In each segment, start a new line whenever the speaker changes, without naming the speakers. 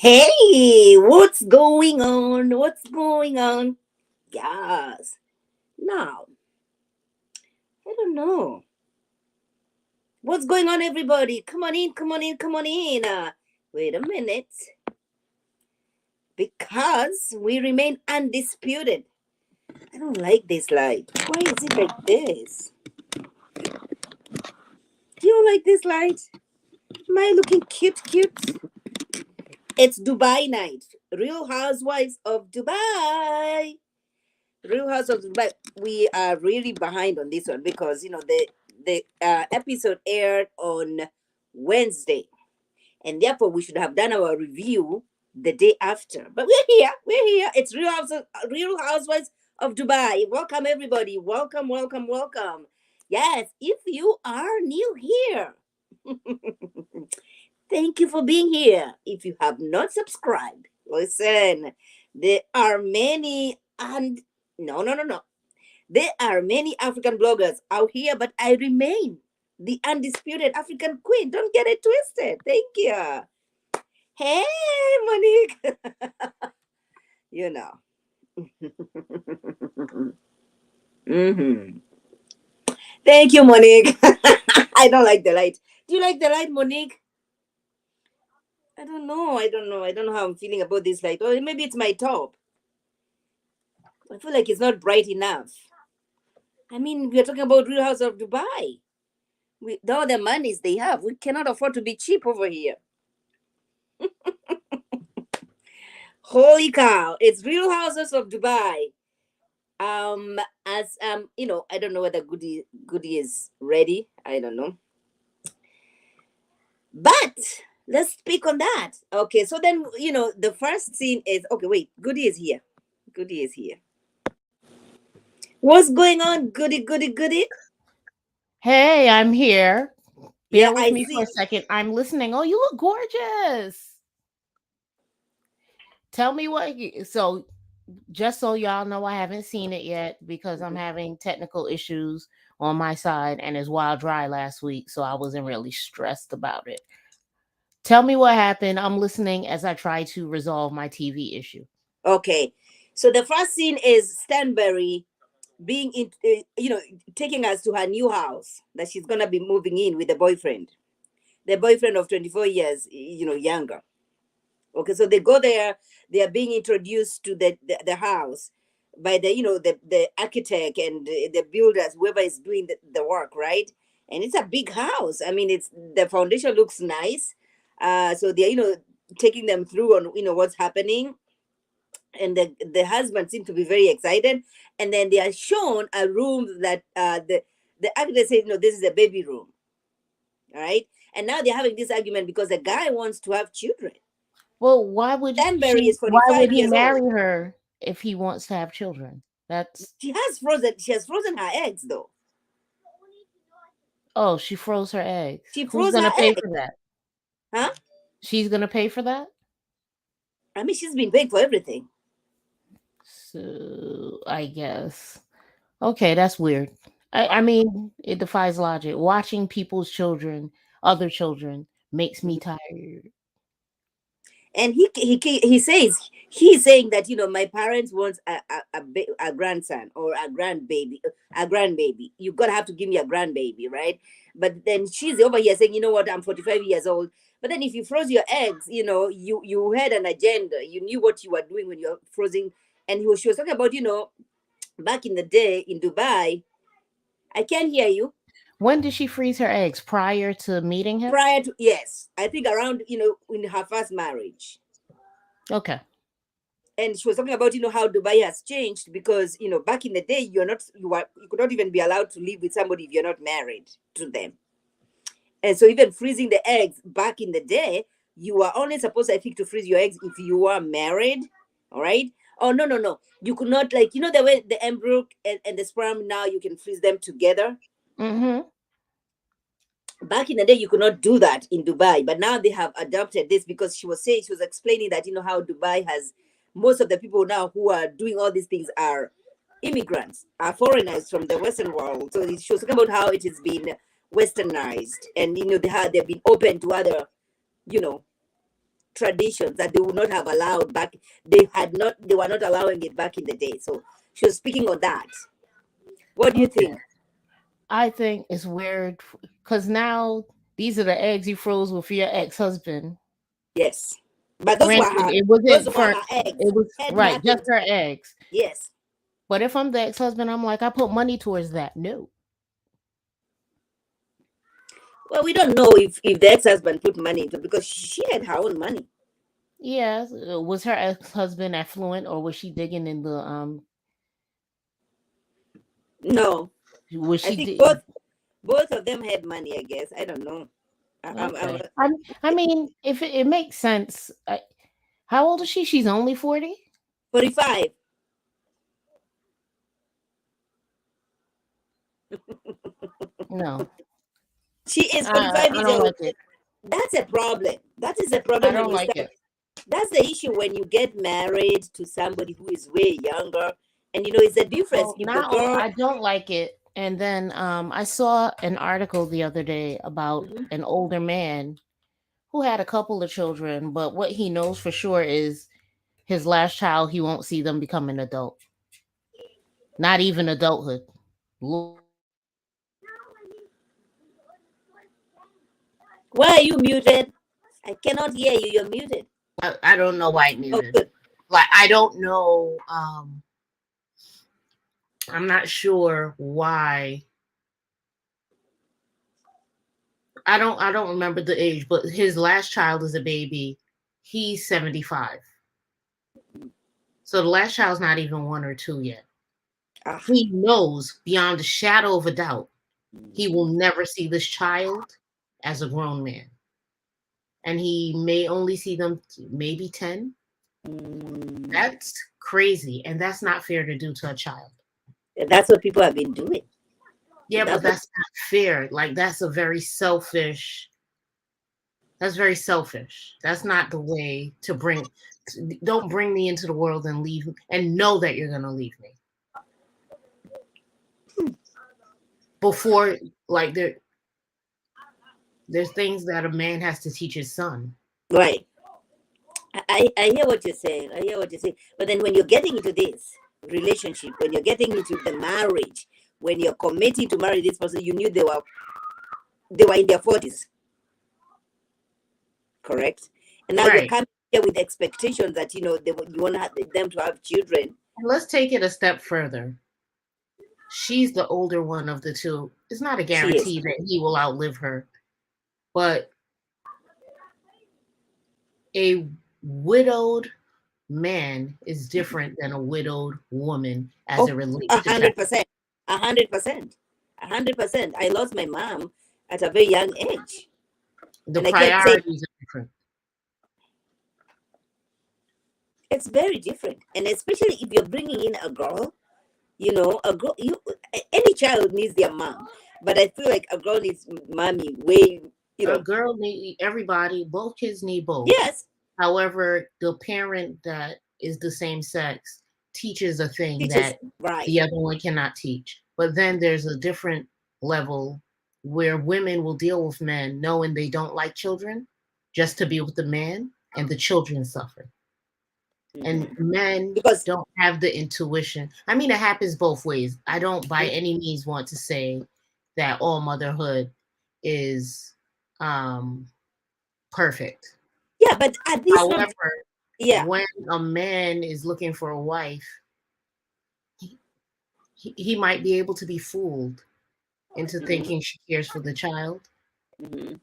Hey, what's going on? What's going on? Yes. Now, I don't know. What's going on, everybody? Come on in, come on in, come on in. Wait a minute. Because we remain undisputed. I don't like this light. Why is it like this? Do you like this light? Am I looking cute? It's Dubai night. Real Housewives of Dubai. Real House of Dubai. We are really behind on this one because the episode aired on Wednesday, and therefore we should have done our review the day after. But we're here. We're here. It's Real Housewives of Dubai. Welcome everybody. Welcome, welcome, welcome. Yes, if you are new here, thank you for being here. If you have not subscribed, listen. There are many and no. There are many African bloggers out here, but I remain the undisputed African queen. Don't get it twisted. Thank you. Hey, Monique. you know. hmm Thank you, Monique. I don't like the light. Do you like the light, Monique? I don't know. I don't know how I'm feeling about this light. Or maybe it's my top. I feel like it's not bright enough. I mean, we are talking about Real House of Dubai. With all the monies they have, we cannot afford to be cheap over here. Holy cow! It's Real Houses of Dubai. As I don't know whether Goody is ready. I don't know, but let's speak on that. Okay, so then the first scene is okay. Wait, Goody is here. Goody is here. What's going on, Goody?
Hey, I'm here.
Yeah,
Bear with
I
me for
see.
a second. I'm listening. Oh, you look gorgeous. Tell me so just so y'all know, I haven't seen it yet because I'm
Mhm.
having technical issues on my side and it's wild dry last week, so I wasn't really stressed about it. Tell me what happened. I'm listening as I try to resolve my TV issue.
Okay, so the first scene is Stanberry being taking us to her new house that she's gonna be moving in with the boyfriend of 24 years younger. Okay, so they go there. They are being introduced to the house by the architect and the builders, whoever is doing the work, right? And it's a big house. I mean, it's the foundation looks nice. So they're taking them through on what's happening, and the husband seemed to be very excited. And then they are shown a room that the architect says, no, this is a baby room, all right? And now they're having this argument because the guy wants to have children.
Well,
Danbury is
why would
45
he
years old.
marry her if he wants to have children? That's
She has frozen her eggs though.
Oh, she froze her eggs.
She
Who's
froze
going
her
to pay
eggs.
for that?
Huh?
She's going to pay for that?
I mean, she's been paying for everything.
So, I guess. Okay, that's weird. I mean, it defies logic. Watching people's children, other children, makes me tired.
And he says he's saying that my parents want a grandson or a grandbaby. You gotta have to give me a grandbaby, right? But then she's over here saying, you know what, I'm 45 years old. But then if you froze your eggs, you had an agenda. You knew what you were doing when you're frozen. And she was talking about back in the day in Dubai. I can't hear you.
When did she freeze her eggs? Prior to meeting him?
Prior to, yes, I think around in her first marriage.
Okay.
And she was talking about how Dubai has changed because back in the day you could not even be allowed to live with somebody if you're not married to them. And so even freezing the eggs back in the day, you were only supposed, I think, to freeze your eggs if you were married. All right. Oh, no, you could not, like, the way the embryo and the sperm, now you can freeze them together.
Mm-hmm.
Back in the day you could not do that in Dubai, but now they have adopted this because she was explaining that how Dubai has most of the people now who are doing all these things are immigrants, are foreigners from the Western world. So she was talking about how it has been westernized, and they've been open to other you know traditions that they would not have allowed back. They were not allowing it back in the day. So she was speaking on that. What do you
Okay.
think?
I think it's weird because now these are the eggs you froze with your ex-husband.
Yes, but
Granted, it
those
wasn't
were
for
her eggs.
it was
Had
right,
nothing.
just her eggs.
Yes.
But if I'm the ex-husband, I'm like, I put money towards that. No.
Well, we don't know if the ex-husband put money into, because she had her own money.
Yes. Was her ex-husband affluent or was she digging in the
No,
was
I
she
think
di-
both of them had money. I guess I don't know. I'm
okay. I mean, if it makes sense. How old is she? She's only 40?
45.
No.
She is 45
I
years
don't
old.
like it.
That's a problem. That is a
I
problem when
don't
you
like
start.
it.
That's the issue when you get married to somebody who is way younger, and it's a difference
Well,
if the
now
girl.
I don't like it. And then I saw an article the other day about
Mhm.
an older man who had a couple of children, but what he knows for sure is his last child, he won't see them become an adult. Not even adulthood.
Why are you muted? I cannot hear you. You're muted.
I don't know why it
Oh,
muted.
good.
Like I don't know. I'm not sure why. I don't remember the age, but his last child is a baby. He's 75. So the last child's not even 1 or 2 yet.
Ah,
He knows beyond a shadow of a doubt he will never see this child as a grown man. And he may only see them maybe 10.
mm,
That's crazy. And that's not fair to do to a child.
that's what people have been doing.
Yeah, but
That's what.
that's not fair. Like that's very selfish. That's not the way to don't bring me into the world and leave and know that you're gonna leave me. Before like there's things that a man has to teach his son.
Right. I hear what you're saying. I hear what you're saying. But then when you're getting into this relationship, when you're getting into the marriage, when you're committing to marry this person, you knew they were in their 40s, correct? And now you're
Right.
coming here with expectations that you want them to have children.
And let's take it a step further. She's the older one of the two. It's not a
She is.
guarantee that he will outlive her, but a widowed man is different than a widowed woman as
Oh,
it relates
a
to child.
hundred percent, 100%, 100%. I lost my mom at a very young age,
The
and I kept saying
priorities are different.
it's very different. And especially if you're bringing in a girl, a girl, any child needs their mom, but I feel like a girl needs mommy way,
A girl need everybody, both kids need both.
yes,
However, the parent that is the same sex teaches a thing
teachers,
that
right.
the other one cannot teach. But then there's a different level where women will deal with men knowing they don't like children just to be with the man, and the children suffer. And
Mhm.
men
Because
don't have the intuition. I mean, it happens both ways. I don't by any means want to say that all motherhood is perfect.
yeah, but at this point,
However,
yeah.
when a man is looking for a wife, he might be able to be fooled into
Mhm.
thinking she cares for the child.
Mhm.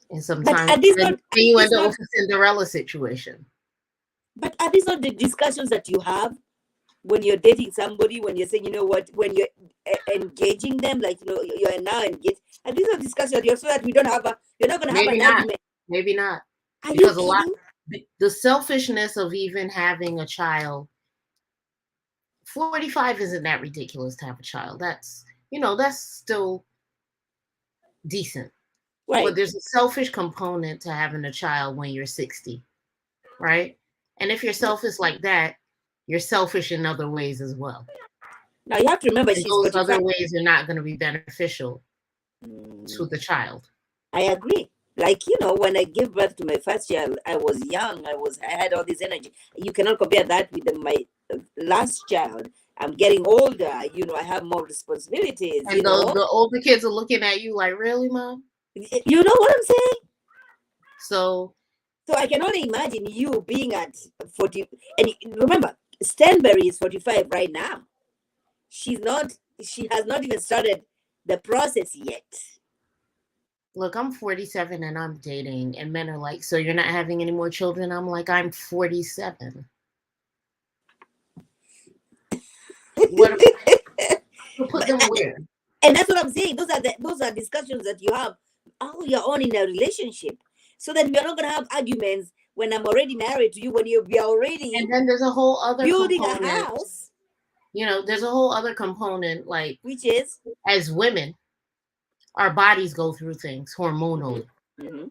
And
But
sometimes
are these
then
not
you
these
end up
not
with a Cinderella situation.
but are these not the discussions that you have when you're dating somebody, when you're saying, what, when you're engaging them, like, you're now engaged, and these are discussions you're, so that you're not going to have
Maybe
an
not.
argument.
Maybe not.
Are you
Because a lot
kidding?
the selfishness of even having a child, 45 isn't that ridiculous to have a child. That's still decent. But
Right.
there's a selfish component to having a child when you're 60, right? And if you're selfish like that, you're selfish in other ways as well.
Now you have to remember
And
she's
those
45.
other ways are not going to be beneficial to
Mm,
the child.
I agree. Like, when I gave birth to my first child, I was young. I had all this energy. You cannot compare that with my last child. I'm getting older. I have more responsibilities.
And the older kids are looking at you like, really, mom?
You know what I'm saying?
So
So I can only imagine you being at 40. And remember, Stanberry is 45 right now. She's not. She has not even started the process yet.
look, I'm 47 and I'm dating, and men are like, so you're not having any more children? I'm like, I'm 47. What to put
But
them where?
and that's what I'm saying. Those are discussions that you have all your own in a relationship. So that we're not gonna have arguments when I'm already married to you, when we are
And
already
then there's a whole other
building a
component.
house,
There's a whole other component, like
which is
as women, our bodies go through things hormonally.
mm-hmm,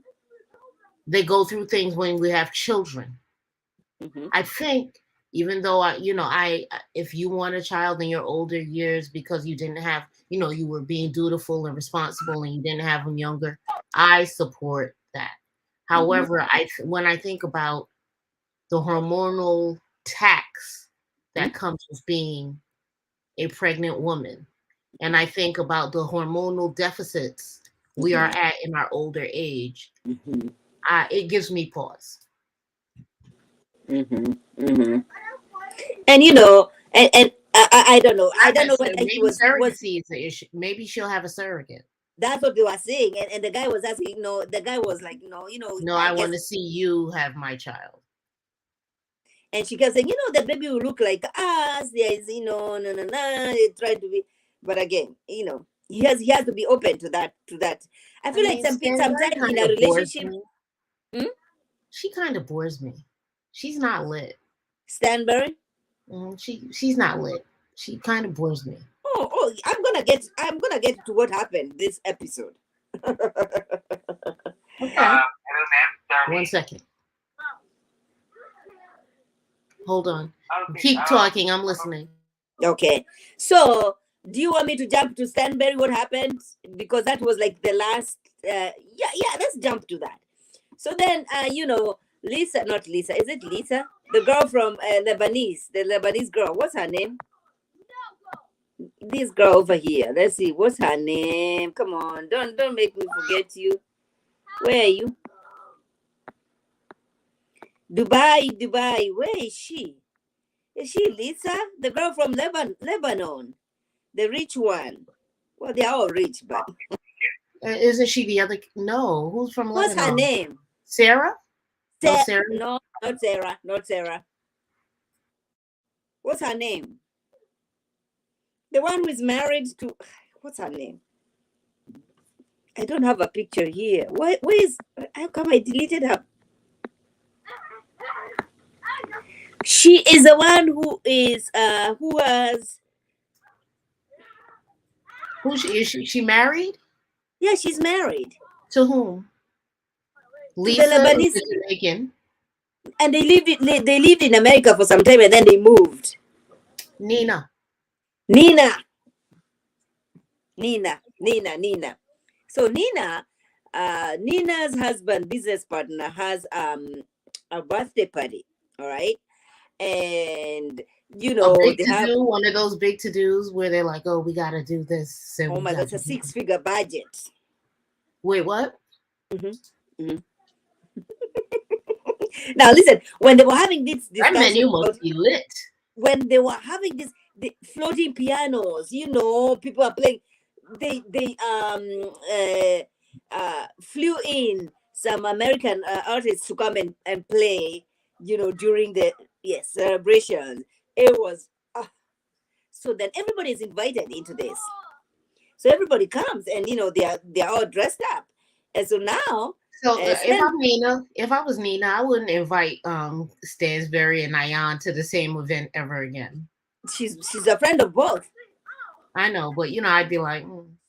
They go through things when we have children.
mm-hmm,
I think even though if you want a child in your older years because you didn't have, you were being dutiful and responsible and you didn't have them younger, I support that.
mm-hmm,
However, when I think about the hormonal tax that comes with being a pregnant woman, and I think about the hormonal deficits we are at in our older age,
mm-hmm,
it gives me pause.
mm-hmm, mm-hmm. And I don't know. I
Like
don't
I
know
said,
whether he
maybe
was.
surrogacy is the issue. Maybe she'll have a surrogate.
That's what they were saying, and the guy was asking. The guy was like,
No,
I
I
guess.
want to see you have my child.
And she kept saying, the baby will look like us. There is, no, no, no. They try to be, but again, he has to be open to that. I
I
feel like
mean, Stanbury
sometimes in
kind
a
of bores
relationship,
me.
hmm?
She kind of bores me. She's not lit.
Stanbury.
She's not lit. She kind of bores me.
Oh, I'm gonna get to what happened this episode.
Okay. 1 second. Hold on. Keep talking. I'm listening.
Okay, so do you want me to jump to Stanbury? What happened? Because that was like the last. Yeah. Let's jump to that. So then, Lisa, not Lisa, is it Lisa? The girl from Lebanese, the Lebanese girl. What's her name? This girl over here. Let's see. What's her name? Come on, don't make me forget you. Where are you? Dubai, Dubai. Where is she? Is she Lisa? The girl from Lebanon, the rich one. Well, they're all rich, but
Isn't she the other? No. Who's from
what's her
Lebanon?
name?
Sarah? No, Sarah.
No, not Sarah. Not Sarah. What's her name? The one who is married to. What's her name? I don't have a picture here. Where is? How come I deleted her? She is the one who was.
Who she is? She married
Yeah, she's married
to whom?
to the
Lisa is
Lebanese,
the Jamaican.
and they lived in America for some time, and then they moved.
Nina.
Nina, Nina. So Nina's husband, business partner, has a birthday party. All right, and
A big
they
to
have.
do, one of those big to dos where they're like, oh, we got to do this. So
Oh
we
my God,
got
it's a
to do.
six-figure budget.
Wait, what?
Hmm. Hmm. Now listen, when they were having this
That
discussion
menu must
about
be lit.
when they were having the floating pianos, people are playing. They flew in some American artists to come and play, during the celebration. It was so then everybody is invited into this. So everybody comes and they are all dressed up. And so now
So
Stan,
if I was Nina, I wouldn't invite Stansberry and Ayan to the same event ever again.
she's a friend of both.
I know, but I'd be like,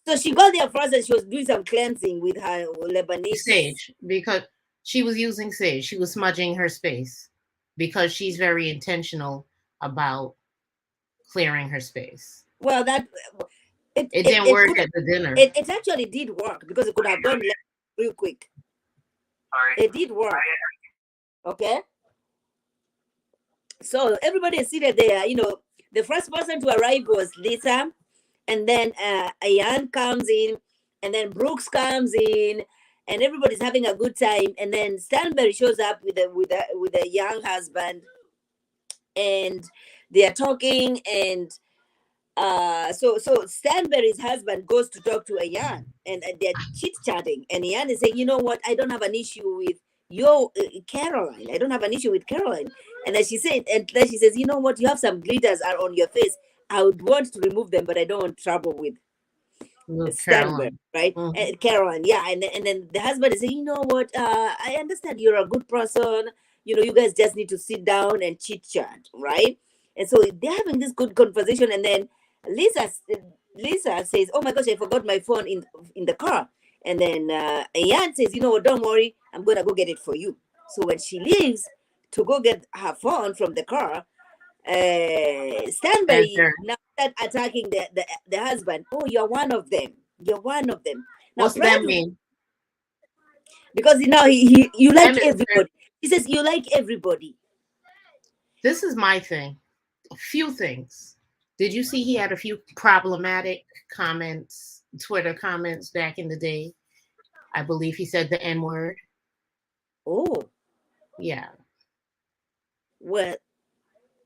So she got there first and she was doing some cleansing with her Lebanese.
sage, because she was using sage. She was smudging her space because she's very intentional about clearing her space.
Well, that it
It
it,
didn't
it
work
could
at the dinner.
it actually did work because it could have done real quick. It did work. Okay. So everybody is seated there. The first person to arrive was Lisa, and then Ayan comes in, and then Brooks comes in, and everybody's having a good time. And then Stanberry shows up with a young husband, and they are talking. And so Stanberry's husband goes to talk to Ayan, and they're chit chatting. And Ayan is saying, "You know what? I don't have an issue with your Caroline. I don't have an issue with Caroline." And then she says, "You know what? You have some glitters are on your face. I would want to remove them, but I don't want trouble with
With
Stanberg,
Caroline.
right?"
Mhm.
And Caroline, yeah. And then the husband is saying, "You know what? I understand you're a good person. You guys just need to sit down and chit chat, right?" And so they're having this good conversation, and then Lisa Lisa says, "Oh my gosh, I forgot my phone in the car." And then Ayan says, "You know what? Don't worry, I'm gonna go get it for you." So when she leaves to go get her phone from the car,
That's
Stanberry
her.
now start attacking the husband. "Oh, you're one of them. You're one of them." Now,
What's
prior
that
to
mean?
because now you
That
like
means
everybody. He says you like everybody.
this is my thing. A few things. Did you see he had a few problematic comments, Twitter comments back in the day? I believe he said the N word.
Oh,
Yeah.
well,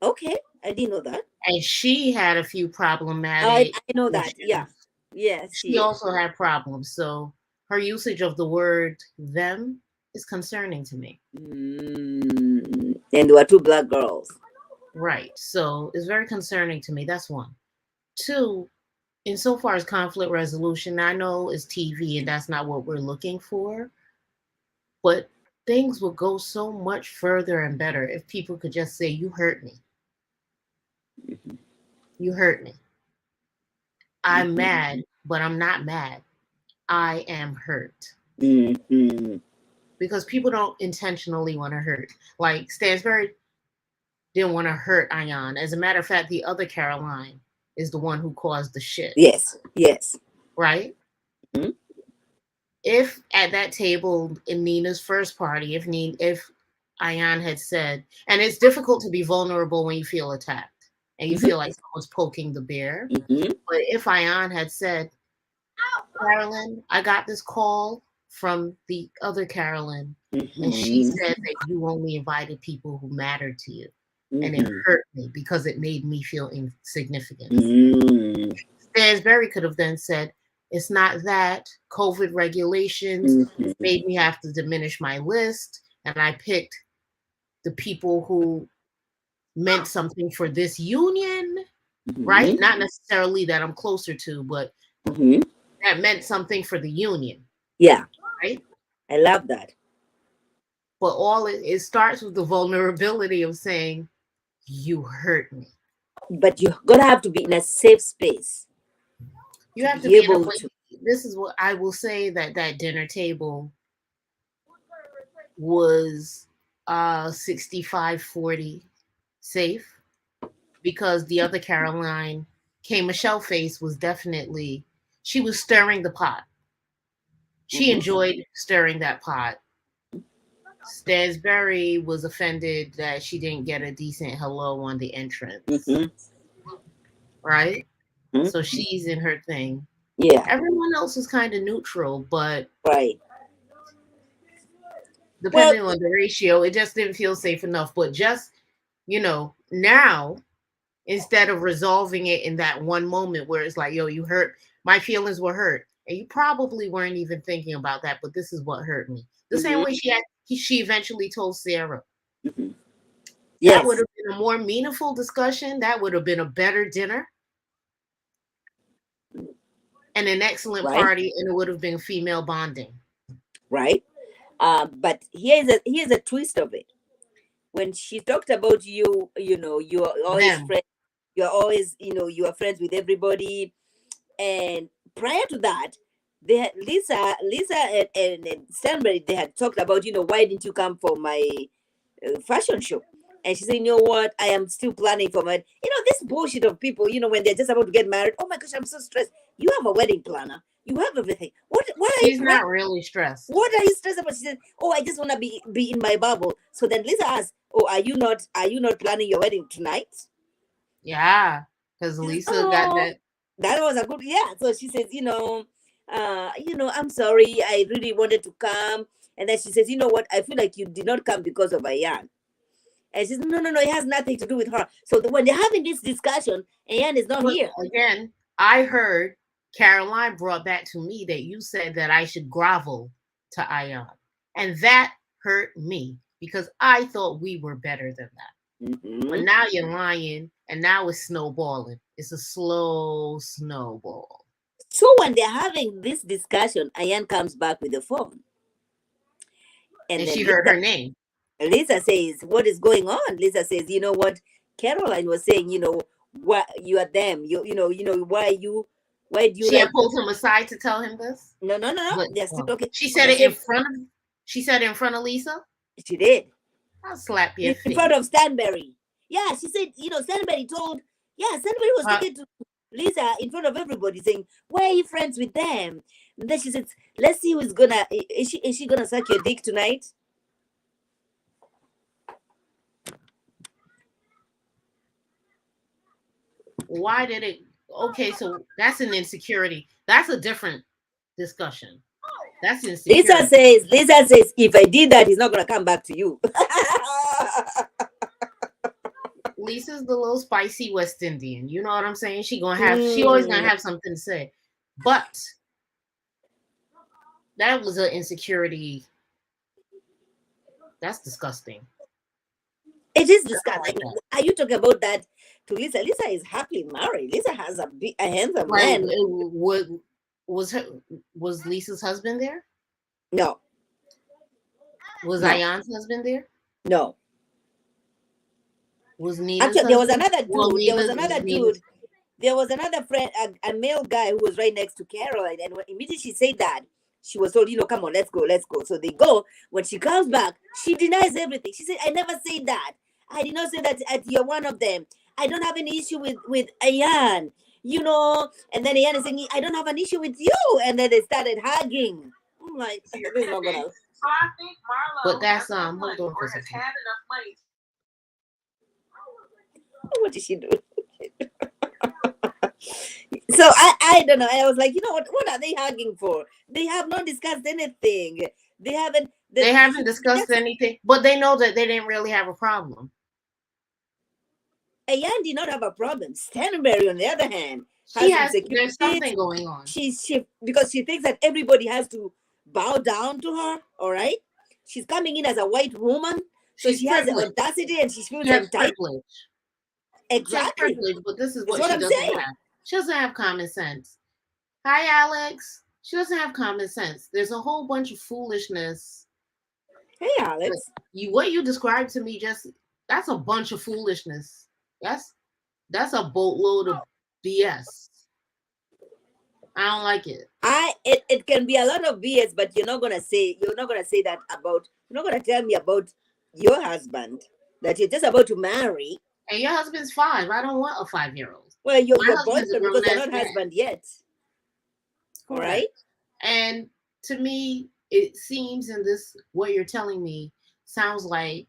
okay. I didn't know that.
And she had a few
I
problematic
I know that. Yeah.
issues.
Yes,
She
she is.
also had problems. So her usage of the word them is concerning to me.
And there were two black girls.
Right. So it's very concerning to me. That's one. Two, insofar as conflict resolution, I know it's TV and that's not what we're looking for, but things would go so much further and better if people could just say, "You hurt me. You hurt me. I'm
Mhm.
mad, but I'm not mad. I am hurt."
Mhm.
Because people don't intentionally want to hurt. Like Stansbury didn't want to hurt Ayan. As a matter of fact, the other Caroline is the one who caused the shit,
Yes. Yes.
right?
Mhm.
If at that table in Nina's first party, if Ayan had said, and it's difficult to be vulnerable when you feel attacked and you
Mhm.
feel like someone's poking the bear,
Mhm.
but if Ayan had said, "Carolyn, I got this call from the other Carolyn, and she
Mhm.
said that you only invited people who mattered to you. And it
Mhm.
hurt me because it made me feel insignificant."
Mhm.
Stansberry could have then said, "It's not that. COVID regulations
Mhm.
made me have to diminish my list, and I picked the people who meant something for this union," right?
Mhm.
Not necessarily that I'm closer to, but
Mhm.
that meant something for the union,
Yeah,
right?
I love that.
But all it starts with the vulnerability of saying, "You hurt me."
But you're gonna have to be in a safe space
You
to
have to
be
be in a
able
place.
to.
This is what I will say, that that dinner table was 65-40 safe, because the other Caroline, K. Michelle Face, was definitely, she was stirring the pot. She
Mhm.
enjoyed stirring that pot. Stansberry was offended that she didn't get a decent hello on the entrance,
Mhm.
right? So
Mhm.
she's in her thing.
Yeah.
Everyone else was kind of neutral, but
Right. Well.
depending on the ratio, it just didn't feel safe enough. But just, now, instead of resolving it in that one moment where it's like, "Yo, you hurt, my feelings were hurt." And you probably weren't even thinking about that, but this is what hurt me. The same
Mhm.
way she eventually told Sarah.
Mhm.
That would
Yes.
have been a more meaningful discussion. That would have been a better dinner and an excellent
Right.
party, and it would have been female bonding.
Right. But here's a twist of it. When she talked about you, you're always
Them.
friends. You're always, you are friends with everybody. And prior to that, they had Lisa and Stanbury, they had talked about, why didn't you come for my fashion show? And she said, "You know what? I am still planning for my, this bullshit of people, when they're just about to get married. Oh my gosh, I'm so stressed. You have a wedding planner. You have everything. What are
She's
you
not really stressed.
what are you stressed about? She said, "Oh, I just want to be in my bubble." So then Lisa asked, "Oh, are you not planning your wedding tonight?"
Yeah, because
She says,
Lisa got
"Oh,
that.
that was a good yeah." So she says, I'm sorry. I really wanted to come." And then she says, "You know what? I feel like you did not come because of Ayan." And she says, "No, no, no. It has nothing to do with her." So when they're having this discussion, Ayan is not
But
here.
again, I heard Caroline brought back to me that you said that I should grovel to Ayan. And that hurt me because I thought we were better than that. But
Hmm.
now you're lying, and now it's snowballing. It's a slow snowball.
So when they're having this discussion, Ayan comes back with the phone, and
And
then
she heard her name.
Lisa says, "What is going on?" Lisa says, "You know what? Caroline was saying, what you are them. Why do you
She had
like
pulled him aside to tell him this.
no, no, no, no.
But
They're still talking.
she said
Okay,
it in
say
front of Lisa.
she did
I'll slap your
in front
face.
of Stanberry. Yeah, she said, Stanberry told, yeah, Stanberry was
Uh,
talking to Lisa in front of everybody saying, why are you friends with them? And then she said, let's see who's gonna, is she gonna suck your dick tonight?
why did it? Okay, so that's an insecurity. That's a different discussion. That's insecurity.
Lisa says, if I did that, he's not gonna come back to you.
Lisa's the little spicy West Indian. You know what I'm saying? She always gonna
Mm.
have something to say. But that was an insecurity. That's disgusting.
It is
I don't like
disgusting.
that.
Are you talking about that to Lisa? Lisa is happily married. Lisa has a handsome
Like,
man.
was her was Lisa's husband there?
No,
Was
no,
Ayan's husband there?
no.
Was Nina's
Actually, there was
husband?
another
Well,
dude. There was
Was
another
Nina's.
dude. There was another friend, a male guy who was right next to Caroline. And when immediately she said that, she was told, come on, let's go, let's go. So they go. When she comes back, she denies everything. She said, I never said that. I did not say that you're one of them. I don't have any issue with Ayan. And then Ayan is saying, I don't have an issue with you. And then they started hugging. I'm like, this is not gonna.
So I think Marlo. But that's hold on for a second. Had enough money.
What did she do? So I don't know. I was like, what are they hugging for? They have not discussed anything. They haven't.
They haven't discussed anything, but they know that they didn't really have a problem.
Ayan did not have a problem. Stanberry, on the other hand,
She
has
has.
insecurities.
There's something going on.
She because she thinks that everybody has to bow down to her. All right, she's coming in as a white woman, so
She's
she has the
privileged.
audacity and she feels
She has
entitled.
privilege. She has
Exactly.
privilege, but this is
That's
what
what
she
I'm
doesn't
saying.
have. She doesn't have common sense. Hi, Alex. She doesn't have common sense. There's a whole bunch of foolishness.
Hey, Alex.
What you described to me that's a bunch of foolishness. That's a boatload of BS. I don't like it.
It can be a lot of BS, but you're not gonna say that about. You're not gonna tell me about your husband that you're just about to marry.
And your husband's 5. I don't want a 5-year-old.
Well,
My
your
husband's a
boyfriend,
grown
because you're
ass
not
man.
husband yet. All
Correct.
right.
And to me, it seems in this what you're telling me sounds like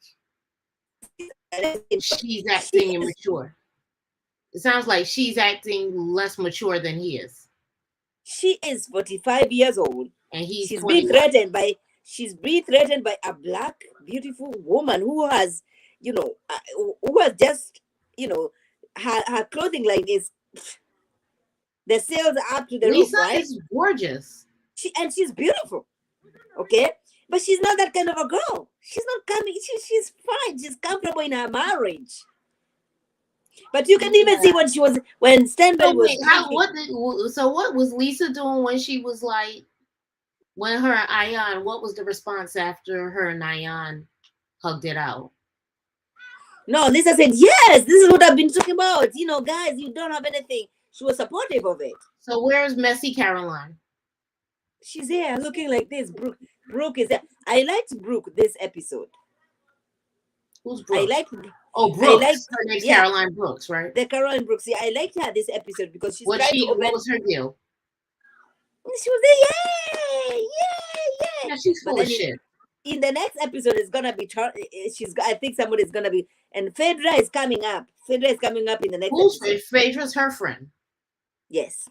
she's
She
acting
is
immature. It sounds like she's acting less mature than he is.
she is 45 years old.
And he's
She's
21.
being threatened by a black beautiful woman who has who has just her clothing line is the sales are up to the roof,
Lisa
right?
is gorgeous.
She's beautiful, okay, but she's not that kind of a girl. She's not coming. She's fine. She's comfortable in her marriage. But you can even see when
So
Stanberry was
wait,
drinking.
what was Lisa doing when she was like when her and Ayan, what was the response after her and Ayan hugged it out?
No, Lisa said, yes, this is what I've been talking about. Guys, you don't have anything. She was supportive of it.
So where's Messy Caroline?
She's here looking like this. Brooke is there. I liked Brooke this episode.
Who's
I
Brooke?
liked
Oh,
I
Brooks.
liked
Her name's
yeah,
Caroline Brooks, right?
the Caroline Brooks. Yeah, I liked her this episode because she's trying to
What
open.
was her deal?
She was there, yay, yay, yay.
Yeah, she's
But
full of
then
shit.
in the next episode, it's gonna be I think somebody's gonna be, and Phaedra is coming up. Phaedra is coming up in the next
Who's
episode.
Phaedra's her friend?
Yes.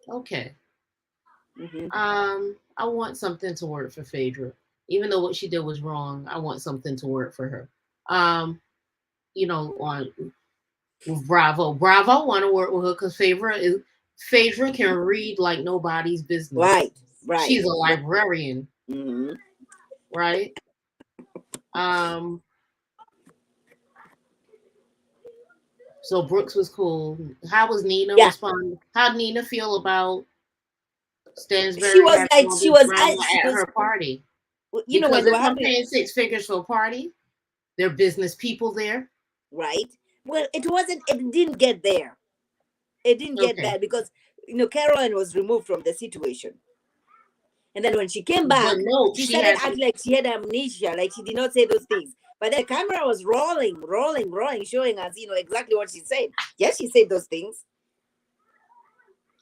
Okay.
Hmm.
I want something to work for Phaedra. Even though what she did was wrong, I want something to work for her. Um, on Bravo. Bravo want to work with her because Phaedra can read like nobody's business.
Right. Right.
She's a
Right.
librarian,
Hmm.
right? Um, so Brooks was cool. How was Nina
Yeah.
respond? How'd Nina feel about
She
Stansbury
was
having
like,
all
she
this
was,
drama
she
at
was,
her party?
when
Because
they were
if I'm
having,
paying 6 figures for a party, there are business people there.
right. Well, it wasn't. It didn't get there. It didn't get
Okay.
that because Caroline was removed from the situation. And then when she came
But
back,
no,
she
she
started
had
acting like she had amnesia, like she did not say those things. But the camera was rolling, rolling, rolling, showing us, exactly what she said. Yes, she said those things.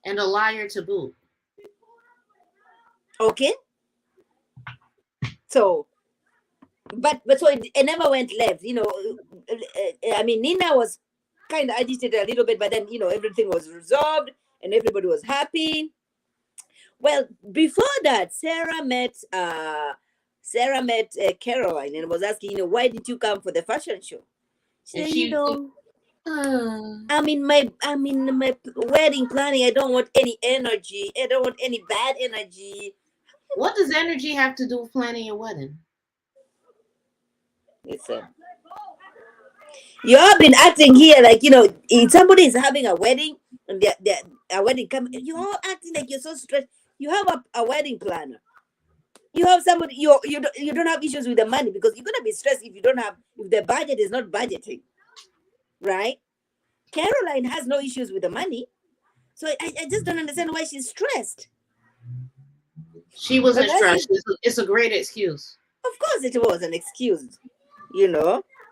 and a liar to boot.
Okay. So, but so it never went left. I mean, Nina was kind of agitated a little bit, but then everything was resolved and everybody was happy. Well, before that, Sarah met Caroline and was asking, why did you come for the fashion show? She
And
said,
she, uh,
I'm in my wedding planning. I don't want any energy. I don't want any bad energy.
what does energy have to do with planning your wedding?
Listen, you all been acting here like if somebody is having a wedding and a wedding come, you all acting like you're so stressed. You have a wedding planner. You have somebody. You don't have issues with the money because you're gonna be stressed if the budget is not budgeting, right? Caroline has no issues with the money, so I just don't understand why she's stressed.
She
But
wasn't
that's it.
stressed. It's a great excuse.
Of course, it was an excuse. It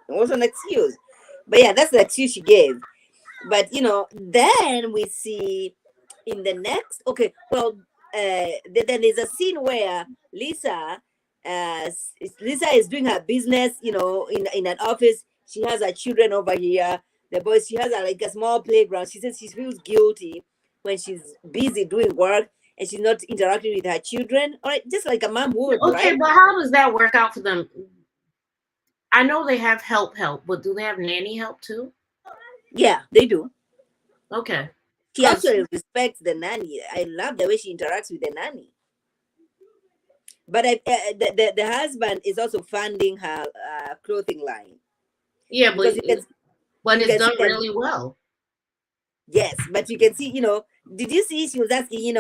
was an excuse. But yeah, that's the excuse she gave. But then we see in the next. Okay, well, then there's a scene where Lisa is doing her business. In an office. She has her children over here. The boys. She has like a small playground. She says she feels guilty when she's busy doing work and she's not interacting with her children. All right, just like a mom would,
Okay,
right?
but how does that work out for them? I know they have help, but do they have nanny help too?
Yeah, they do.
Okay.
She
Cause
actually respects the nanny. I love the way she interacts with the nanny. But the husband is also funding her clothing line
yeah,
because
but
you
it's
can
done
see that.
really well.
Yes, but you can see. Did you see? She was asking.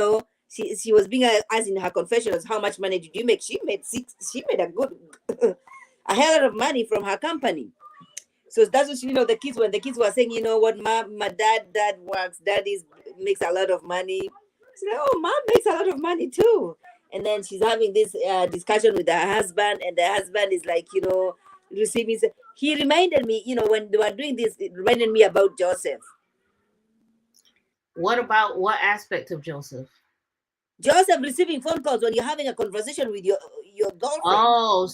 She was being asked in her confessions, how much money did you make? She made six. She made a good, a hell of money from her company. So that's what the kids, when the kids were saying, what, my dad works, daddy makes a lot of money. She's like, oh, mom makes a lot of money too. And then she's having this discussion with her husband, and the husband is like, receiving. He reminded me, when they were doing this, it reminded me about Joseph.
What about what aspect of Joseph?
Joseph receiving phone calls when you're having a conversation with your girlfriend.
Oh,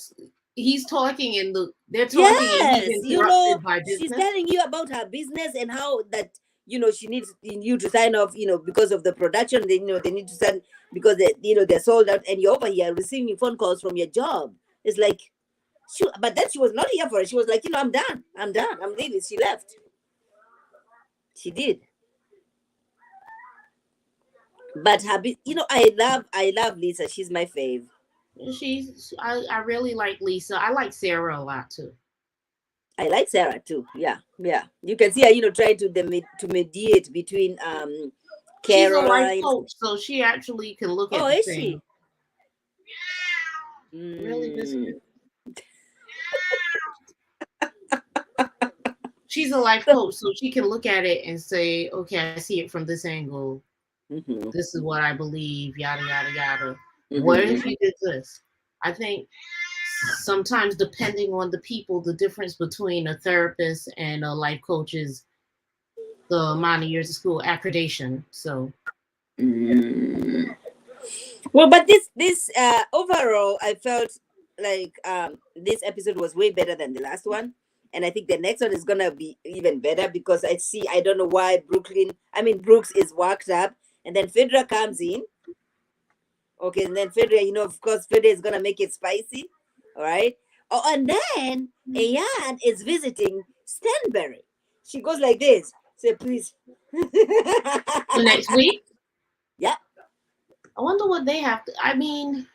he's talking in they're talking and he's
Yes,
interrupted by
she's
business.
telling you about her business and how that she needs you to sign off, because of the production. They need to sign because they're sold out, and you're over here receiving phone calls from your job. It's like, but then she was not here for it. She was like, I'm done. I'm done. I'm leaving. She left. She did. But I love Lisa. She's my fave.
I really like Lisa. I like Sarah a lot too.
I like Sarah too. Yeah, yeah. You can see her, trying to mediate between
She's a life
Caroline.
coach, so she actually can look
Oh,
at the
is
thing.
she?
Really
Mm.
biscuit. She's a life coach, so she can look at it and say, "Okay, I see it from this angle.
Mm-hmm.
This is what I believe." Yada yada yada. What if
Mm-hmm.
you did this? I think sometimes, depending on the people, the difference between a therapist and a life coach is the amount of years of school accreditation. So
Mm. Well, but this overall, I felt like this episode was way better than the last one, and I think the next one is gonna be even better because I don't know why Brooks is worked up, and then Fedra comes in. Okay, and then Fedra, of course, Fedra is gonna make it spicy. All right. Oh, and then Ayan is visiting Stanberry. She goes like this. Say, please.
The next week,
Yeah,
I wonder what they have to. I mean,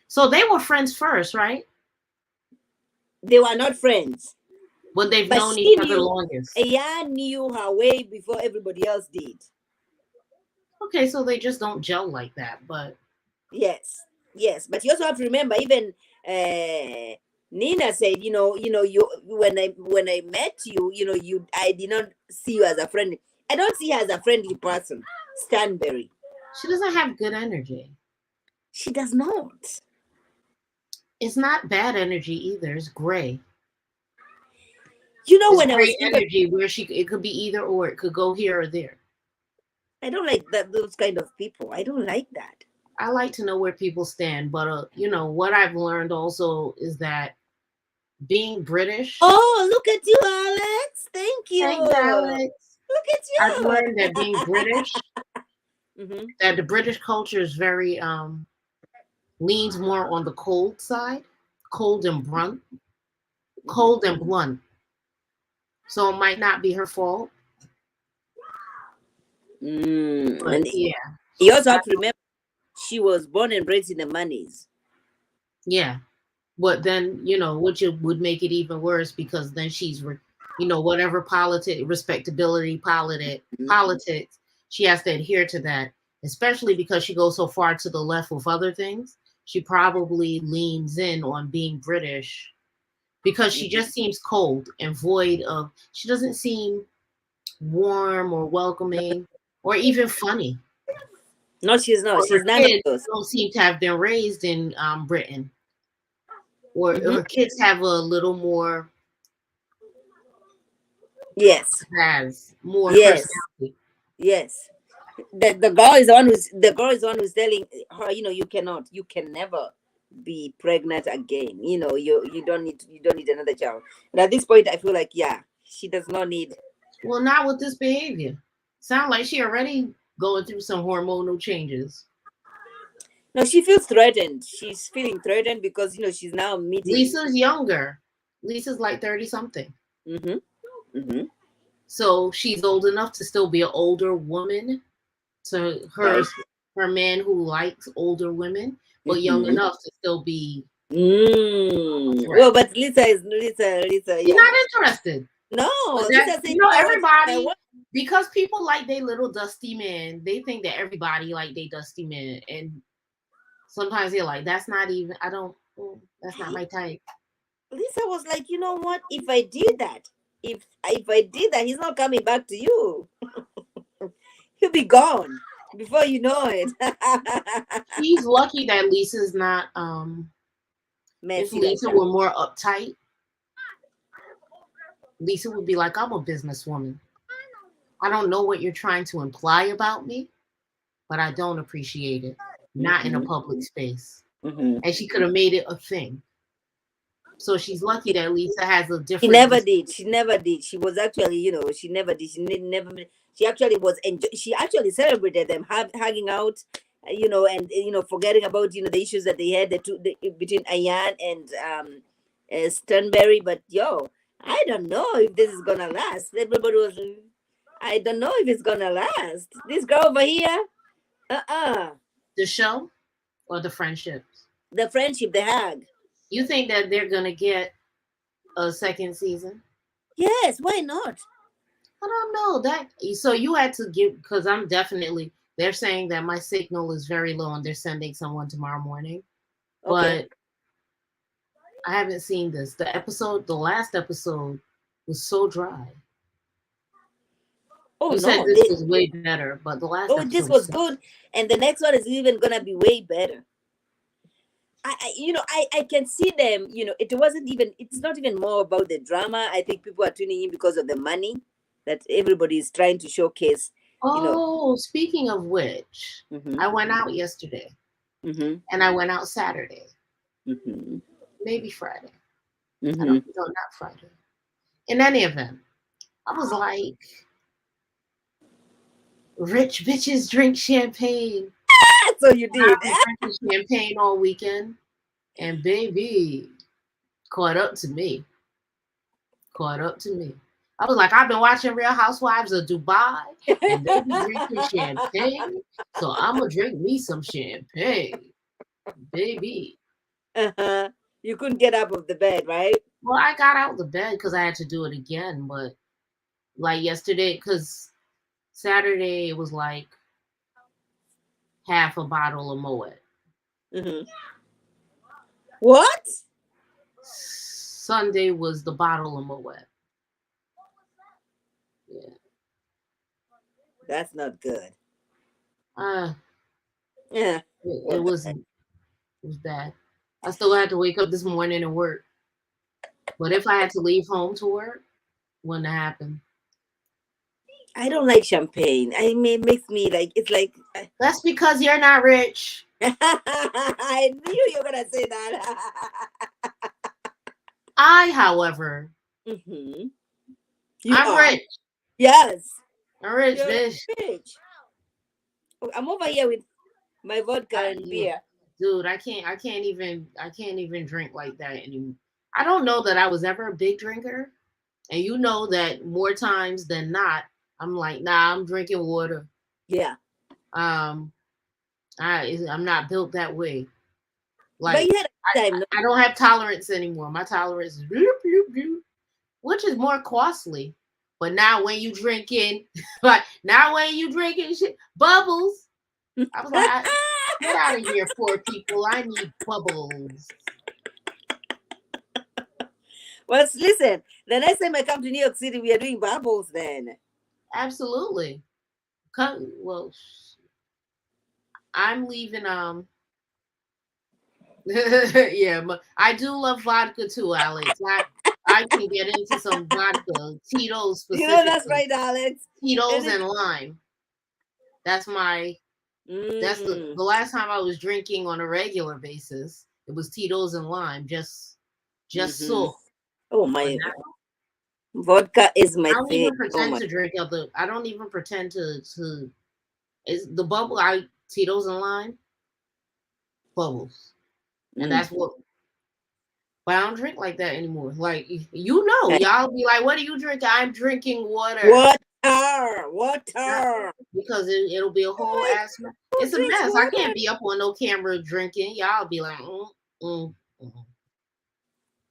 so they were friends first, right?
they were not friends,
When they've
but
known each
she
other
knew.
longest.
Ayan knew her way before everybody else did.
Okay, so they just don't gel like that. But
Yes, yes, but you also have to remember. Even Nina said, you when I met you, I did not see you as a friend. I don't see her as a friendly person. Stanberry,
she doesn't have good energy.
she does not.
It's not bad energy either. It's gray. It's
When I was
gray
even,
energy where it could be either or. It could go here or there.
I don't like that those kind of people. I don't like that.
I like to know where people stand, but what I've learned also is that being British.
Oh, look at you, Alex. Thank you.
Thanks, Alex.
Look at
I've
you.
learned that being British,
Hmm.
that the British culture is very leans more on the cold side, cold and blunt, cold and blunt. So it might not be her fault, but
And
yeah,
you also
I,
have to remember she was born and raised in the Moneys.
yeah. But then which it would make it even worse because then whatever respectability, politics, she has to adhere to that. Especially because she goes so far to the left with other things, she probably leans in on being British because she just seems cold and void of. She doesn't seem warm or welcoming or even funny.
No, she's not.
Or
She's
her
none of
kids
those.
don't seem to have been raised in Britain, or
Hmm.
her kids have a little more
Yes,
more
yes,
personality.
yes. The girl is the one who's telling her, you can never be pregnant again. You don't need another child. And at this point, I feel like, yeah, she does not need.
Well, not with this behavior. Sound like she already going through some hormonal changes.
No, she feels threatened. She's feeling threatened because she's now meeting.
Lisa's younger. Lisa's like 30 something.
Mm-hmm, mm-hmm.
So she's old enough to still be an older woman to
Right.
her man who likes older women, but young
Mm-hmm.
enough to still be a
Well,
threat.
but Lisa,
She's
yeah.
not interested.
No,
But that
Lisa said, "I want my
everybody
wife."
because people like they little dusty man, they think that everybody like they dusty man. And sometimes they're like, that's not even I don't that's not my type.
Lisa was like, you know what? If I did that, he's not coming back to you. He'll be gone before you know it.
She's lucky that Lisa's not if
Messy like
Lisa
that.
were more uptight, Lisa would be like, I'm a businesswoman. I don't know what you're trying to imply about me, but I don't appreciate it. Not in a
Hmm.
public space.
Hmm.
And she could have made it a thing. So she's lucky that Lisa has a
She
different
never did. She never did. She was actually, she never did. Never. She actually was. She actually celebrated them hugging out, and forgetting about the issues that they had between Ayan and Sternberry. But I don't know if this is gonna last. Everybody was. I don't know if it's gonna last. This girl over here,
the show or the friendships.
the friendship, the hug.
You think that they're gonna get a second season?
Yes, why not?
I don't know that. So you had to give because I'm definitely. They're saying that my signal is very low and they're sending someone tomorrow morning,
Okay.
but I haven't seen this. The last episode was so dry.
Oh
You said
no,
this was way better, but the last
this
episode was
was
so.
good, and the next one is even gonna be way better. I can see them. It wasn't even. It's not even more about the drama. I think people are tuning in because of the money that everybody is trying to showcase.
Oh, speaking of which,
Mm-hmm.
I went out yesterday
Mm-hmm.
and I went out Saturday,
Mm-hmm.
maybe Friday. I
Mm-hmm.
don't know, not Friday. In any event, I was like, rich bitches drink champagne.
So you
And
did.
I've been drinking champagne all weekend, and baby, caught up to me. Caught up to me. I was like, I've been watching Real Housewives of Dubai, and they be drinking champagne, so I'm gonna drink me some champagne, baby.
Uh-huh. You couldn't get up of the bed, right?
Well, I got out the bed because I had to do it again, but like yesterday, because Saturday it was like half a bottle of Moet.
Mm-hmm. What?
Sunday was the bottle of Moet. Yeah.
That's not good.
Uh,
Yeah.
it
What
was
the
bad. I still had to wake up this morning and work. But if I had to leave home to work, wouldn't have happened.
I don't like champagne. I mean, it makes me like it's like
That's because you're not rich.
I knew you were gonna say that.
I, however,
Mm-hmm. You
I'm
are.
rich.
Yes.
I'm rich,
You're
bitch.
rich. Oh, I'm over here with my vodka
I,
and beer.
dude, I can't even drink like that anymore. I don't know that I was ever a big drinker, and you know that more times than not, I'm like, nah, I'm drinking water.
Yeah.
Um, I'm not built that way.
But
Like,
you had a good time, no?
I don't have tolerance anymore. My tolerance is which is more costly. But now when you drinking, like now when you drinking shit, bubbles. I was like, get out of here, poor people. I need bubbles.
Well, listen. The next time I come to New York City, we are doing bubbles then.
Absolutely. Come, well, I'm leaving. Yeah, but I do love vodka too, Alex. I can get into some vodka, Tito's
You know that's
specifically,
right, Alex.
Tito's
And it.
and lime. That's my that's
Mm,
the last time I was drinking on a regular basis. It was Tito's and lime, just
mm-hmm.
so.
Oh
But
my,
now
vodka is my
I don't
thing.
even
Oh
pretend
my.
to drink other. I don't even pretend to. Is the bubble I Tito's and lime bubbles, and
Mm.
that's what. But I don't drink like that anymore. Like you know,
Okay.
y'all be like, "What are you drinking?" I'm drinking water.
Water,
Not-
water.
Because it'll be a whole
Like
ass.
who
It's a
drinks
mess. I can't
water?
be up on no camera drinking. Y'all be like, mm, mm.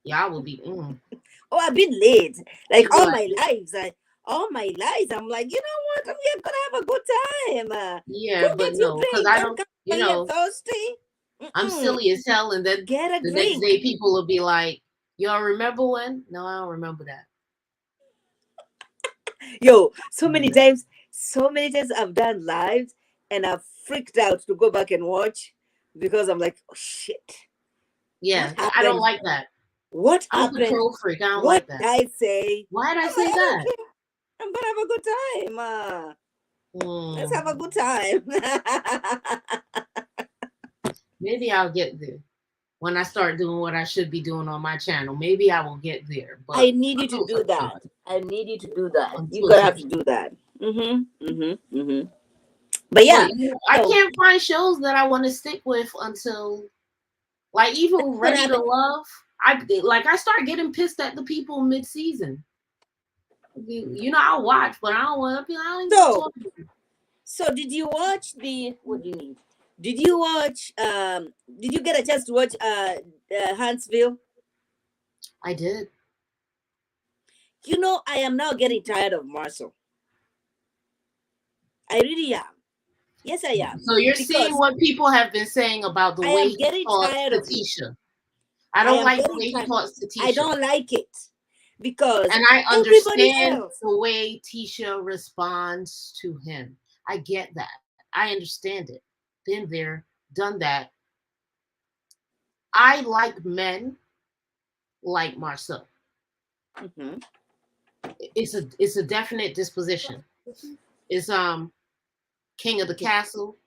Y'all will be,
Oh, I've been late. Like
You'll be like,
all my lives. I'm like, you know what? I'm here gonna have a good time. Go
yeah, but
get your
no, because
drink.
I
Don't
don't,
come
you
here
know,
thirsty.
I'm
Mm-mm.
silly as hell. And then
Get a
the next
drink.
day, people will be like, y'all remember when? No, I don't remember that.
Yo,
Mhm.
so many times I've done lives and I've freaked out to go back and watch because I'm like, oh, shit. What
Yeah, I don't
happened?
like that.
What
I'm a
happened?
control freak. I don't
What
like that.
did I say?
Why did I
I'm like,
say
I don't
that?
care. I'm gonna have a good time. Let's
Hmm.
have a good time.
Maybe I'll get there when I start doing what I should be doing on my channel. Maybe I will get there,
I
but
need you to
until
do
such
that.
time.
I need you to do that. You're
Until
gonna have
such
to
time.
do that. But
But
yeah,
you know, I
so
can't find shows that I want to stick with until like even
what
Ready to
happened?
Love. I start getting pissed at the people mid season. You know, I'll watch, but I don't want to be. I don't even want to
So
talk. To you.
so did you watch the what do you need? Did you watch did you get a chance to watch Huntsville?
I did.
You know, I am now getting tired of Marcel. I really am. Yes, I am.
So you're seeing
Because
what people have been saying about the
I
way
am
he
getting
taught
tired of him.
Satisha. I
I
don't
am
like the
getting
way he
tired.
taught
I
Satisha.
don't like it because
And I
everybody
understand
else.
the way Tisha responds to him. I get that. I understand it. Been there, done that. I like men like Marcel.
Hmm.
It's a definite disposition. It's king of the castle.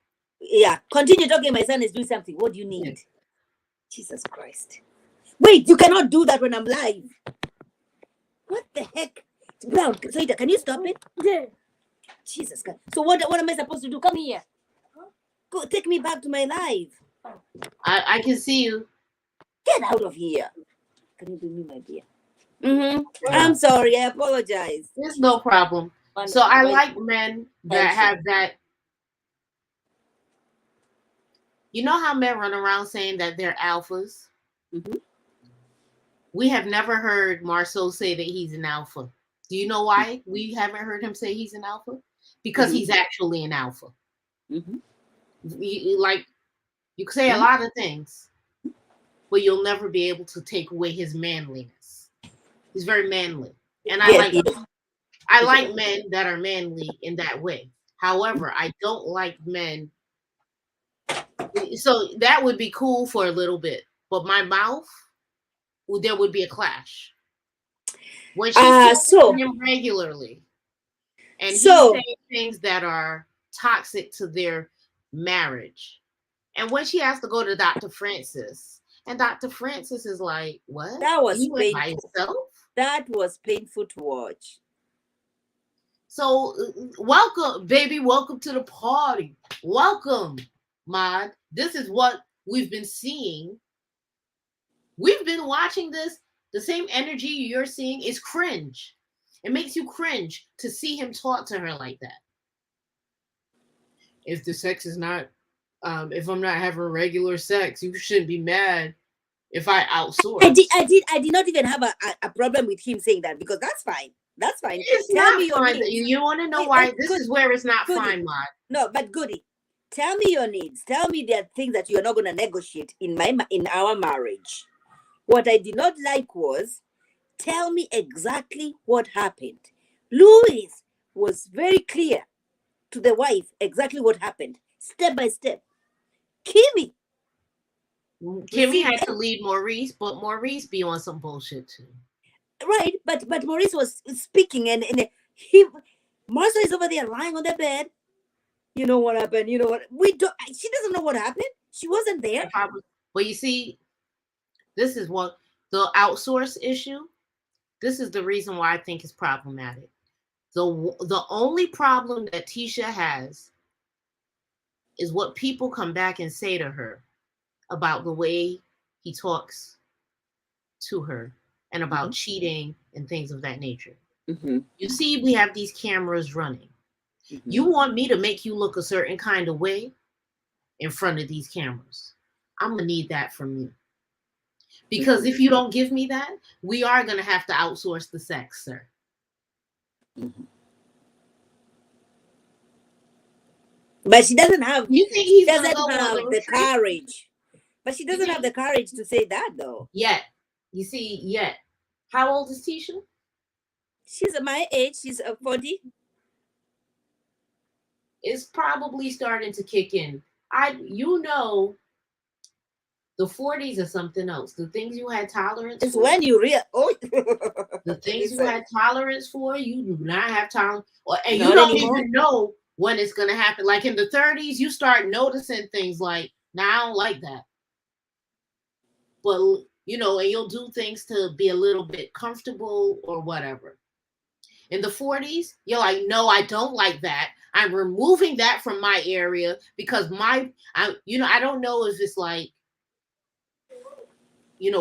Yeah, continue talking. My son is doing something. What do you
Yeah.
need? Jesus Christ. Wait, you cannot do that when I'm live. What the heck? Brown, Saida, can you stop it? Jesus Christ. So what am I supposed to do? Come here. Go take me back to my live.
I can see you.
Get out of here. Can you bring me my beer? Mm-hmm.
Yeah.
I'm sorry. I apologize.
There's no problem. So I like men that have that. You know how men run around saying that they're alphas?
Mm-hmm.
We have never heard Marceau say that he's an alpha. Do you know why we haven't heard him say he's an alpha? Because
Mm-hmm.
he's actually an alpha.
Mm-hmm.
Like, you can say a lot of things, but you'll never be able to take away his manliness. He's very manly. And
Yes,
I like men that are manly in that way. However, I don't like men. So that would be cool for a little bit, but my mouth, there would be a clash when she's talking to him regularly, and he's
so
saying things that are toxic to their marriage. And when she has to go to Dr. Francis, and Dr. Francis is like, "What?
that was
He went by
painful.
himself?"
That was painful to watch.
So, welcome, baby. Welcome to the party. Welcome, Mod. This is what we've been seeing. We've been watching this. The same energy you're seeing is cringe. It makes you cringe to see him talk to her like that. If the sex is not, if I'm not having regular sex, you shouldn't be mad if I outsource.
I did not even have a problem with him saying that, because that's fine. That's fine.
It's
Tell
not
me your
fine.
needs.
You want to know why? This is where it's not
Goody.
fine, Mod.
No, but Goody, tell me your needs. Tell me there are things that you're not going to negotiate in our marriage. What I did not like was, tell me exactly what happened. Louis was very clear to the wife exactly what happened, step by step. Kimmy
had to lead Maurice, but Maurice be on some bullshit too.
Right, but Maurice was speaking, and he, Martha is over there lying on the bed. You know what happened? You know what? We don't. She doesn't know what happened. She wasn't there.
But you see, this is what the outsource issue. This is the reason why I think it's problematic. The only problem that Tisha has is what people come back and say to her about the way he talks to her and about cheating and things of that nature.
Mm-hmm.
You see, we have these cameras running. Mm-hmm. You want me to make you look a certain kind of way in front of these cameras. I'm going to need that from you. Because if you don't give me that, we are going to have to outsource the sex, sir.
Mm-hmm. But she doesn't have.
You think he
doesn't have the courage? But she doesn't have the courage to say that, though.
Yet, you see, yet. How old is Tisha?
She's my age. She's 40.
It's probably starting to kick in. The 40s are something else. The things you had tolerance
for. It's when you
the things you had tolerance for, you do not have tolerance. And you don't even know when it's going to happen. Like in the 30s, you start noticing things like, now I don't like that. But, and you'll do things to be a little bit comfortable or whatever. In the 40s, you're like, no, I don't like that. I'm removing that from my area because I don't know if it's like,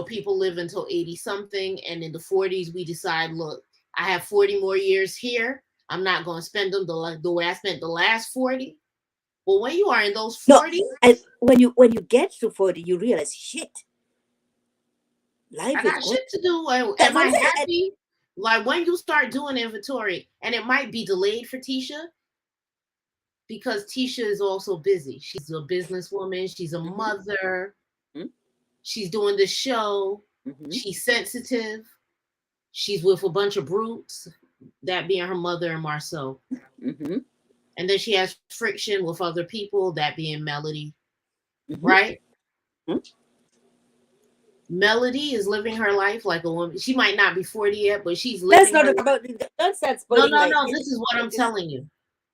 people live until 80 something. And in the 40s, we decide, look, I have 40 more years here. I'm not going to spend them the way I spent the last 40. But when you are in those 40s,
when you get to 40, you realize, shit.
Life I got shit to do. Am I happy? Like when you start doing inventory, and it might be delayed for Tisha because Tisha is also busy. She's a businesswoman. She's a mother. Mm-hmm. She's doing the show. Mm-hmm. She's sensitive. She's with a bunch of brutes, that being her mother and Marceau. Mm-hmm. And then she has friction with other people, that being Melody. Mm-hmm. Right? Mm-hmm. Melody is living her life like a woman. She might not be 40 yet, but she's living. That's not about. That's
No.
This is what I'm telling you.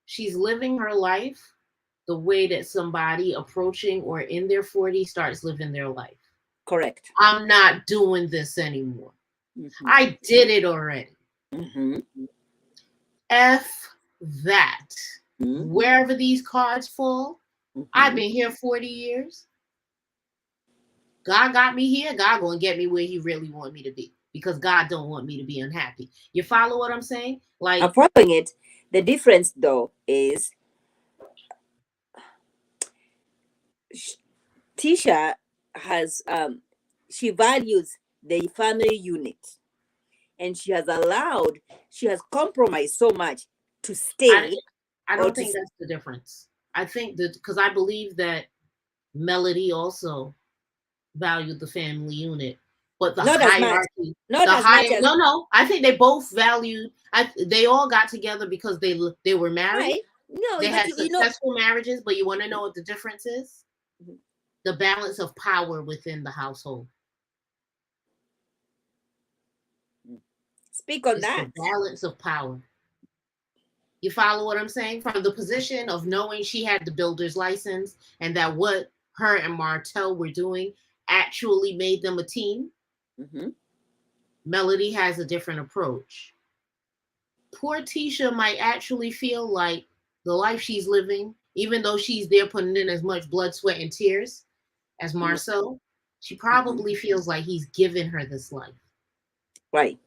She's living her life the way that somebody approaching or in their 40s starts living their life.
Correct.
I'm not doing this anymore.
Mm-hmm.
I did it already.
Mm-hmm.
F that.
Mm-hmm.
Wherever these cards fall, I've
Mm-hmm.
been here 40 years. God got me here. God gonna get me where he really want me to be. Because God don't want me to be unhappy. You follow what I'm saying?
I'm
Like,
following it. The difference, though, is sh- Tisha has she values the family unit, and she has compromised so much to
I
stay
I
or
don't
to
think that's the difference. I think that because I believe that Melody also valued the family unit, but the
not as much,
hierarchy,
not
the
as much
higher
as
no, I think they both valued. They all got together because they were married.
right. No,
They
but
had
you know.
successful marriages, but you want to know what the difference is?
Mhm.
The balance of power within the household.
Speak on
It's the
that.
balance of power. You follow what I'm saying? From the position of knowing she had the builder's license and that what her and Martell were doing actually made them a team,
Mm-hmm.
Melody has a different approach. Poor Tisha might actually feel like the life she's living, even though she's there putting in as much blood, sweat, and tears as Marcel, she
Mm-hmm.
probably feels like he's given her this life.
Right.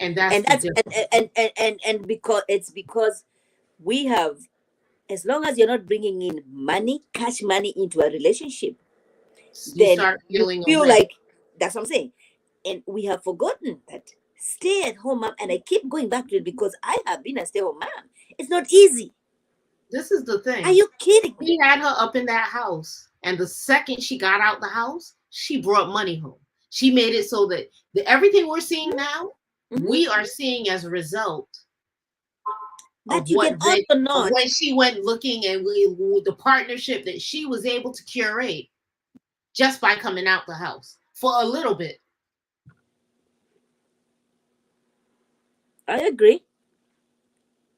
And that's
And
the
that's
difference.
and because it's because we have, as long as you're not bringing in money, cash money into a relationship,
You
then
start
you
feeling a
feel
way.
like, that's what I'm saying. And we have forgotten that stay at home mom, and I keep going back to it because I have been a stay home mom. It's not easy.
This is the
Are
thing.
you kidding me?
He had her up in that house, and the second she got out the house, she brought money home. She made it so that everything we're seeing now,
Hmm.
we are seeing as a result of
That you can also
of
not.
when she went looking and the partnership that she was able to curate just by coming out the house for a little bit.
I agree.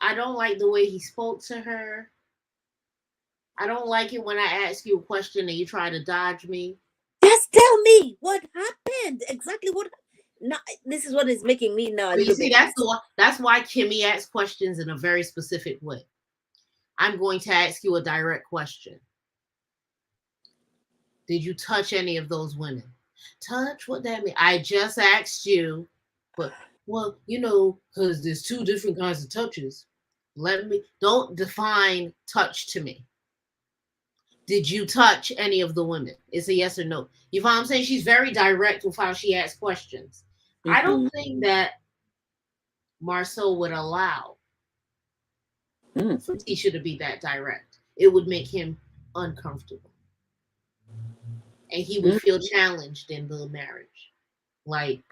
I don't like the way he spoke to her. I don't like it when I ask you a question and you try to dodge me.
Just tell me what happened. Exactly what. Now, this is what is making me now a
But you
little
see,
bit.
that's why Kimmy asks questions in a very specific way. I'm going to ask you a direct question. Did you touch any of those women? Touch? What that mean? I just asked you, but well, because there's two different kinds of touches. Let me don't define touch to me. Did you touch any of the women? It's a yes or no. You know what I'm saying? She's very direct with how she asks questions. I
Mm-hmm.
don't think that Marceau would allow
Mm-hmm.
for Tisha to be that direct. It would make him uncomfortable. And he would feel challenged in the marriage. Like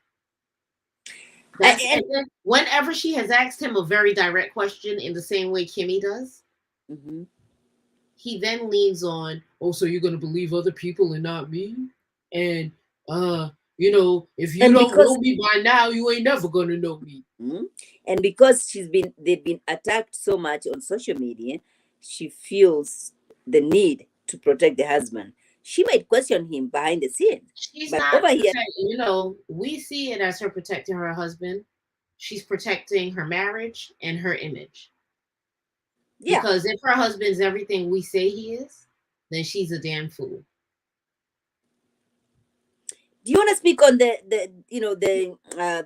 And
and then whenever she has asked him a very direct question in the same way Kimmy does,
mhm.
he then leans on, oh, so you're gonna believe other people and not me? And if you
And
don't know
because
me by now, you ain't never gonna know me.
mm, and because they've been attacked so much on social media, she feels the need to protect the husband. She might question him behind the scene,
She's
but
not
over here,
protecting, we see it as her protecting her husband. She's protecting her marriage and her image.
yeah.
Because if her husband's everything we say he is, then she's a damn fool.
Do you want to speak on the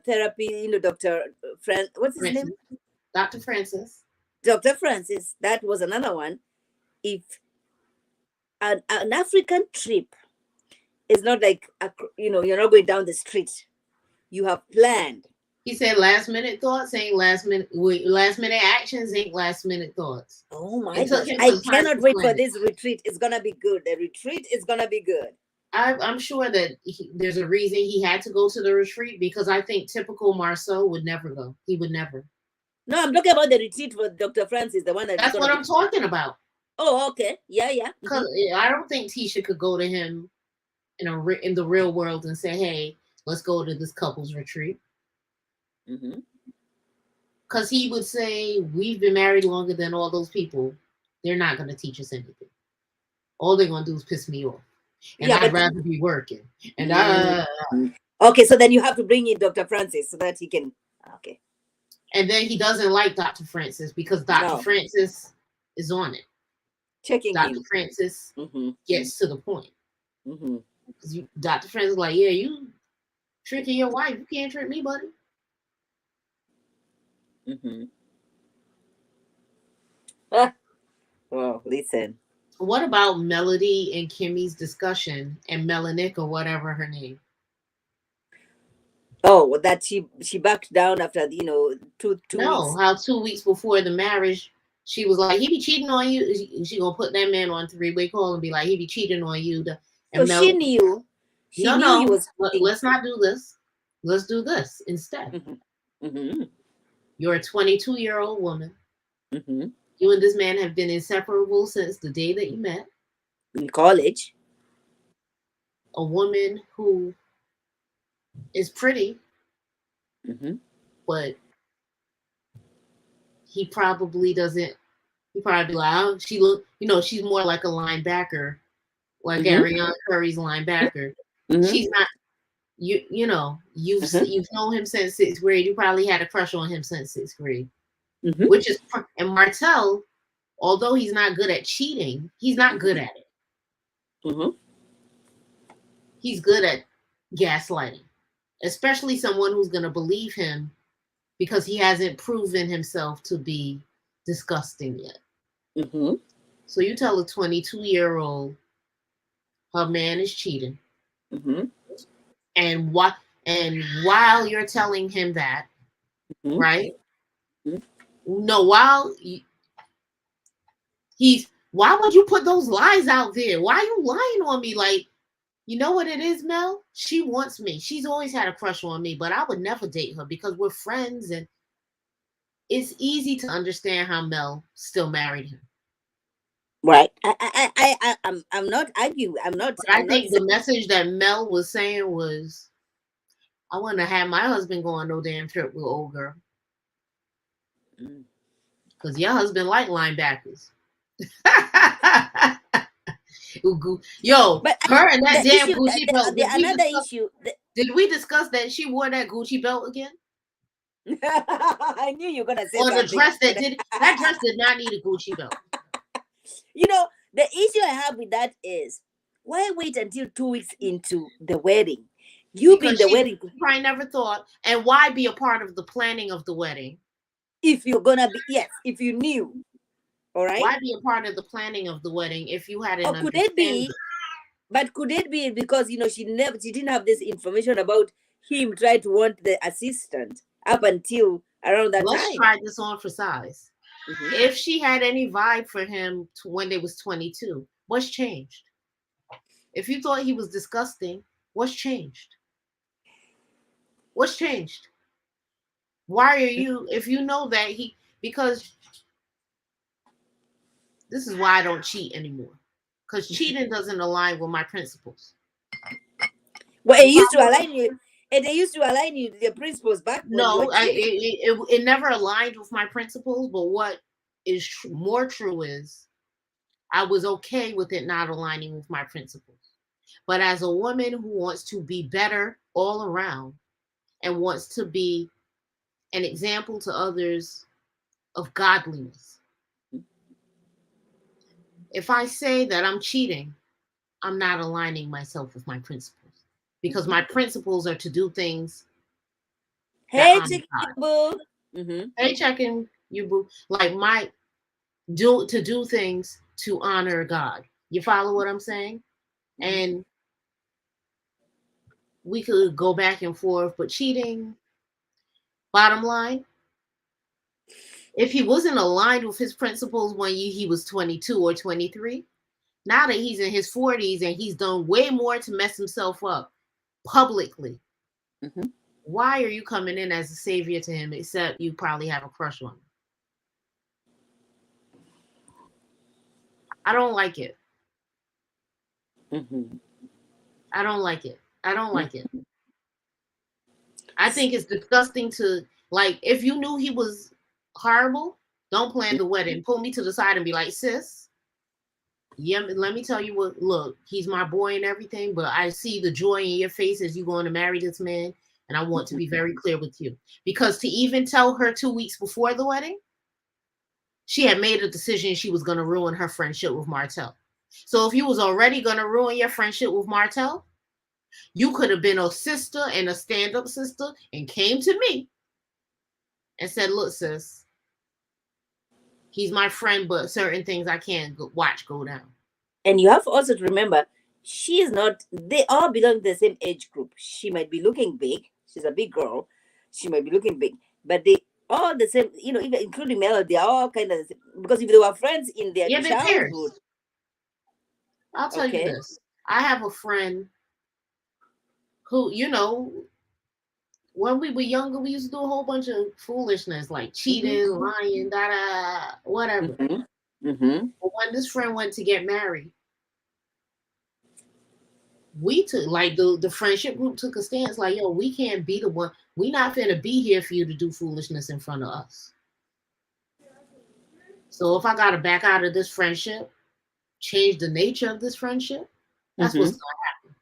therapy, Doctor what's his name?
Francis, Dr. Francis.
Dr. Francis. That was another one. If an African trip is not like you're not going down the street. You have planned.
He said last minute thoughts ain't last minute actions ain't last minute thoughts.
Oh my
It took
gosh.
him
I
some time
cannot
to
wait for
plan it.
this retreat. It's going to be good. The retreat is going to be good.
I'm sure that there's a reason he had to go to the retreat because I think typical Marceau would never go. He would never.
No, I'm talking about the retreat for Dr. Francis, the one that is
That's
going to
what
be.
I'm talking about.
Oh, okay. Yeah, yeah.
Because I don't think Tisha could go to him in the real world and say, "Hey, let's go to this couple's retreat."
Mm-hmm.
Because he would say, "We've been married longer than all those people. They're not going to teach us anything. All they're going to do is piss me off. And
Yeah,
I'd
but
rather be working. And
mm, okay, so then you have to bring in Dr. Francis so that he can. Okay,
then he doesn't like Dr. Francis because Dr.
no,
Francis is on it.
checking
Dr.
him.
Francis
Mm-hmm.
gets to the point.
Mm-hmm.
Because Dr. Francis is like, yeah, you tricking your wife. You can't trick me, buddy.
Mm-hmm. Ah, well, listen.
What about Melody and Kimmy's discussion and Melanick or whatever her name?
Oh, that she backed down after two
No,
weeks.
how 2 weeks before the marriage, she was like, he be cheating on you. She gonna put that man on three-way call and be like, he be cheating on you.
So
And
she
Mel,
knew, she
no,
knew he
no,
was cheating.
let's not do this. Let's do this instead.
Mm-hmm. Mm-hmm.
You're a 22-year-old woman.
Mm-hmm.
You and this man have been inseparable since the day that you met.
In college.
A woman who is pretty,
Mm-hmm.
but he probably doesn't. He probably be like, oh, she look, she's more like a linebacker, like
Mm-hmm.
Ariana Curry's linebacker.
Mm-hmm.
She's not.
Mm-hmm.
You've known him since sixth grade. You probably had a crush on him since sixth grade,
Mm-hmm.
which is and Martell, although he's not good at cheating, he's not good at it.
Mm-hmm.
He's good at gaslighting, especially someone who's going to believe him because he hasn't proven himself to be disgusting yet.
Mm-hmm.
So you tell a 22-year-old her man is cheating,
Mm-hmm.
and what? And while you're telling him that,
Mm-hmm.
right? No, why would you put those lies out there? Why are you lying on me? Like, you know what it is, Mel? She wants me. She's always had a crush on me, but I would never date her because we're friends, and it's easy to understand how Mel still married him.
Right. I'm not arguing.
But I
I'm not
think the
saying.
message that Mel was saying was, I wouldn't have had my husband go on no damn trip with old girl.
Mm.
Because your husband like linebackers. Yo,
But
her and that
the
damn
issue,
Gucci belt.
the another issue.
Did we discuss that she wore that Gucci belt again?
I knew you were gonna say
Or the
something.
dress that dress did not need a Gucci belt.
The issue I have with that is why wait until 2 weeks into the wedding? You be in
Because
the
she
wedding
probably never thought. And why be a part of the planning of the wedding?
if you're gonna be, yes, if you knew, all right.
Why be a part of the planning of the wedding if you had an
Or could it
understanding?
be? But could it be because she didn't have this information about him trying to want the assistant up until around that
Let's
time?
try this on for size.
Mm-hmm.
If she had any vibe for him when they was 22, what's changed? If you thought he was disgusting, what's changed? What's changed? Why are you, if you know that because this is why I don't cheat anymore. Because cheating doesn't align with my principles.
Well, it used to align you, and they used to align you the principles back when you were
No,
cheating.
it never aligned with my principles. But what is more true is I was okay with it not aligning with my principles. But as a woman who wants to be better all around and wants to be an example to others of godliness, if I say that I'm cheating, I'm not aligning myself with my principles because my principles are to do things that
Hey,
honor
chicken
God.
boo. Mm-hmm.
Hey, checking you, boo. Like do things to honor God. You follow what I'm saying?
Mm-hmm.
And we could go back and forth, but cheating, bottom line, if he wasn't aligned with his principles when he was 22 or 23, now that he's in his 40s and he's done way more to mess himself up publicly,
Mm-hmm.
why are you coming in as a savior to him except you probably have a crush on him? I don't like it.
Mm-hmm.
I don't like it. I don't like it. I think it's disgusting to, like, if you knew he was horrible, Don't plan the wedding. Pull me to the side and be like, sis, yeah, let me tell you what, look, he's my boy and everything, but I see the joy in your face as you going to marry this man. And I want to be very clear with you. Because to even tell her 2 weeks before the wedding, she had made a decision she was going to ruin her friendship with Martell. So if you was already going to ruin your friendship with Martell, you could have been a sister and a stand-up sister and came to me and said, look, sis, he's my friend, but certain things I can't watch go down.
And you have also to remember, she is not, they all belong to the same age group. She might be looking big. She's a big girl. She might be looking big. But they all the same, even including Melody, they are all kind of the same. Because if they were friends in their
Yeah, they're
childhood,
peers. I'll tell you
okay.
this. I have a friend who, when we were younger, we used to do a whole bunch of foolishness like cheating,
Mm-hmm.
lying, whatever.
Mm-hmm. Mm-hmm.
But when this friend went to get married, we took like the friendship group took a stance like, yo, we can't be the one. We not finna be here for you to do foolishness in front of us. So if I gotta back out of this friendship, change the nature of this friendship, that's what's
Mm-hmm.
gonna happen.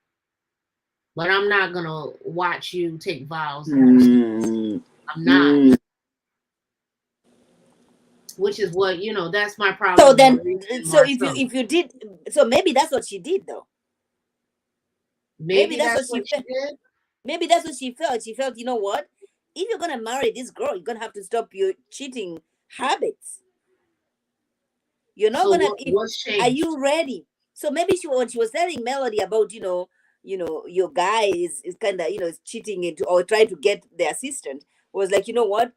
But I'm not gonna watch you take vows and do stuff.
Mm-hmm.
I'm not. Which is what, that's my
So
problem
then,
with Reese and
so if you
Marcel.
if you did, so maybe that's what she did though. Maybe
Maybe
that's
that's
what she
what she
felt.
did.
Maybe that's what she felt. She felt, you know what? If you're gonna marry this girl, you're gonna have to stop your cheating habits. You're not
So
gonna.
what's
Are
changed?
you ready? So maybe when she was telling Melody about, your guy is kind of, is cheating into or trying to get the assistant, was like, you know what?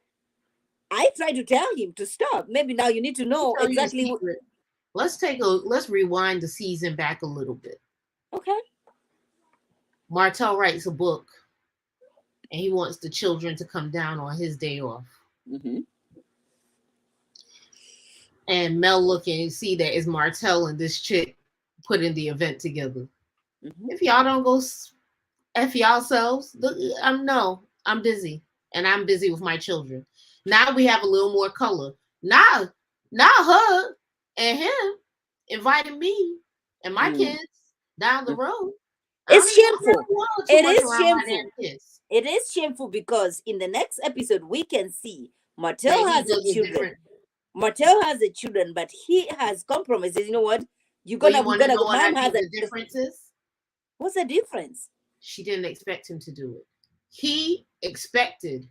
I tried to tell him to stop. Maybe now you need to
Let me
know
tell you a
exactly what.
secret. Let's rewind the season back a little bit.
Okay.
Martell writes a book and he wants the children to come down on his day off.
Mm-hmm.
And Mel look and see that it's Martell and this chick putting the event together.
Mm-hmm.
If y'all don't go F y'all selves, I'm busy. And I'm busy with my children. Now we have a little more color. Now her and him inviting me and my
Mm.
kids down the road. I don't
It's
even want to
shameful.
dwell too
It
much
is
around my damn
shameful.
kids.
It is shameful because in the next episode we can see
That
Martel
he
has a
does it
children.
different.
Martel has a children, but he has compromises. You know what? You're
But
gonna
you
we're
want to
gonna
know
go.
what I
Mom has
think
a.
the difference is?
What's the difference?
She didn't expect him to do it. He expected.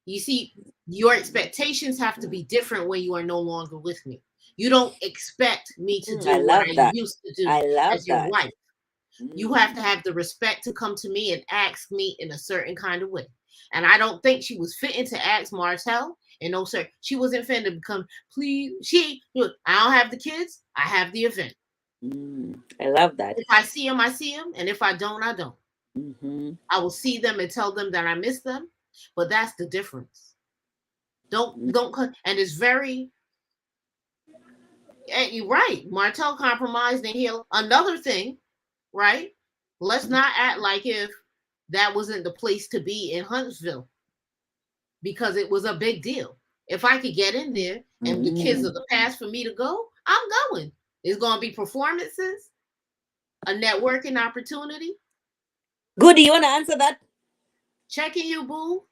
You see, your expectations have to be different when you are no longer with me. You don't expect me to
I
do what
love
I
that.
used to do
I love
as your
that.
wife. You
Mm.
have to have the respect to come to me and ask me in a certain kind of way. And I don't think she was fitting to ask Martell. And no, sir, she wasn't fitting to become, please. Look, I don't have the kids, I have the event.
I love that.
If I see them, I see them. And if I don't, I don't.
Mm-hmm.
I will see them and tell them that I miss them. But that's the difference. Don't, and it's very, you're right. Martell compromised and he'll, another thing, right? Let's not act like if that wasn't the place to be in Huntsville because it was a big deal. If I could get in there and the kids
Mm.
of the past for me to go, I'm going. It's going to be performances, a networking opportunity.
Good. Do you want to answer that?
Checking you, boo.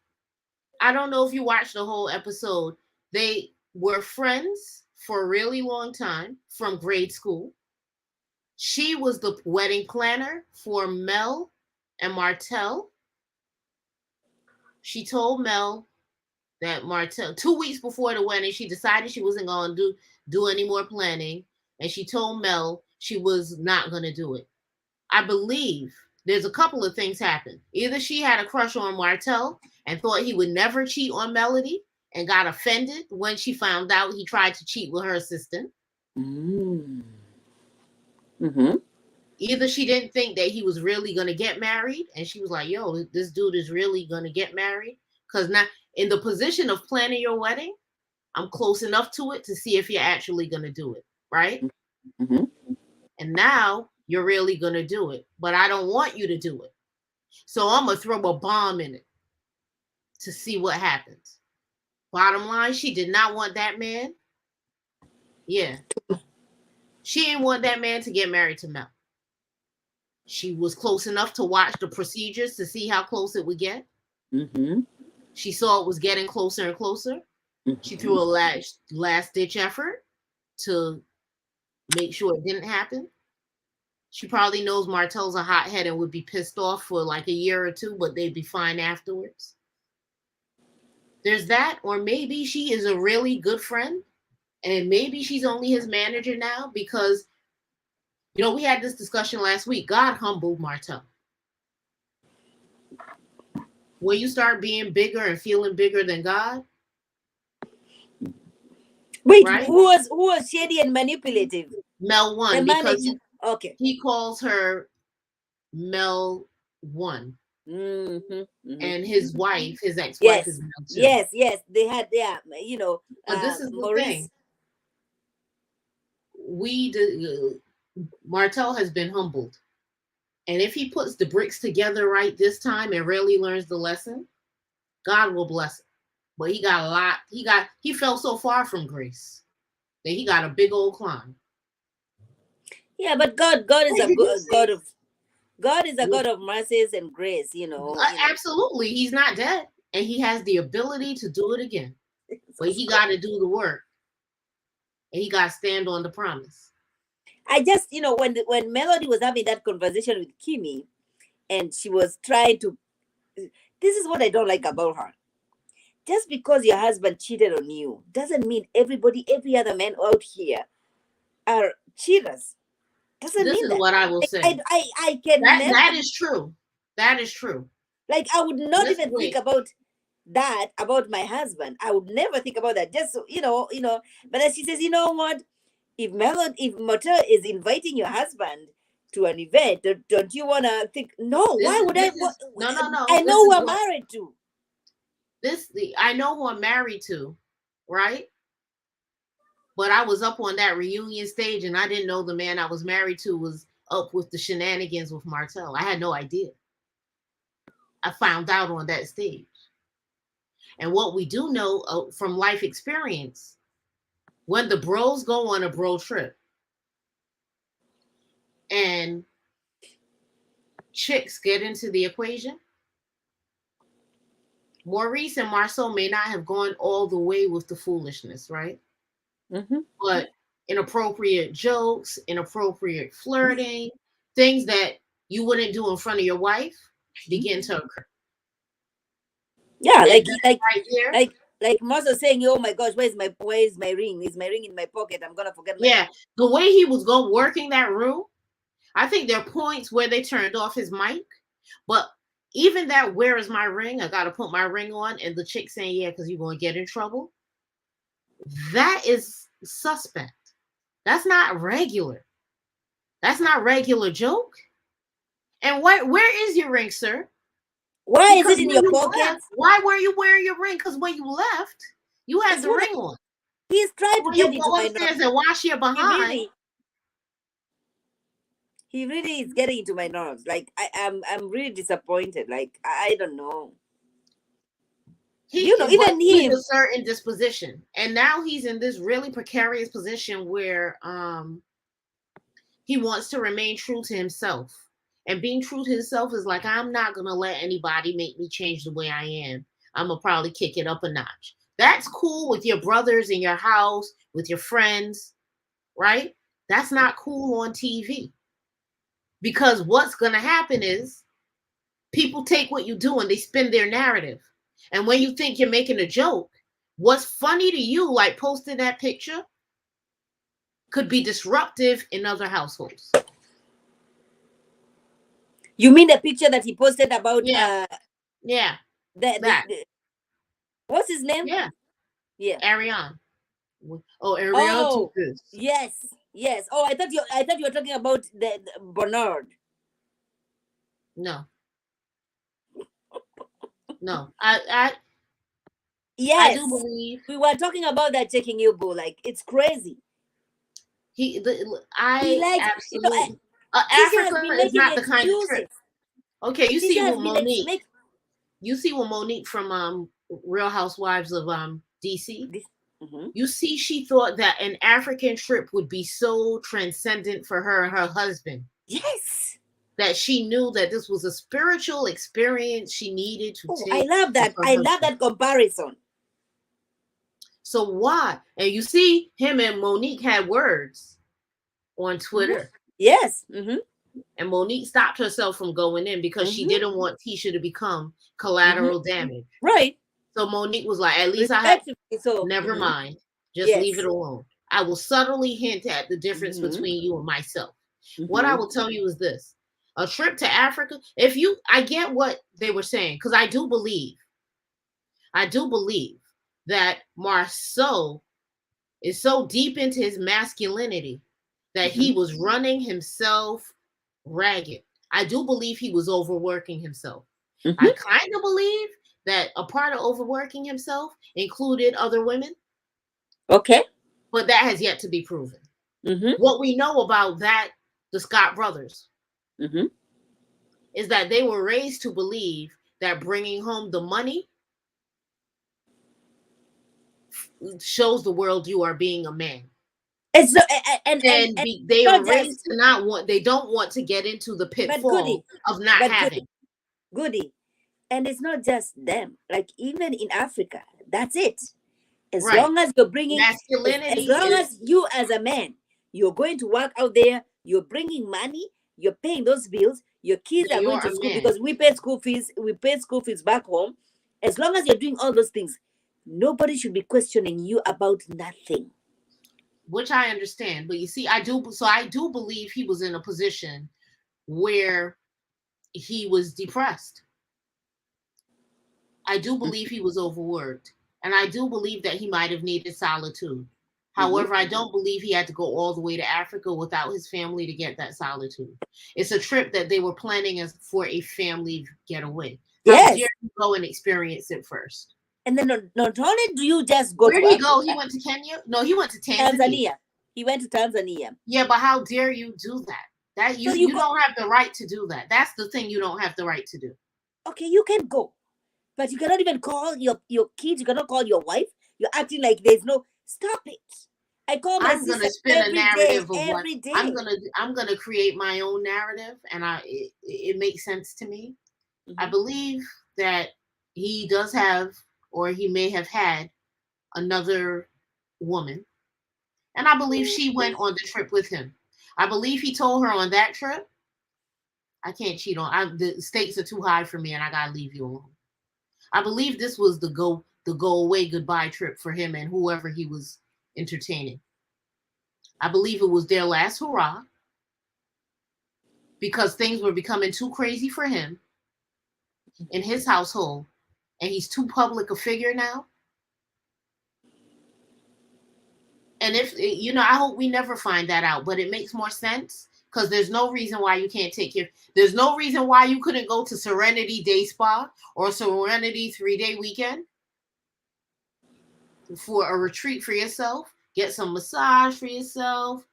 I don't know if you watched the whole episode. They were friends for a really long time from grade school. She was the wedding planner for Mel and Martell. She told Mel that Martell 2 weeks before the wedding, she decided she wasn't going to do any more planning, and she told Mel she was not going to do it. I believe there's a couple of things happened. Either she had a crush on Martell and thought he would never cheat on Melody and got offended when she found out he tried to cheat with her assistant.
Mm. Mm-hmm.
Either she didn't think that he was really going to get married and she was like, yo, this dude is really going to get married. Because now, in the position of planning your wedding, I'm close enough to it to see if you're actually going to do it. Right.
Mm-hmm.
And now you're really going to do it. But I don't want you to do it. So I'm going to throw a bomb in it to see what happens. Bottom line, she did not want that man. Yeah. She didn't want that man to get married to Mel. She was close enough to watch the procedures to see how close it would get.
Mm-hmm.
She saw it was getting closer and closer. She
Mm-hmm.
threw a last ditch effort to make sure it didn't happen. She probably knows Martell's a hothead and would be pissed off for like a year or two, but they'd be fine afterwards. There's that, or maybe she is a really good friend, and maybe she's only his manager now because, we had this discussion last week. God humbled Martell. When you start being bigger and feeling bigger than God,
Wait,
right?
who was shady and manipulative?
Mel
The
won because
manager. Okay.
he calls her Mel one,
Mm-hmm.
and
Mm-hmm.
his wife, his ex-wife, is
Yes.
Mel two.
Yes. Yes. They had, yeah,
But this is the
Maurice.
thing: Martell has been humbled, and if he puts the bricks together right this time and really learns the lesson, God will bless him. But he got a lot. He fell so far from grace that he got a big old climb.
Yeah, but God is
Hey,
a
did you
God
see?
of God is a God of mercies and grace.
Absolutely, he's not dead, and he has the ability to do it again. But he got to do the work, and he got to stand on the promise.
I just, when Melody was having that conversation with Kimmy, and she was trying to. This is what I don't like about her. Just because your husband cheated on you doesn't mean every other man out here are cheaters. Doesn't
This
mean
is
that.
what I will say.
I can
That
never,
that is true. That is true.
like, I would not
Let's
even think
wait.
about that about my husband. I would never think about that. Just so, But as she says, you know what? If Motor is inviting your husband to an event, don't you want to think? No,
This
why
is
would I?
this is no, no, no.
I
This
know who
is
I'm
what
married to.
I know who I'm married to, right? But I was up on that reunion stage, and I didn't know the man I was married to was up with the shenanigans with Martell. I had no idea. I found out on that stage. And what we do know from life experience, when the bros go on a bro trip and chicks get into the equation, Maurice and Marceau may not have gone all the way with the foolishness, right?
Mm-hmm.
But inappropriate jokes, inappropriate flirting, things that you wouldn't do in front of your wife begin to occur.
Yeah,
And that right there,
like like Moses saying, "Oh my gosh, where's my ring? Is my ring in my pocket? I'm gonna forget my."
yeah, the way he was going working that room, I think there are points where they turned off his mic, but even that, where is my ring? I got to put my ring on, and the chick saying, yeah, because you're going to get in trouble. That is suspect. That's not regular. That's not regular joke. And where is your ring, sir?
Why is
Because
it in
when
your
you
pocket?
left, why were you wearing your ring? Because when you left, you had
That's
the
what
ring on.
he's trying
But
to
when you
get into
go
my nerves.
upstairs and wash your
He
behind,
really, he really is getting into my nerves. Like I'm really disappointed. Like I don't know.
but
Even
he's a
him.
certain disposition, and now he's in this really precarious position where he wants to remain true to himself. And being true to himself is like, I'm not going to let anybody make me change the way I am. I'm going to probably kick it up a notch. That's cool with your brothers in your house, with your friends, right? That's not cool on TV. Because what's going to happen is people take what you do and they spin their narrative. And when you think you're making a joke, what's funny to you, like posting that picture, could be disruptive in other households.
You mean the picture that he posted about
Yeah, yeah, that.
the what's his name?
Yeah,
Yeah.
Ariane. Oh, Ariane took
Oh,
this.
yes, yes. Oh, I thought you were talking about the Bernard.
No, no. I do
Yes,
believe
we were talking about that checking you, boo. Like it's crazy. He
I
likes,
absolutely.
Tisha has
Africa
been
is
making
not the kind of trip.
excuses.
Okay, you see
Tisha has
what
been
Monique.
make
You see what Monique from Real Housewives of DC.
this. Mm-hmm.
You see, she thought that an African trip would be so transcendent for her and her husband
Yes.
that she knew that this was a spiritual experience she needed to
Oh, I
take
love
with
that.
her
I love
husband.
that comparison.
So why? And you see, him and Monique had words on
Mm-hmm.
Twitter.
Yes. Mm-hmm.
And Monique stopped herself from going in because she
Mm-hmm.
didn't want Tisha to become
Mm-hmm.
collateral damage.
Right.
So Monique was like, at least I had,
Respectfully so.
never
Mm-hmm.
mind. Just leave it
Yes.
alone. I will subtly hint at the difference
Mm-hmm.
between you and myself. What I
Mm-hmm.
will tell you is this: a trip to Africa, if you, I get what they were saying, because I do believe that Marceau is so deep into his masculinity that he
Mm-hmm.
was running himself ragged. I do believe he was overworking himself. I
Mm-hmm.
kind of believe that a part of overworking himself included other women,
Okay.
but that has yet to be proven.
Mm-hmm.
What we know about that, the Scott brothers,
Mm-hmm.
is that they were raised to believe that bringing home the money shows the world you are being a man.
It's so, and it's
They
not
are raised
just,
to not want, they don't want to get into the
but
pitfall
goody,
of not
but goody,
having.
goody. And it's not just them. Like even in Africa, that's it. As
Right.
long as you're bringing, as
Masculinity
long
is,
as you as a man, you're going to work out there, you're bringing money, you're paying those bills, your kids
that
are going
you're
to
a
school
man,
because we pay school fees back home. As long as you're doing all those things, nobody should be questioning you about nothing.
which I understand. But you see, I do believe he was in a position where he was depressed. I do believe he was overworked. And I do believe that he might have needed solitude.
Mm-hmm.
However, I don't believe he had to go all the way to Africa without his family to get that solitude. It's a trip that they were planning as for a family getaway. How dare
Yes.
you go and experience it first?
And then not only do you just go
Where
to
did he go? He
Africa,
went to Kenya? No, he went to Tanzania.
Tanzania. He went to Tanzania.
Yeah, but how dare you do that? That
So you
you
go,
don't have the right to do that. That's the thing you don't have the right to do.
okay, you can go. But you cannot even call your kids, you cannot call your wife. You're acting like there's no, stop it. I call my
I'm
sister
gonna spin a
every day,
narrative of what
every day.
I'm gonna create my own narrative, and it makes sense to me. I
Mm-hmm.
believe that he does have, or he may have had, another woman, and I believe she went on the trip with him. I believe he told her on that trip, "I can't cheat on. The stakes are too high for me, and I gotta leave you alone." I believe this was the go away goodbye trip for him and whoever he was entertaining. I believe it was their last hurrah because things were becoming too crazy for him in his household, and he's too public a figure now. And if I hope we never find that out, but it makes more sense because there's no reason why you can't take care. There's no reason why you couldn't go to Serenity Day Spa or Serenity 3-day weekend for a retreat for yourself. Get some massage for yourself.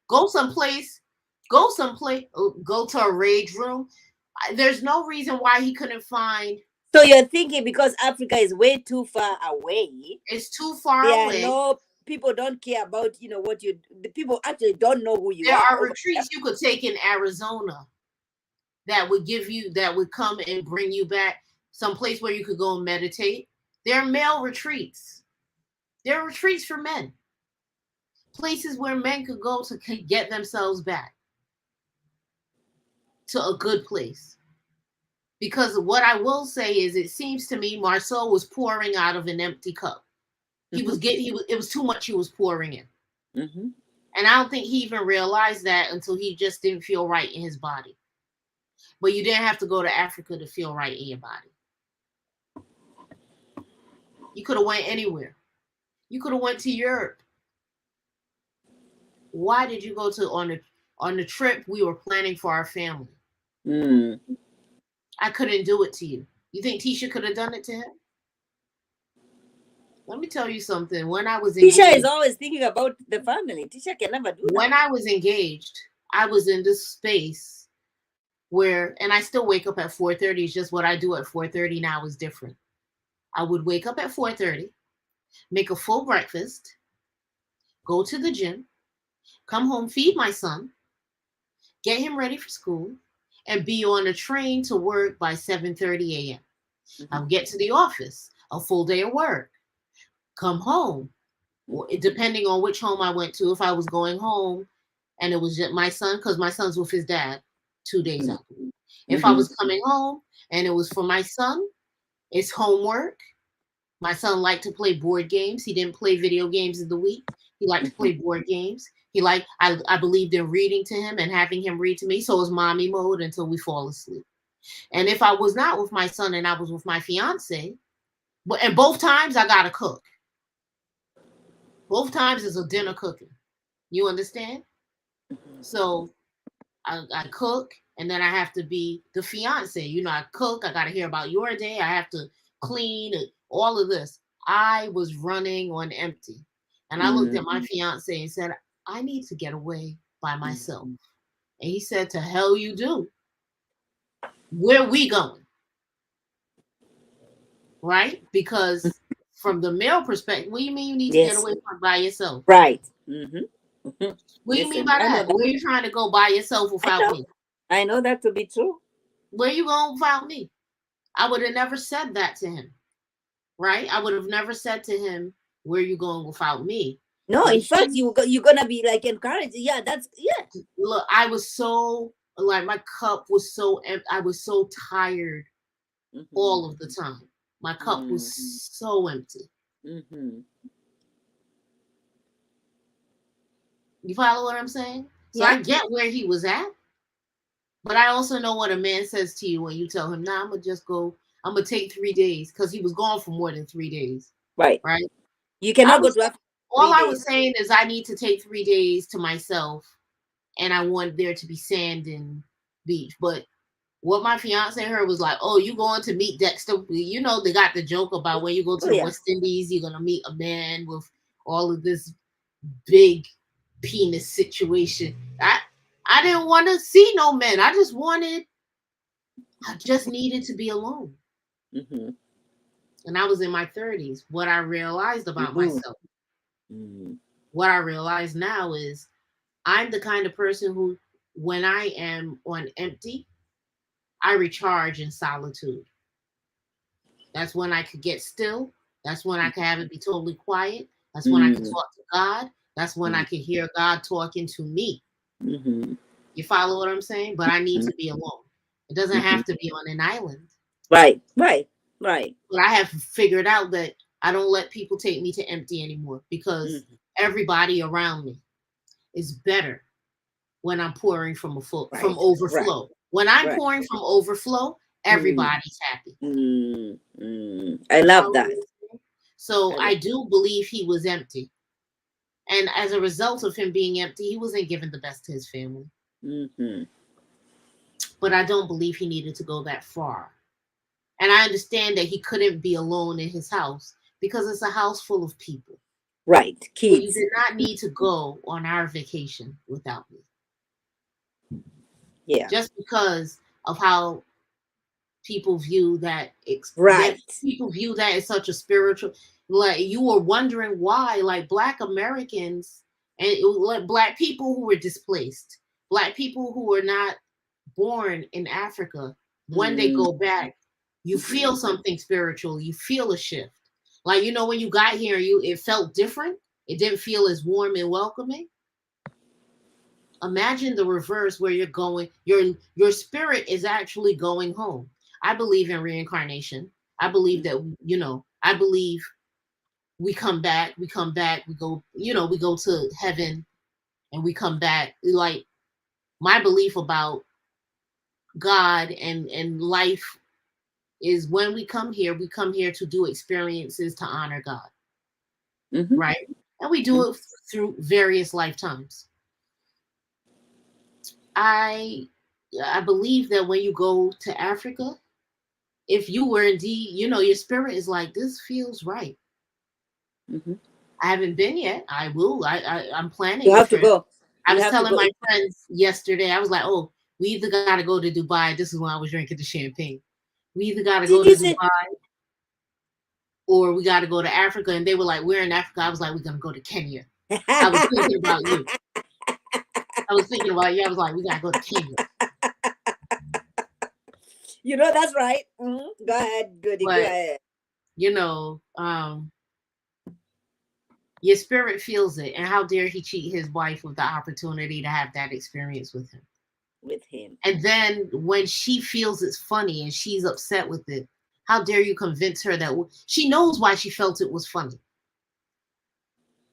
Go someplace. Go to a rage room. There's no reason why he couldn't find.
So you're thinking because Africa is way too far away,
It's too far
there are
away.
no people don't care about what you. The people actually don't know who you
There
are
are
over there.
retreats you could take in Arizona that would come and bring you back someplace where you could go and meditate. There are male retreats. There are retreats for men. Places where men could go to get themselves back to a good place. Because what I will say is, it seems to me Marceau was pouring out of an empty cup. It was too much he was pouring in.
Mm-hmm.
And I don't think he even realized that until he just didn't feel right in his body. But you didn't have to go to Africa to feel right in your body. You could have went anywhere. You could have went to Europe. Why did you go to on the trip we were planning for our family?
Mm.
I couldn't do it to you. You think Tisha could have done it to him? Let me tell you something. When I was
Tisha is
engaged,
always thinking about the family. Tisha can never do that.
when I was engaged, I was in this space where, and I still wake up at 4:30. It's just what I do at 4:30 now is different. I would wake up at 4:30. make a full breakfast, go to the gym, come home, feed my son, get him ready for school, and be on a train to work by 7:30 a.m.
Mm-hmm.
I'll get to the office, a full day of work, come home, depending on which home I went to. If I was going home and it was just my son, because my son's with his dad 2 days out. If I
Mm-hmm.
was coming home and it was for my son, it's homework. My son liked to play board games. He didn't play video games in the week. He liked to
Mm-hmm.
play board games. He liked I believed in reading to him and having him read to me. So it was mommy mode until we fall asleep. And if I was not with my son and I was with my fiance, but and both times I gotta cook. Both times is a dinner cooking. You understand? So I cook and then I have to be the fiance. You know, I cook, I gotta hear about your day, I have to clean all of this. I was running on empty. And I looked at my fiance and said, I need to get away by myself. And he said, to hell you do. Where we going? Right? Because from the male perspective, what do you mean you need to get
Yes.
away from by yourself?
Right. Mm-hmm.
What do you mean
Listen,
by
I know
that?
that.
Where are you trying to go by yourself
I
without
know.
me?
I know that to be true.
Where you going without me? I would have never said that to him, right? I would have never said to him, where you going without me?
No,
But
in fact,
he,
you're gonna be like encouraged. Yeah, that's yeah.
look, I was so, like, my cup was so empty. I was so tired
Mm-hmm.
all of the time. My cup was
Mm-hmm.
so empty.
Mm-hmm.
You follow what I'm saying? So
Yeah.
I get where he was at, but I also know what a man says to you when you tell him, nah, I'm gonna just go, I'm gonna take 3 days, because he was gone for more than 3 days,
Right.
right?
You
I
cannot go
was
to Africa
All
three
I
days.
was saying is I need to take 3 days to myself, and I want there to be sand and beach. But what my fiance heard was like, "Oh, you going to meet Dexter? You know they got the joke about when you go to
Oh
the
yeah.
West Indies, you're gonna meet a man with all of this big penis situation." I didn't want to see no men. I just needed to be alone.
Mm-hmm.
And I was in my 30s. What I realized about
Mm-hmm.
myself,
Mm-hmm.
what I realize now is I'm the kind of person who, when I am on empty, I recharge in solitude. That's when I could get still. That's when I could have it be totally quiet. That's when I could talk to God. That's when I could hear God talking to me.
Mm-hmm.
You follow what I'm saying? But I need to be alone. It doesn't
Mm-hmm.
have to be on an island.
Right. Right. Right.
But I have figured out that I don't let people take me to empty anymore, because
Mm-hmm.
everybody around me is better when I'm pouring from
Right. Right.
overflow. When I'm
Right.
pouring from overflow,
Mm-hmm.
everybody's happy.
Mm-hmm. I
You
love
follow what
that.
I'm saying? So
I
I
love.
do believe he was empty. And as a result of him being empty, he wasn't giving the best to his family.
Mm-hmm.
But I don't believe he needed to go that far. And I understand that he couldn't be alone in his house because it's a house full of people.
Right.
But you
Kids.
did not need to go on our vacation without me.
Yeah.
Just because of how people view that
Right.
people view that as such a spiritual, like, you were wondering why, like, black Americans and like black people who were displaced, black people who were not born in Africa, when they
Mm-hmm.
go back, you feel something spiritual, you feel a shift. Like, when you got here, it felt different, it didn't feel as warm and welcoming. Imagine the reverse, where you're going, your spirit is actually going home. I believe in reincarnation. I believe that, I believe we come back, we go, we go to heaven and we come back. Like, my belief about God and life is, when we come here to do experiences to honor God,
Mm-hmm.
right? And we do it through various lifetimes. I I believe that when you go to Africa, if you were indeed, your spirit is like, this feels right.
Mm-hmm.
I haven't been yet. I will. I'm
You
planning a
have to
trip.
go.
I
You
was
have to
telling
go.
my friends yesterday, I was like, oh, we either got to go to Dubai. This is when I was drinking the champagne. We either got to
Did
go
you
to
say?
Dubai. or we got to go to Africa. And they were like, we're in Africa. I was like, we're going to go to Kenya. I was thinking about you. I was thinking about you. I was like, we got to go to Kenya.
You know, that's right. Go ahead, Goody. Go
But,
ahead.
you know, your spirit feels it. And how dare he cheat his wife with the opportunity to have that experience with him?
With him.
And then when she feels it's funny and she's upset with it, how dare you convince her that she knows why she felt it was funny?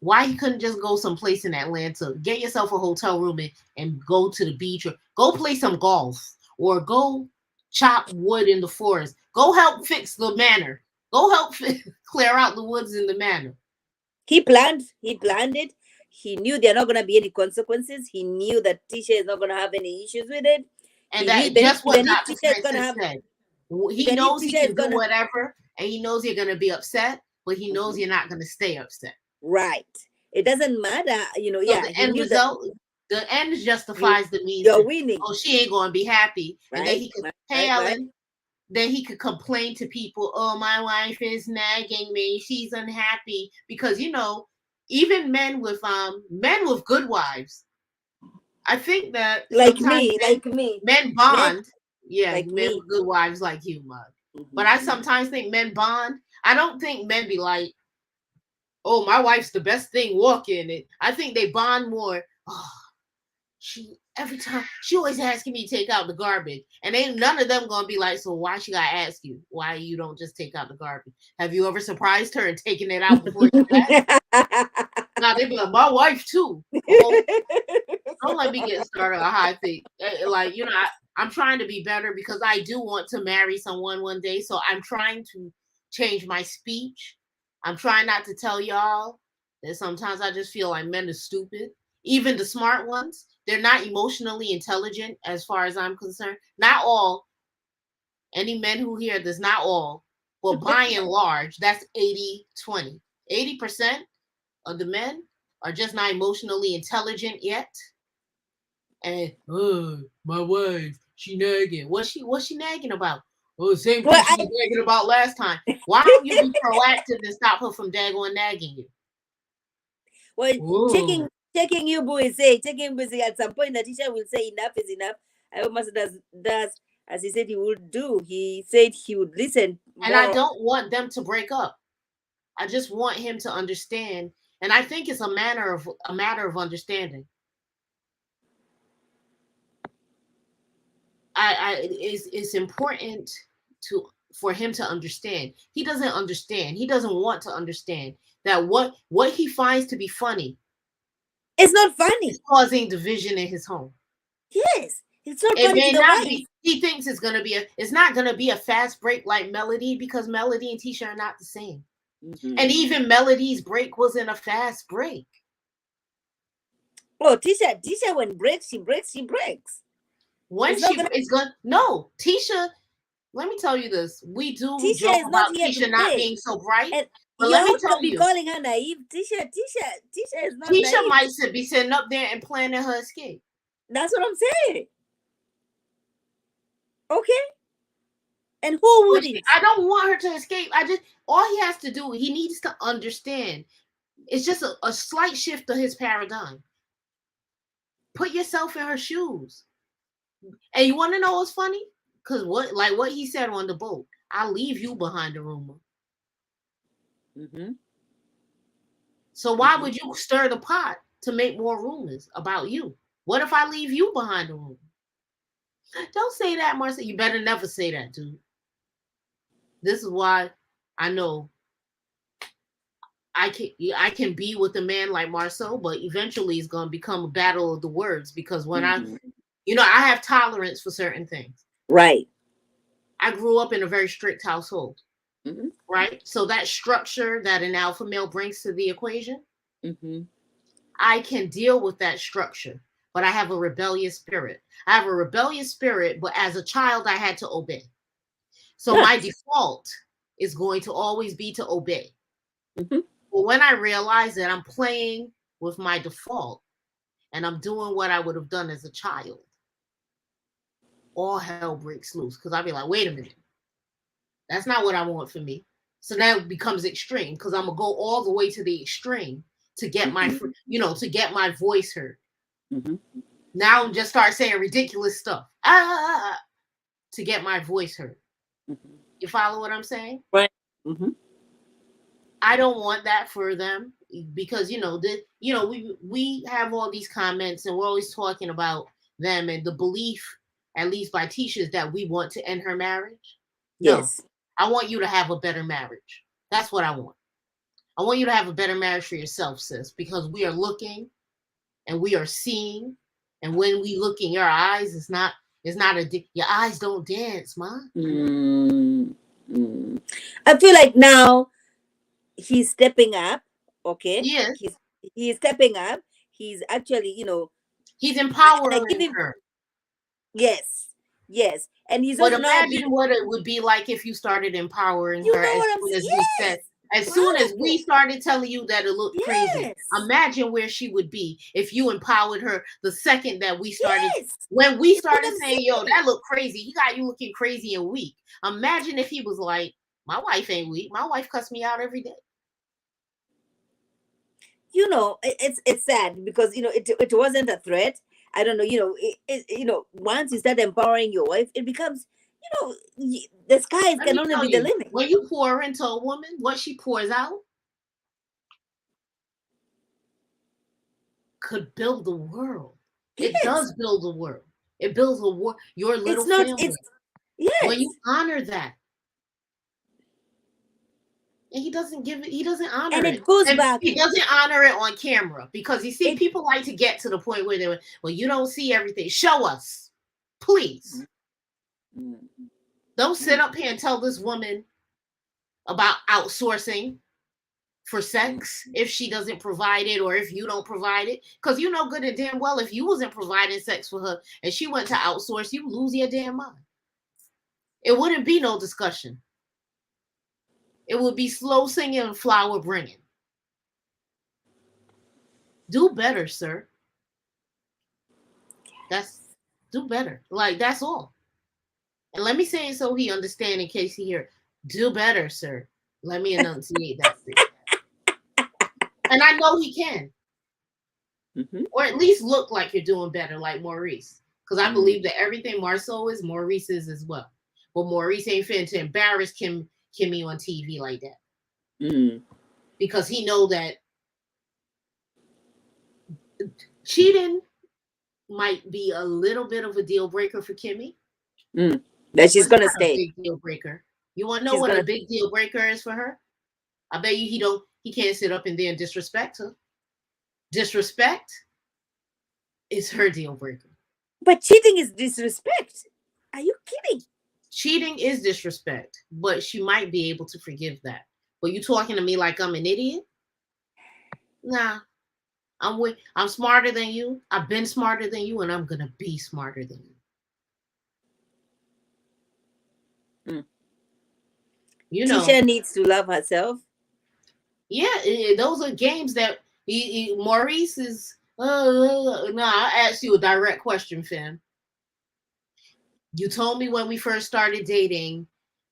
Why he couldn't just go someplace in Atlanta, get yourself a hotel room and go to the beach, or go play some golf, or go chop wood in the forest. Go help fix the manor. Go help clear out the woods in the manor.
He planned it. He knew there are not going to be any consequences. He knew that Tisha is not going to have any issues with it.
And
He knew,
that just what
even if
Dr.
Tisha is going to
Francis
have,
said. He
even if
knows he
Tisha is
can do
going to,
whatever, and he knows you're going to be upset, but he knows you're not going to stay upset.
right. It doesn't matter, you know.
So
Yeah,
the
he
end
knew that
result, the end justifies the means.
you're winning,
Oh, she ain't going to be happy. And then
right?
he could,
Right,
hey,
right, right.
Ellen, then he could complain to people, oh, my wife is nagging me. She's unhappy. Because, you know, even men with good wives, I think that sometimes
Like me,
men
men
bond. Yeah,
like
men
me.
with good wives like you, Mug. But I
Mm-hmm.
sometimes think men bond. I don't think men be like, oh, my wife's the best thing walking. It. I think they bond more. Oh, she every time she always asking me to take out the garbage, and ain't none of them gonna be like, so why she gotta ask you why you don't just take out the garbage? Have you ever surprised her and taken it out before you left? Now they be like, my wife too. Oh, don't let me get started on how I think. Like, you know, I'm trying to be better because I do want to marry someone one day. So I'm trying to change my speech. I'm trying not to tell y'all that sometimes I just feel like men are stupid. Even the smart ones, they're not emotionally intelligent as far as I'm concerned. Not all. Any men who hear this, not all. But by and large, that's 80-20. 80% of the men are just not emotionally intelligent yet. And my wife, she nagging. What's she nagging about? Oh, same
Well,
thing she was nagging about last time. Why don't you be proactive and stop her from daggone nagging you?
well,
Oh.
checking you boys say checking boys say at some point the teacher will say enough is enough. I hope Master does as he said he would do. He said he would listen
And I
more.
don't want them to break up. I just want him to understand. And I think it's a matter of understanding. It's important to for him to understand. He doesn't understand. He doesn't want to understand that what he finds to be funny
It's not
is
funny.
causing division in his home.
Yes, it's not
It
funny to
may
the
not
wife.
be. He thinks it's not gonna be a fast break like Melody, because Melody and Tisha are not the same. And
Mm-hmm.
even Melody's break wasn't a fast break.
Oh, Tisha when she breaks.
When
It's not
she
gonna.
is going no, Tisha, let me tell you this. We do
Tisha
joke
is not
about
here to
Tisha not
play,
being so bright,
and
but
you
let me
ought not
tell
be
you,
calling her naive. Tisha is not
Tisha
naive.
might be sitting up there and planning her escape.
That's what I'm saying. Okay, and who
But
wouldn't?
I don't want her to escape. All he has to do, he needs to understand. It's just a slight shift of his paradigm. Put yourself in her shoes. And you want to know what's funny? Because what he said on the boat, I'll leave you behind the rumor.
Mm-hmm.
So why
Mm-hmm.
would you stir the pot to make more rumors about you? What if I leave you behind the rumor? Don't say that, Marcia. You better never say that, dude. This is why I know I can be with a man like Marcel, but eventually it's gonna become a battle of the words, because when
Mm-hmm.
I have tolerance for certain things.
Right.
I grew up in a very strict household,
Mm-hmm.
right? So that structure that an alpha male brings to the equation,
Mm-hmm.
I can deal with that structure, but I have a rebellious spirit. I have a rebellious spirit, but as a child, I had to obey. So my
Yes.
default is going to always be to obey.
Mm-hmm.
But when I realize that I'm playing with my default and I'm doing what I would have done as a child, all hell breaks loose, because I'll be like, wait a minute, that's not what I want for me. So that becomes extreme because I'm gonna go all the way to the extreme to get my,
Mm-hmm.
to get my voice heard.
Mm-hmm.
Now just start saying ridiculous stuff to get my voice heard.
Mm-hmm.
You follow what I'm saying?
Right. Mm-hmm.
I don't want that for them because we have all these comments and we're always talking about them and the belief, at least by teachers, that we want to end her marriage. No,
Yes.
I want you to have a better marriage. That's what I want. I want you to have a better marriage for yourself, sis, because we are looking and we are seeing, and when we look in your eyes, your eyes don't dance, ma.
Mm. Mm. I feel like now he's stepping up. Okay,
He is.
he's stepping up. He's actually,
He's
and I give
empowering
him,
her.
yes, yes, and he's
But
also now being,
imagine what it would be like if you started empowering
you
her
know
as
what I'm
soon
saying?
as we said,
Yes,
as soon as we
powerful.
started telling you that it looked crazy.
Yes,
Imagine where she would be if you empowered her the second that we started.
yes.
When we
You know what
started
I'm
saying, yo,
saying?
that looked crazy. He got you looking crazy and weak. Imagine if he was like, my wife ain't weak. My wife cuss me out every day.
It's sad because it wasn't a threat. I don't know. Once you start empowering your wife, it becomes, the skies
Let
can
me
only
tell
be the
you,
limit.
when you pour into a woman, what she pours out could build the world. It
Yes,
does build the world. It builds your little
it's not. It's
family. When
yes,
you honor that, and he doesn't give it, he doesn't honor
and
it.
it goes
And
back.
he doesn't honor it on camera because you see,
It
people like to get to the point where they're, well, you don't see everything. Show us, please.
Mm,
Don't sit
mm,
up here and tell this woman about outsourcing for
mm.
sex if she doesn't provide it or if you don't provide it. Because you know good and damn well if you wasn't providing sex for her and she went to outsource, you lose your damn mind. It wouldn't be no discussion. It would be slow singing and flower bringing. Do better, sir. That's do better. Like that's all. And let me say it so he understand in case he hear. Do better, sir. Let me enunciate that for you. And I know he can.
Mhm.
Or at least look like you're doing better, like Maurice. Because I
Mm,
believe that everything Marceau is, Maurice is as well. But Maurice ain't fit to embarrass Kimmy on TV like that.
mm,
Because he know that cheating might be a little bit of a deal breaker for Kimmy,
mm. That
but
she's
it's
gonna
not a
stay.
big deal breaker. You want to know
She's
what a
gonna.
big deal breaker is for her? I bet you he can't sit up in there and disrespect her. Disrespect is her deal breaker.
But cheating is disrespect. Are you kidding?
Cheating is disrespect, but she might be able to forgive that. But you talking to me like I'm an idiot? Nah, I'm smarter than you. I've been smarter than you, and I'm gonna be smarter than you.
Mm.
You know,
Tisha needs to love herself.
yeah, those are games that Maurice is. No, I asked you a direct question, fam. You told me when we first started dating,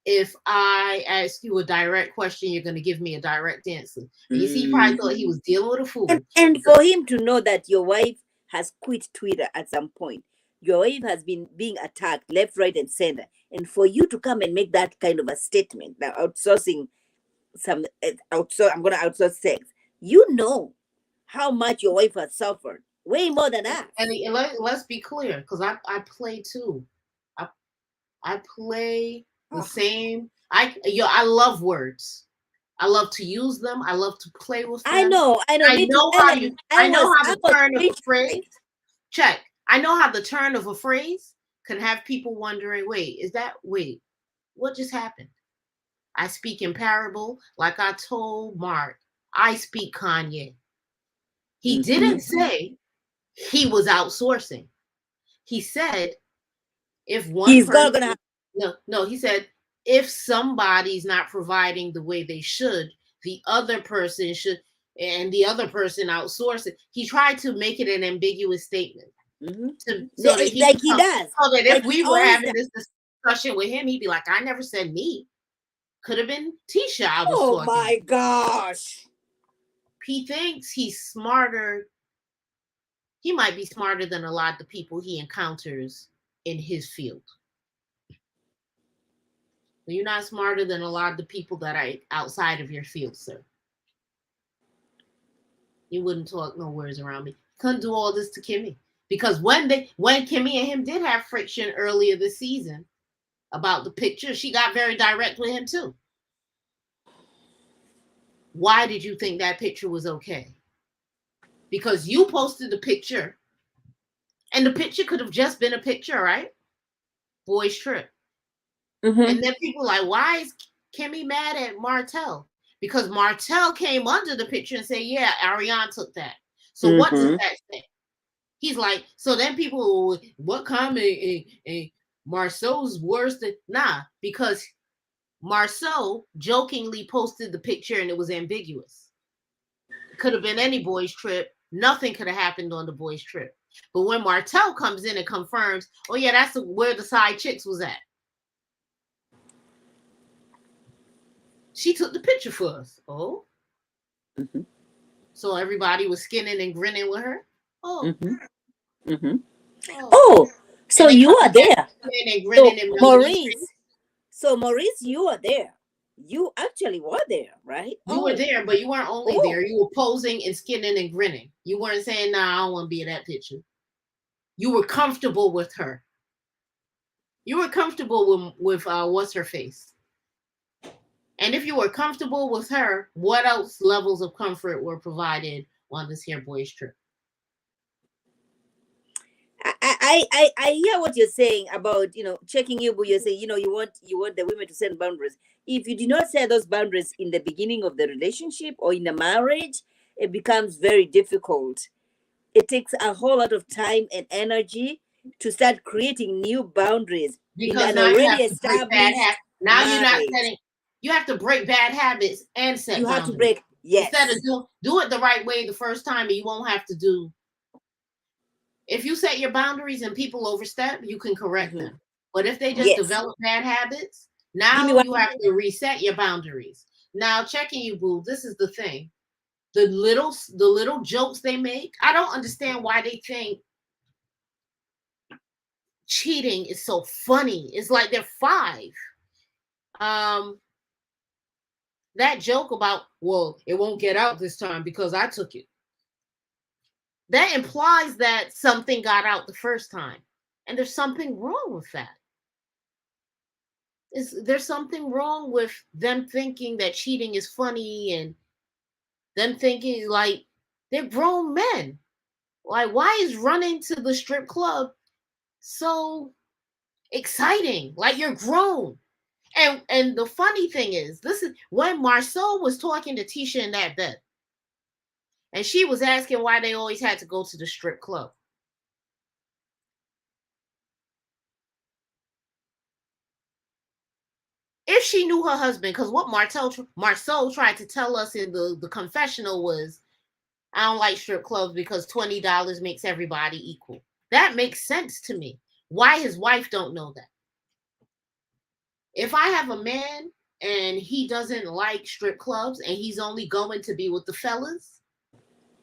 if I ask you a direct question, you're going to give me a direct answer. And you see, he probably thought he
Mm.
was dealing with a
And
fool.
and for him to know that your wife has quit Twitter at some point, your wife has been being attacked left, right, and center, and for you to come and make that kind of a statement, now outsourcing I'm gonna outsource sex. You know how much your wife has suffered, way more than us.
And let's be clear, because I play too. I I play the
Oh,
same. I love words. I love to use them. I love to play with
I
them.
know, I know.
I
Me too.
know how you.
Ellen,
I know how
I
the
was
turn of a
speechless.
phrase. Check. I know how the turn of a phrase can have people wondering. Wait, what just happened? I speak in parable, like I told Mark. I speak Kanye. He
Mhm.
didn't say he was outsourcing. He said if one
He's not
person,
gonna have.
no, he said if somebody's not providing the way they should, the other person should, and the other person outsource it. He tried to make it an ambiguous statement
Mhm.
so that he
Like
could
he
come,
does,
so that if
like he
we were
always
having
does.
this discussion with him, he'd be like, I never said me. Could have been Tisha I was
Oh
talking.
my gosh.
He thinks he's smarter. He might be smarter than a lot of the people he encounters in his field. You're not smarter than a lot of the people that are outside of your field, sir. You wouldn't talk no words around me. Couldn't do all this to Kimmy. Because when Kimmy and him did have friction earlier this season about the picture, she got very direct with him too. Why did you think that picture was okay? Because you posted the picture, and the picture could have just been a picture, right? Boys trip.
Mm-hmm.
And then people like, why is Kimmy mad at Martell? Because Martell came under the picture and said, yeah, Ariane took that. So what does
Mm-hmm.
that say? He's like, so then people, what comment? Marceau's worse than, nah, because Marceau jokingly posted the picture and it was ambiguous. It could have been any boys trip. Nothing could have happened on the boys trip. But when Martell comes in and confirms, oh yeah, that's where the side chicks was at. She took the picture for us. Oh.
Mm-hmm.
So everybody was skinning and grinning with her. Oh.
Mm-hmm. Mm-hmm.
Oh.
Oh, so
And they
you
coming
are
back
there.
skinning and
So
grinning in Melody's face.
Maurice, you are there. You actually were there, right?
You were there, but you weren't only
Oh.
there. You were posing and skinning and grinning. You weren't saying, nah, I don't want to be in that picture. You were comfortable with her. You were comfortable with what's her face. And if you were comfortable with her, what else levels of comfort were provided on this here boys trip?
I hear what you're saying about, checking you, but you're saying, you want the women to set boundaries. If you do not set those boundaries in the beginning of the relationship or in the marriage, it becomes very difficult. It takes a whole lot of time and energy to start creating new boundaries in
Because
an
now you
already
have to break bad
established
habits. Now you're not
marriage.
setting. You have to break bad habits and set
You have to
boundaries.
break,
Instead of
yes.
do it the right way the first time, and you won't have to do. If you set your boundaries and people overstep, you can correct
Hmm.
them. But if they just
Yes.
develop bad habits,
Give me
now
one.
you have to reset your boundaries. Now checking you, boo. This is the thing. The little jokes they make. I don't understand why they think cheating is so funny. It's like they're 5. Um, that joke about, well, it won't get out this time because I took it. That implies that something got out the first time. And there's something wrong with that. There's something wrong with them thinking that cheating is funny and them thinking like they're grown men. Like, why is running to the strip club so exciting? Like, you're grown. And the funny thing is, this is when Marceau was talking to Tisha in that bed, and she was asking why they always had to go to the strip club. If she knew her husband, because what Marceau tried to tell us in the confessional was, I don't like strip clubs because $20 makes everybody equal. That makes sense to me. Why his wife don't know that? If I have a man and he doesn't like strip clubs and he's only going to be with the fellas,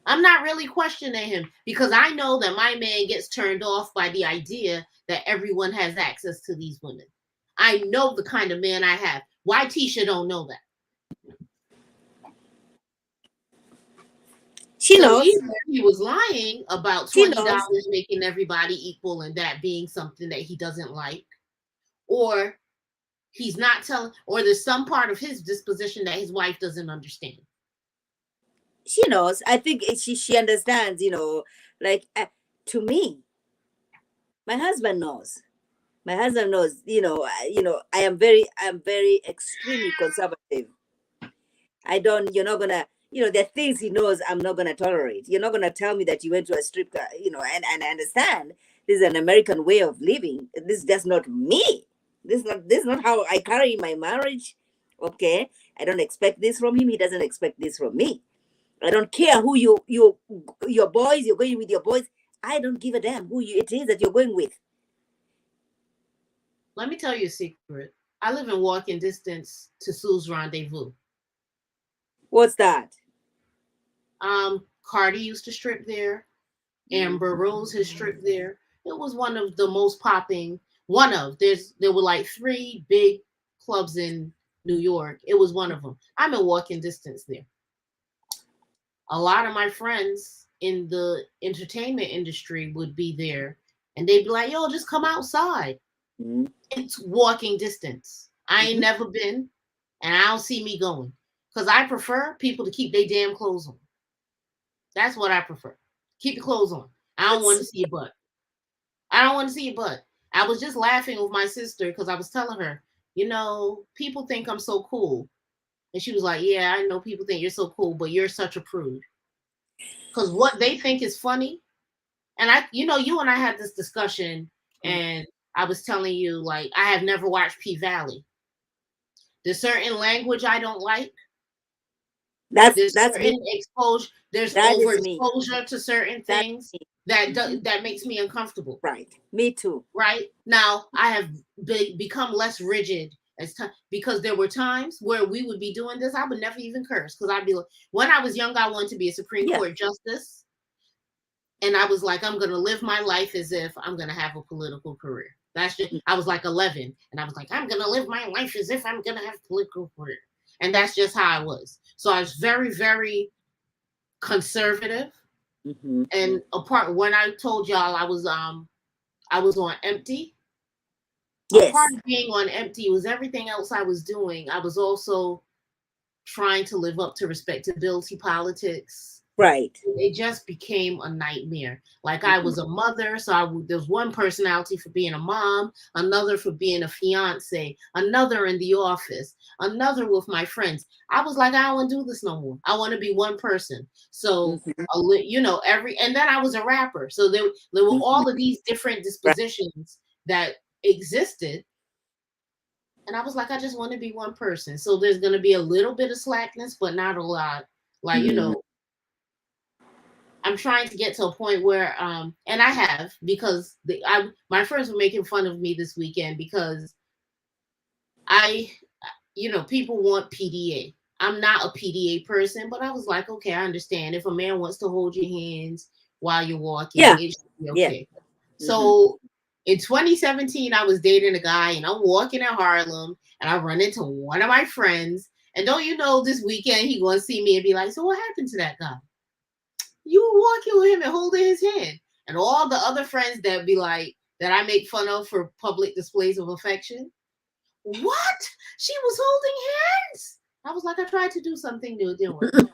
I'm not really questioning him because I know that my man gets turned off by the idea that everyone has access to these women. I know the kind of man I have. Why Tisha don't know that?
She
So
knows.
either he was lying about
She
$20
knows.
making everybody equal and that being something that he doesn't like, or he's not telling, or there's some part of his disposition that his wife doesn't understand.
She knows. I think she understands. Like, to me, my husband knows. My husband knows. I am very extremely conservative. I don't. You're not gonna. There are things he knows I'm not gonna tolerate. You're not gonna tell me that you went to a strip club. And I understand this is an American way of living. This is just not me. This is not how I carry my marriage. Okay, I don't expect this from him. He doesn't expect this from me. I don't care who your boys, you're going with your boys. I don't give a damn who it is that you're going with.
Let me tell you a secret. I live in walking distance to Sue's Rendezvous.
What's that?
Cardi used to strip there.
Mm.
Amber Rose has stripped there. It was one of the most popping. There were like three big clubs in New York. It was one of them. I'm in walking distance there. A lot of my friends in the entertainment industry would be there, and they'd be like, "Yo, just come outside."
Mm.
It's walking distance. I ain't
Mhm.
never been, and I don't see me going because I prefer people to keep their damn clothes on. That's what I prefer. Keep the clothes on. I don't want to see your butt. I don't want to see your butt. I was just laughing with my sister because I was telling her, people think I'm so cool. And she was like, yeah, I know people think you're so cool, but you're such a prude. Because what they think is funny, and you and I had this discussion, and I was telling you, like, I have never watched P Valley. There's certain language I don't like. There's
That's me.
certain exposure. There's
That is me.
overexposure to certain
That's
things
me.
that
Mhm.
that makes me uncomfortable.
Right. Me too.
Right now, I have become less rigid as time because there were times where we would be doing this. I would never even curse because I'd be like, when I was young, I wanted to be a Supreme
Yeah.
Court justice, and I was like, I'm going to live my life as if I'm going to have a political career. That's just, I was like 11, and I was like, I'm going to live my life as if I'm going to have a political career, and that's just how I was. So I was very, very conservative,
Mm-hmm.
and apart when I told y'all I was on empty. A part
Yes.
of being on empty was everything else I was doing. I was also trying to live up to respectability politics.
Right.
It just became a nightmare. Like I
Mm-hmm.
was a mother, so there's one personality for being a mom, another for being a fiance, another in the office, another with my friends. I was like, I don't want to do this no more. I want to be one person. So,
Mm-hmm.
and then I was a rapper. So there were
Mm-hmm.
all of these different
Right.
dispositions that existed. And I was like, I just want to be one person. So there's going to be a little bit of slackness, but not a lot. Like,
Mm-hmm.
I'm trying to get to a point where, and I have because my friends were making fun of me this weekend because I, people want PDA. I'm not a PDA person, but I was like, okay, I understand. If a man wants to hold your hands while you're walking,
Yeah.
it should be
Yeah.
okay.
Mm-hmm.
So in 2017, I was dating a guy and I'm walking in Harlem and I run into one of my friends. And don't you know, this weekend he going to see me and be like, so what happened to that guy? You were walking with him and holding his hand. And all the other friends that be like, that I make fun of for public displays of affection. What? She was holding hands. I was like, I tried to do something new. It didn't work. You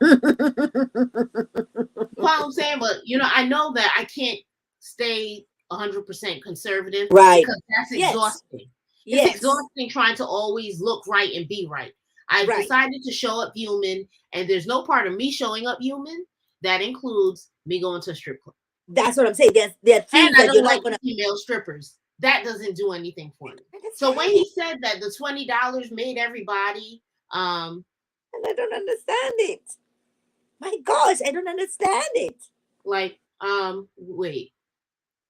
know what I'm saying? But, I know that I can't stay 100% conservative
Right.
because that's
Yes.
exhausting. It's
Yes.
exhausting trying to always look right and be right. I've
Right.
decided to show up human, and there's no part of me showing up human that includes me going to a strip club.
That's what I'm saying. There are
And
things
I
that
don't
you're
like
not gonna.
female strippers. That doesn't do anything for me.
That's
So when
fine.
he said that the $20 made everybody,
And I don't understand it. My gosh, I don't understand it.
wait,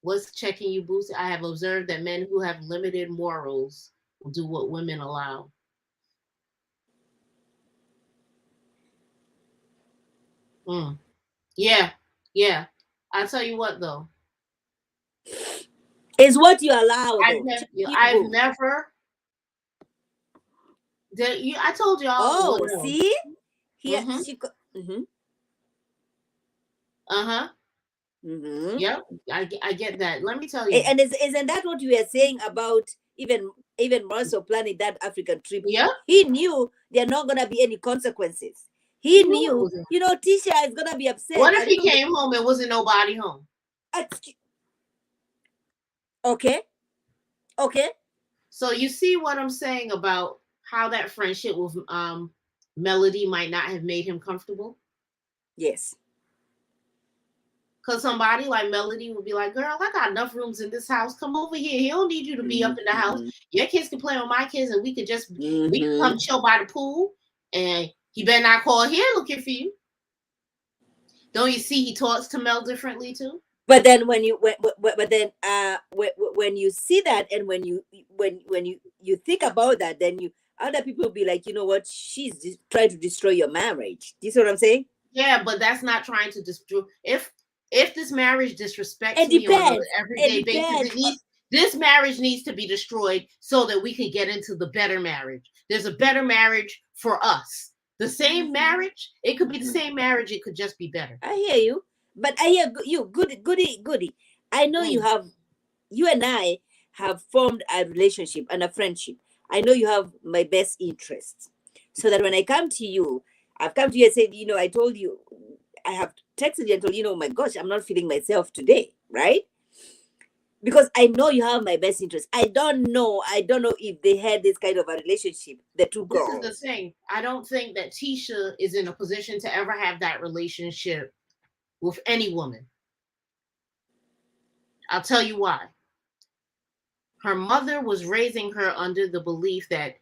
what's checking you boost? I have observed that men who have limited morals will do what women allow. Mm. Yeah, yeah. I'll tell you what though.
It's what you allow, though. Keep
I've
book.
never. I told y'all. Well,
Oh,
no.
see, here
Mm-hmm.
she. Mm-hmm.
Uh huh.
Mm-hmm.
Yep. I get that. Let me tell you.
And isn't that what we were saying about even Marcel planning that African trip?
Yep.
He knew there are not gonna be any consequences. He
He knew it
knew,
was.
Tisha is gonna be upset
What if
a
he
little bit.
came home and wasn't nobody home?
Okay, okay,
So you see what I'm saying about how that friendship with Melody might not have made him comfortable?
yes.
Because somebody like Melody would be like, girl, I got enough rooms in this house. Come over here. He don't need you to be up in the house.
Mm-hmm.
Your kids can play with my kids and we can
Mm-hmm.
come chill by the pool. And he better not call here looking for you. Don't you see he talks to Mel differently too?
But then when you but then when you see that, and when you think about that, then you other people will be like, you know what, she's just trying to destroy your marriage. Do you see what I'm saying?
Yeah, but that's not trying to destroy. If this marriage disrespects
It
me on an
depends. It
everyday basis, it
depends.
needs this marriage needs to be destroyed so that we can get into the better marriage. There's a better marriage for us. The same marriage, it could be the
Mhm.
same marriage, it could just be better.
I hear you, but I hear you, goody. I know
Mm.
you and I have formed a relationship and a friendship. I know you have my best interests, so that when I come to you, I've come to you and said, you know, I told you, I have texted you and told you, oh my gosh, I'm not feeling myself today, right? Because I know you have my best interest. I don't know if they had this kind of a relationship, the two
This is the
girls.
thing. I don't think that Tisha is in a position to ever have that relationship with any woman. I'll tell you why. Her mother was raising her under the belief that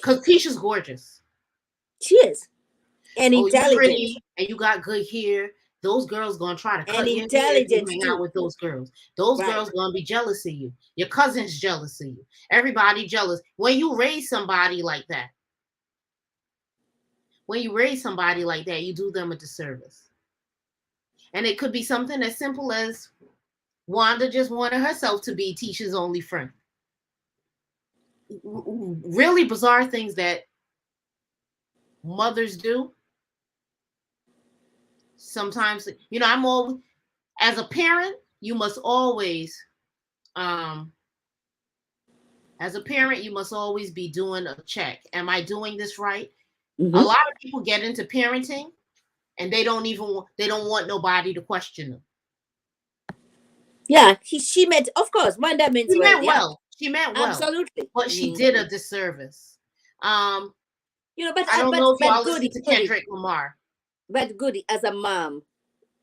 because Tisha's gorgeous.
She is. And
Oh, you
intelligent.
pretty and you got good hair. Those girls gonna try to
And
cut your hair if you
intelligent
hang out
too.
with those girls. Those
Right.
girls gonna be jealous of you. Your cousin's jealous of you. Everybody jealous. When you raise somebody like that, you do them a disservice. And it could be something as simple as Wanda just wanted herself to be Tisha's only friend. Really bizarre things that mothers do. Sometimes, I'm all as a parent, you must always um as a parent, you must always be doing a check. Am I doing this right? A
Hmm.
lot of people get into parenting and they don't want nobody to question them.
Yeah, she meant, of course, Wanda means
She
well.
meant
Yeah,
well. She meant well,
absolutely.
but she
Hmm.
did a disservice. Um,
You know,
I don't know if
but
y'all listen
goody,
to
goody,
Kendrick Lamar.
but goody. As a mom,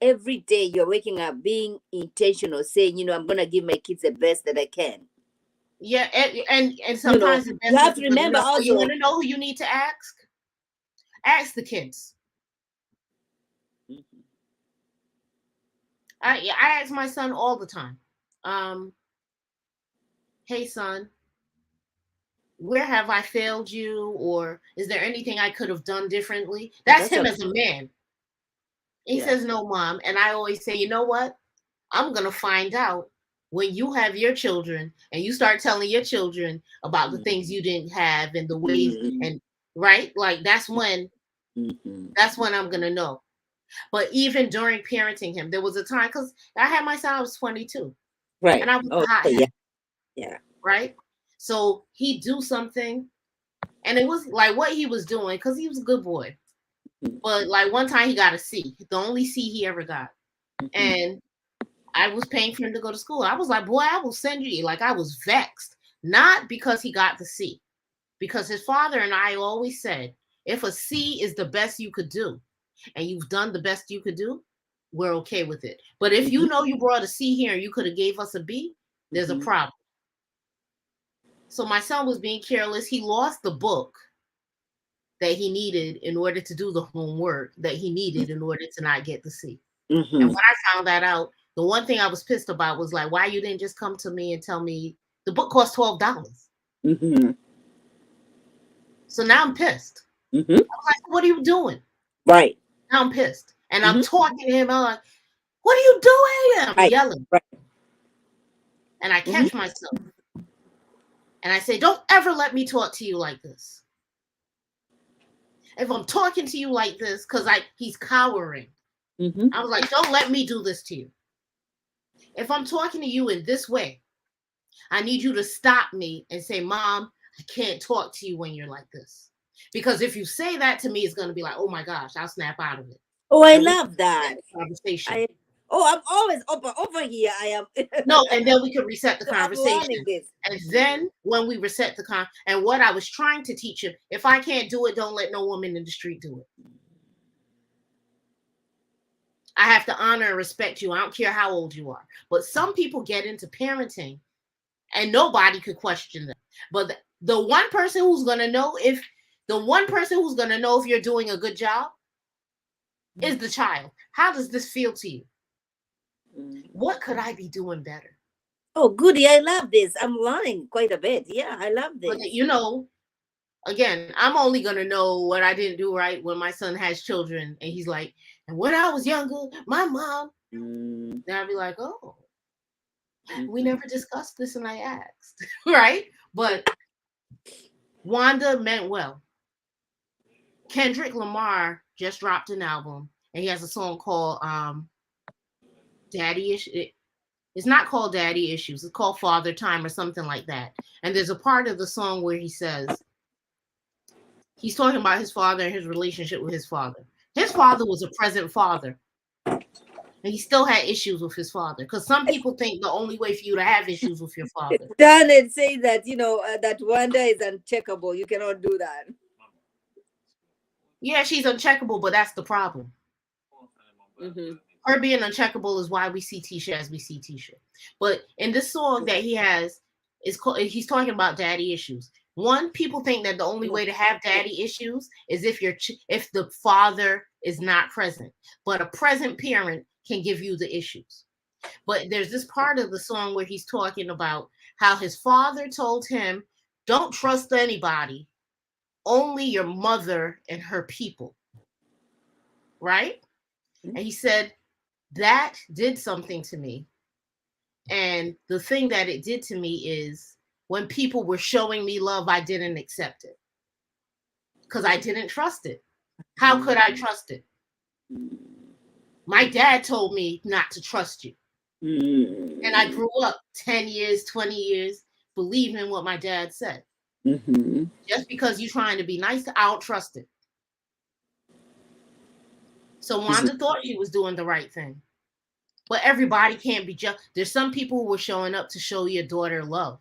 every day you're waking up being intentional, saying, you know, I'm gonna give my kids the best that I can.
Yeah, and
You know,
sometimes the
you
best
have to
isn't good
remember
enough. But you want
also.
to know who you need to ask? Ask the kids.
Mhm.
I ask my son all the time. Um, hey son, where have I failed you? Or is there anything I could have done differently?
Oh,
That's
that's
him
a
as a man. He
yeah.
says, no, mom. And I always say, you know what? I'm going to find out when you have your children and you start telling your children about the things you didn't have and the ways
Mm-hmm.
and right? Like
Hmm.
that's when I'm going to know. But even during parenting him, there was a time because I had my son, I was 22 and
Right.
I was
Oh,
a hothead,
yeah, yeah.
right? So he'd do something and it was like what he was doing because he was a good boy. But like one time he got a C, the only C he ever got.
Mm-hmm.
And I was paying for him to go to school. I was like, boy, I will send you. Like I was vexed, not because he got the C, because his father and I always said, if a C is the best you could do, and you've done the best you could do, we're okay with it. But if
Hmm.
you know you brought a C here and you could have gave us a B, there's a
Hmm.
problem. So my son was being careless. He lost the book that he needed in order to do the homework that he needed in order to not get the C. And
Hmm.
when I found that out, the one thing I was pissed about was like, why you didn't just come to me and tell me the book cost $12?
Hmm.
So now I'm pissed.
Hmm.
I was like, what are you doing?
Right.
Now I'm pissed. And I'm
Hmm.
talking to him. I'm like, what are you doing? And I'm
Right.
yelling.
Right.
And I
Hmm.
catch myself. And I say, don't ever let me talk to you like this. If I'm talking to you like this, because he's cowering.
Hmm.
I was like, don't let me do this to you. If I'm talking to you in this way, I need you to stop me and say, Mom, I can't talk to you when you're like this. Because if you say that to me, it's going to be like, oh my gosh, I'll snap out of it.
Oh, I
And we
love
can reset
that.
the conversation.
I I'm always over here. I am.
No, and then we could reset the
So I'm learning
conversation.
this.
And
Mhm.
then when we reset and what I was trying to teach him, if I can't do it, don't let no woman in the street do it. I have to honor and respect you. I don't care how old you are. But some people get into parenting and nobody could question them. But the one person who's going to know if you're doing a good job is the child. How does this feel to you?
Mm.
What could I be doing better?
Oh, goody! I love this. I'm learning quite a bit. Yeah, I love
But
this.
again, I'm only gonna know what I didn't do right when my son has children, and he's like, and when I was younger, my mom.
Mm.
Then I'd be like, oh, we
Mhm.
never discussed this, and I asked, right? But Wanda meant well. Kendrick Lamar just dropped an album, and he has a song called Daddy Issues. It's not called Daddy Issues. It's called Father Time or something like that. And there's a part of the song where he says he's talking about his father and his relationship with his father. His father was a present father, and he still had issues with his father. Because some people think the only way for you to have issues with your father.
Done and say that that Wanda is uncheckable. You cannot do that.
Yeah, she's uncheckable, but that's the problem.
Hmm.
Her being uncheckable is why we see Tisha as we see Tisha. But in this song that he has, is called, he's talking about daddy issues. One, people think that the only way to have daddy issues is if the father is not present. But a present parent can give you the issues. But there's this part of the song where he's talking about how his father told him, "Don't trust anybody, only your mother and her people." Right? And he said, that did something to me. And the thing that it did to me is when people were showing me love, I didn't accept it because I didn't trust it. How could I trust it? My dad told me not to trust you. And I
Mm-hmm.
grew up 10 years, 20 years believing what my dad said.
Mm-hmm.
Just because you're trying to be nice, I don't trust it. So Wanda thought she was doing the right thing. But everybody can't be just. There's some people who were showing up to show your daughter love.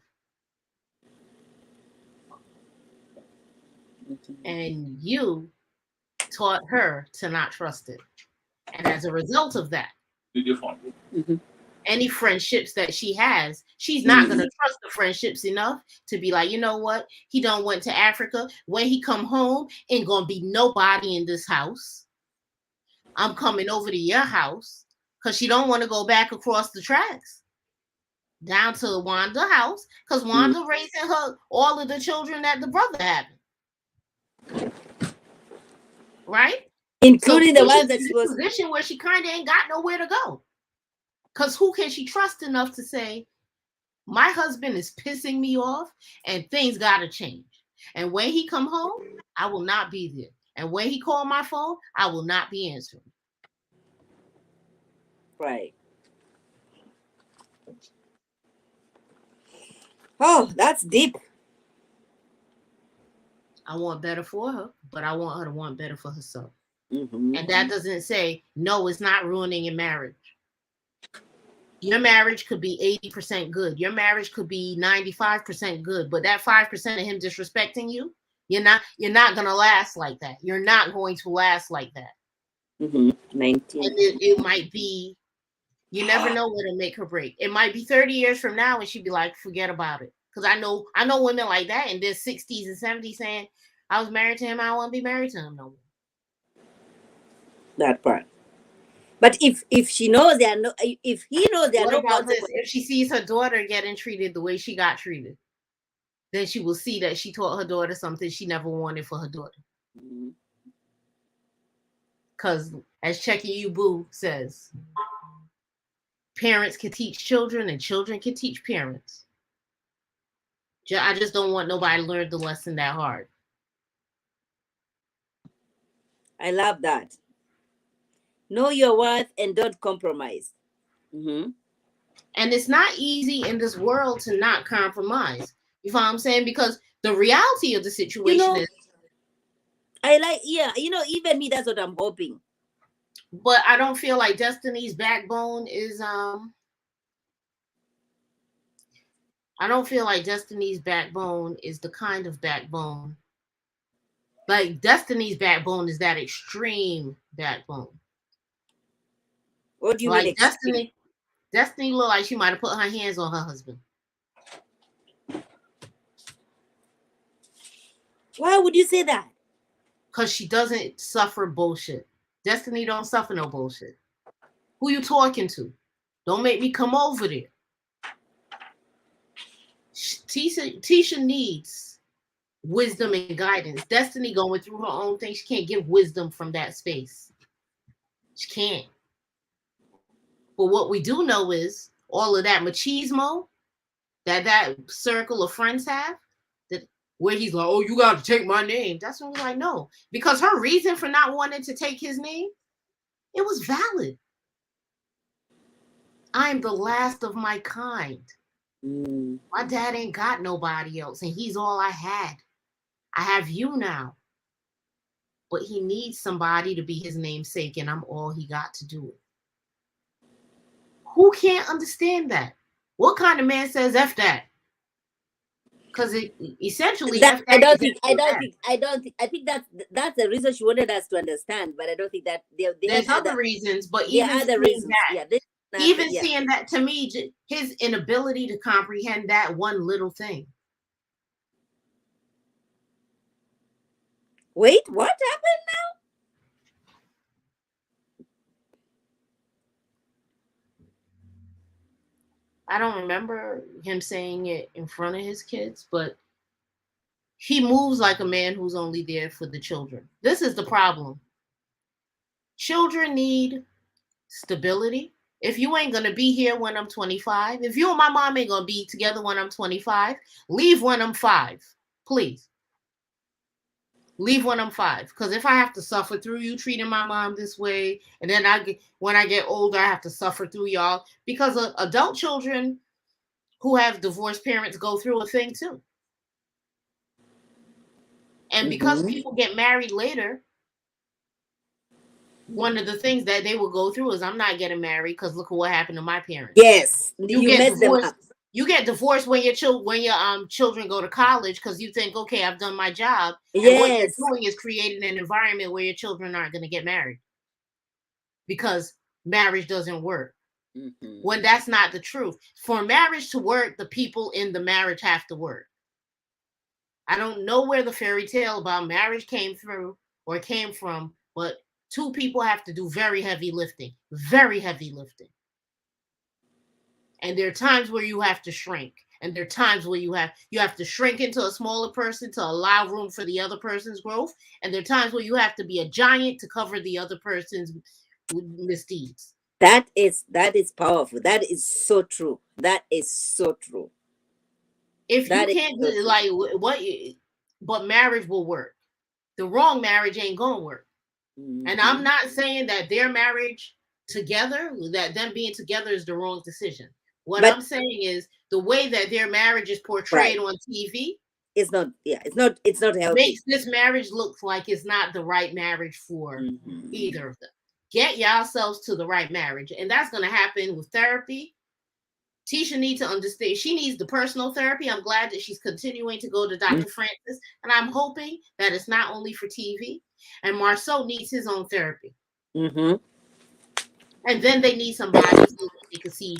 And you taught her to not trust it. And as a result of that,
Mm-hmm.
any friendships that she has, she's not
Mm-hmm.
gonna trust the friendships enough to be like, you know what? He done went to Africa. When he come home, ain't gonna be nobody in this house. I'm coming over to your house because she don't want to go back across the tracks down to Wanda house because Wanda raising her all of the children that the brother having, right? So
Including the ones
Tisha's
that
in
she
this
was.
position where she kind of ain't got nowhere to go. Because who can she trust enough to say, my husband is pissing me off and things got to change. And when he come home, I will not be there. And when he call my phone, I will not be answering.
Right. Oh, that's deep.
I want better for her, but I want her to want better for herself.
Mm-hmm.
And that doesn't say, no, it's not ruining your marriage. Your marriage could be 80% good. Your marriage could be 95% good, but that 5% of him disrespecting you, you're not gonna last like that. You're not going to last like that.
Mm-hmm.
And
19.
it might be, you never know what it'll make her break. It might be 30 years from now and she'd be like, forget about it. Because I know women like that in their 60s and 70s saying, I was married to him, I don't want to be married to him no more.
That part. But if she knows there are no, if he knows there are
What
no
about this?
consequences.
If she sees her daughter getting treated the way she got treated, then she will see that she taught her daughter something she never wanted for her daughter.
Mm-hmm.
Because as Checky U Boo says, parents can teach children and children can teach parents. I just don't want nobody to learn the lesson that hard.
I love that. Know your worth and don't compromise. Mm-hmm.
And it's not easy in this world to not compromise. You know what I'm saying? Because the reality of the
You
situation
know,
is,
I like, yeah, even me, that's what I'm hoping.
but I don't feel like Destiny's backbone is I don't feel like Destiny's backbone is the kind of backbone. Like Destiny's backbone is that extreme backbone.
What do you mean
Like
extreme?
Destiny looked like she might have put her hands on her husband.
Why would you say that?
Because she doesn't suffer bullshit. Destiny don't suffer no bullshit. Who you talking to? Don't make me come over there. Tisha needs wisdom and guidance. Destiny going through her own thing. She can't give wisdom from that space. She can't. But what we do know is all of that machismo that circle of friends have, that where he's like, oh, you got to take my name. That's when we're like, no, because her reason for not wanting to take his name, it was valid. I'm the last of my kind.
Mm.
My dad ain't got nobody else, and he's all I had. I have you now. But he needs somebody to be his namesake, and I'm all he got to do it. Who can't understand that? What kind of man says F that? Because it essentially
That
F that is F your ass.
I think that's the reason she wanted us to understand, but I don't think that
There's other reasons, but
there
even
are other
seeing
reasons.
that,
Yeah, this,
even
yeah.
seeing that, to me, his inability to comprehend that one little thing.
Wait, what happened now?
I don't remember him saying it in front of his kids, but he moves like a man who's only there for the children. This is the problem. Children need stability. If you ain't gonna be here when I'm 25, if you and my mom ain't gonna be together when I'm 25, leave when I'm 5, please. Leave when I'm 5, because if I have to suffer through you treating my mom this way, and then when I get older, I have to suffer through y'all, because adult children who have divorced parents go through a thing too. And because
Mm-hmm.
people get married later, one of the things that they will go through is, I'm not getting married because look at what happened to my parents.
Yes,
You
you
get
mess them
divorced.
up.
You get divorced when your children go to college, because you think, okay, I've done my job, and what you're
Yes.
doing is creating an environment where your children aren't going to get married because marriage doesn't work.
Mm-hmm.
When that's not the truth. For marriage to work, the people in the marriage have to work. I don't know where the fairy tale about marriage came through or came from, but two people have to do very heavy lifting. Very heavy lifting. And there are times where you have to shrink, and there are times where you have to shrink into a smaller person to allow room for the other person's growth, and there are times where you have to be a giant to cover the other person's misdeeds.
That is powerful. That is so true. That is so true.
If you
That is
can't
so
do
true.
like what, but marriage will work. The wrong marriage ain't gonna work. And I'm
Mm-hmm.
not saying that their marriage together, that them being together is the wrong decision. What
But
I'm saying is the way that their marriage is portrayed
right,
on TV
it's not. Yeah, it's not healthy.
makes this marriage look like it's not the right marriage for
Mm-hmm.
either of them. Get yourselves to the right marriage. And that's going to happen with therapy. Tisha needs to understand. She needs the personal therapy. I'm glad that she's continuing to go to Dr. Francis. And I'm hoping that it's not only for TV. And Marceau needs his own therapy.
Mm-hmm.
And then they need somebody so that they can see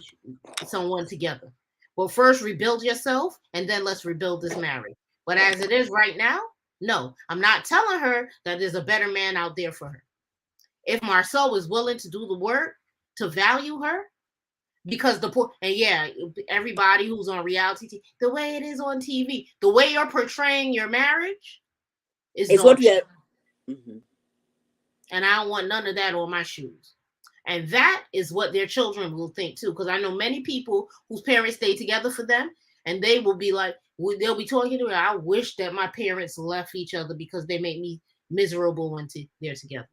someone together. But first, rebuild yourself, and then let's rebuild this marriage. But as it is right now, no, I'm not telling her that there's a better man out there for her. If Marceau is willing to do the work to value her, because the poor, and yeah, everybody who's on reality TV, the way it is on TV, the way you're portraying your marriage is
It's what
dog
we
shit.
are. Mm-hmm.
And I don't want none of that on my shoes. And that is what their children will think too. Because I know many people whose parents stay together for them, and they will be like, they'll be talking to me, I wish that my parents left each other because they make me miserable when they're together.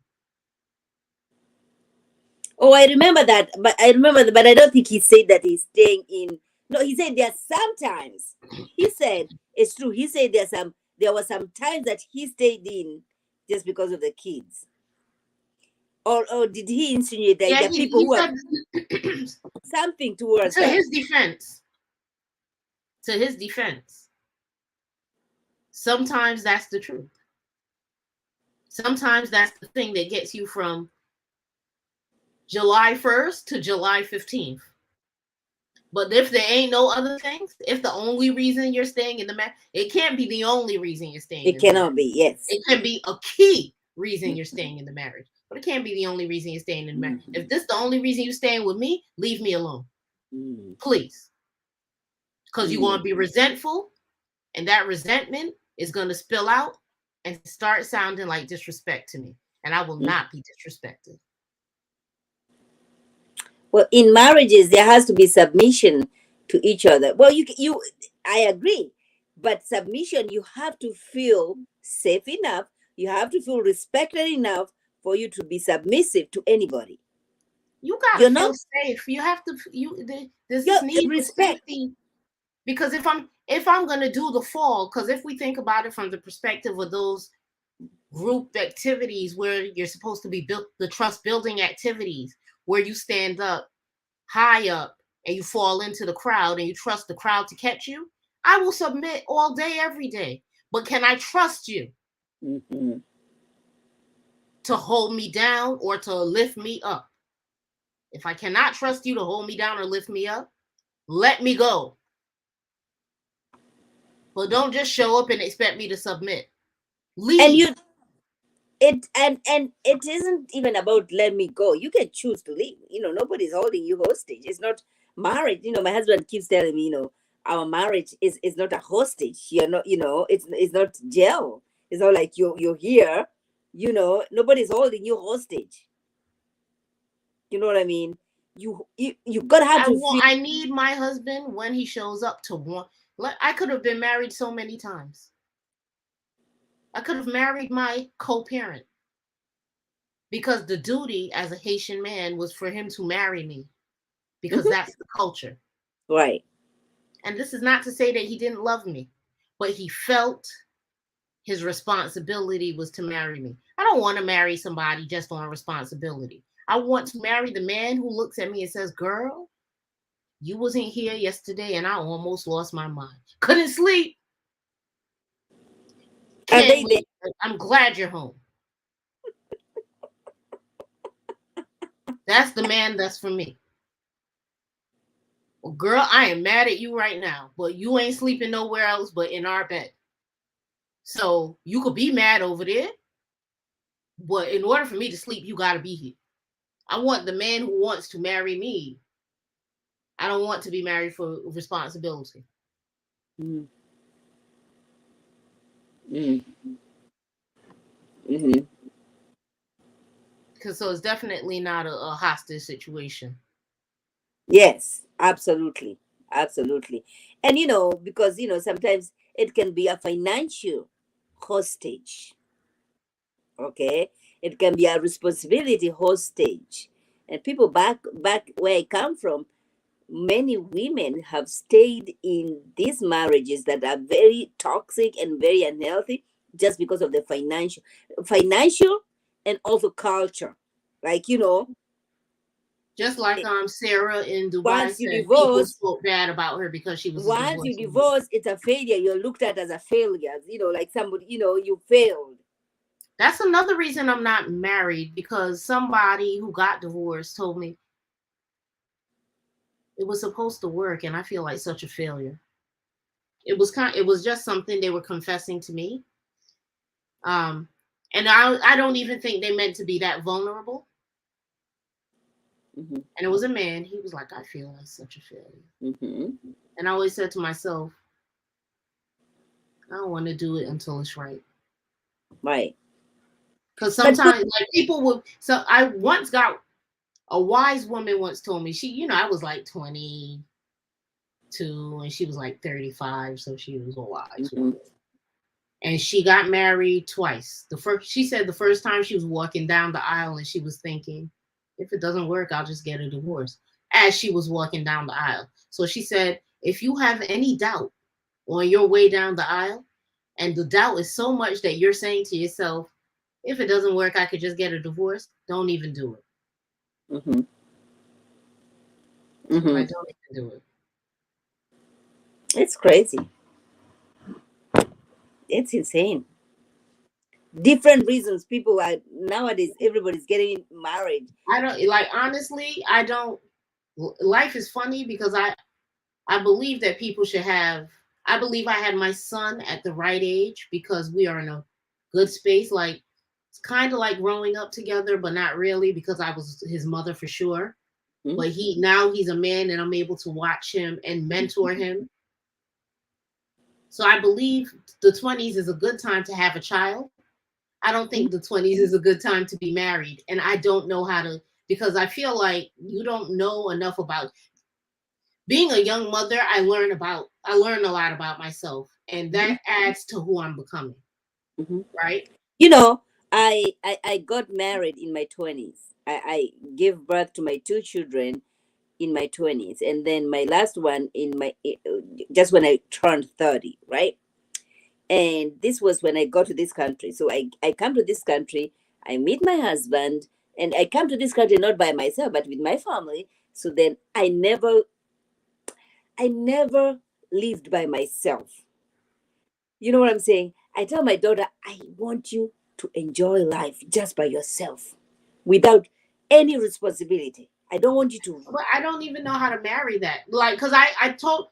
Oh, I remember that, but I don't think he said that he's staying in. No, he said there sometimes. He said it's true. He said there were some times that he stayed in just because of the kids. Or did he insinuate that
Yeah,
there are people
he
who have
said
something towards
to
her?
his defense, to his defense, sometimes that's the truth. Sometimes that's the thing that gets you from July 1st to July 15th. But if there ain't no other things, if the only reason you're staying in the marriage, it can't be the only reason you're staying
It
in the marriage.
cannot be. Yes.
It can be a key reason you're staying in the marriage. But it can't be the only reason you're staying in marriage. If
Mhm.
this is the only reason you're staying with me, leave me alone,
Mm.
please. Because you're going
Mm.
to be resentful, and that resentment is going to spill out and start sounding like disrespect to me. And I will
Mm.
not be disrespected.
Well, in marriages, there has to be submission to each other. Well, I agree, but submission, you have to feel safe enough. You have to feel respected enough for you to be submissive to anybody.
You got to
You're not.
feel safe. You have to, there's
Your
this need for
respect.
safety. Because if I'm going to do the fall, because if we think about it from the perspective of those group activities where you're supposed to be built, the trust building activities where you stand up high up and you fall into the crowd and you trust the crowd to catch you, I will submit all day every day. But can I trust you
Mhm.
to hold me down or to lift me up? If I cannot trust you to hold me down or lift me up, let me go. But don't just show up and expect me to submit.
And
Leave.
you it and it isn't even about let me go. You can choose to leave. Nobody's holding you hostage. It's not marriage. My husband keeps telling me, our marriage is not a hostage. You're not, it's not jail. It's not like you're here. Nobody's holding you hostage. You know what I mean? You gotta have to feel.
I need my husband when he shows up to want. I could have been married so many times. I could have married my co-parent because the duty as a Haitian man was for him to marry me because
Mhm.
that's the culture.
Right.
And this is not to say that he didn't love me, but he felt his responsibility was to marry me. I don't want to marry somebody just on responsibility. I want to marry the man who looks at me and says, "Girl, you wasn't here yesterday and I almost lost my mind. Couldn't sleep.
Are
Can't
they there?
wait. I'm glad you're home." That's the man that's for me. Well, girl, I am mad at you right now, but you ain't sleeping nowhere else but in our bed. So you could be mad over there, but in order for me to sleep, you got to be here. I want the man who wants to marry me. I don't want to be married for responsibility.
Mm. Mm. Hmm.
Because so it's definitely not a hostage situation.
Yes, absolutely. Absolutely. And because sometimes it can be a financial hostage. Okay? It can be a responsibility hostage. And people back where I come from, many women have stayed in these marriages that are very toxic and very unhealthy just because of the financial and also culture. Like,
Just like
it-
Sarah in Dubai
once you
said, people
divorce,
spoke bad about her because she was a
once you
divorced woman.
divorce, it's a failure. You're looked at as a failure, like somebody, you failed.
That's another reason I'm not married, because somebody who got divorced told me it was supposed to work and I feel like such a failure. It was just something they were confessing to me. Um and I don't even think they meant to be that vulnerable.
Hmm.
And it was a man. He was like, "I feel like such a failure."
Hmm.
And I always said to myself, I don't want to do it until it's right.
Right.
Because
But good.
sometimes, like, people would. So I once got a wise woman once told me, I was like 22 and she was like 35, so she was a wise
Hmm.
woman. And she got married twice. She said the first time she was walking down the aisle and she was thinking, if it doesn't work, I'll just get a divorce. As she was walking down the aisle. So she said, if you have any doubt on your way down the aisle, and the doubt is so much that you're saying to yourself, if it doesn't work, I could just get a divorce, don't even do it.
Hmm.
She was
Hmm.
like, don't even do it.
It's crazy. It's insane. Different reasons people are nowadays. Everybody's getting married.
I don't like, honestly, I don't. Life is funny because I believe that people should have. I believe I had my son at the right age because we are in a good space. Like, kind of like growing up together, but not really because I was his mother for sure.
Mhm.
But he's a man and I'm able to watch him and mentor him. So I believe the 20s is a good time to have a child. I don't think the 20s is a good time to be married. And I don't know how to, because I feel like you don't know enough about being a young mother. I learn a lot about myself, and
Mhm.
that adds to who I'm becoming,
Mhm.
right?
You know, I got married in my 20s. I gave birth to my two children in my 20s, and then my last one in my just when I turned 30, right? And this was when I got to this country. So I come to this country, I meet my husband, and I come to this country not by myself, but with my family. So then I never lived by myself. You know what I'm saying? I tell my daughter, I want you to enjoy life just by yourself without any responsibility. I don't want you to.
But I don't even know how to marry that. Like, because I tell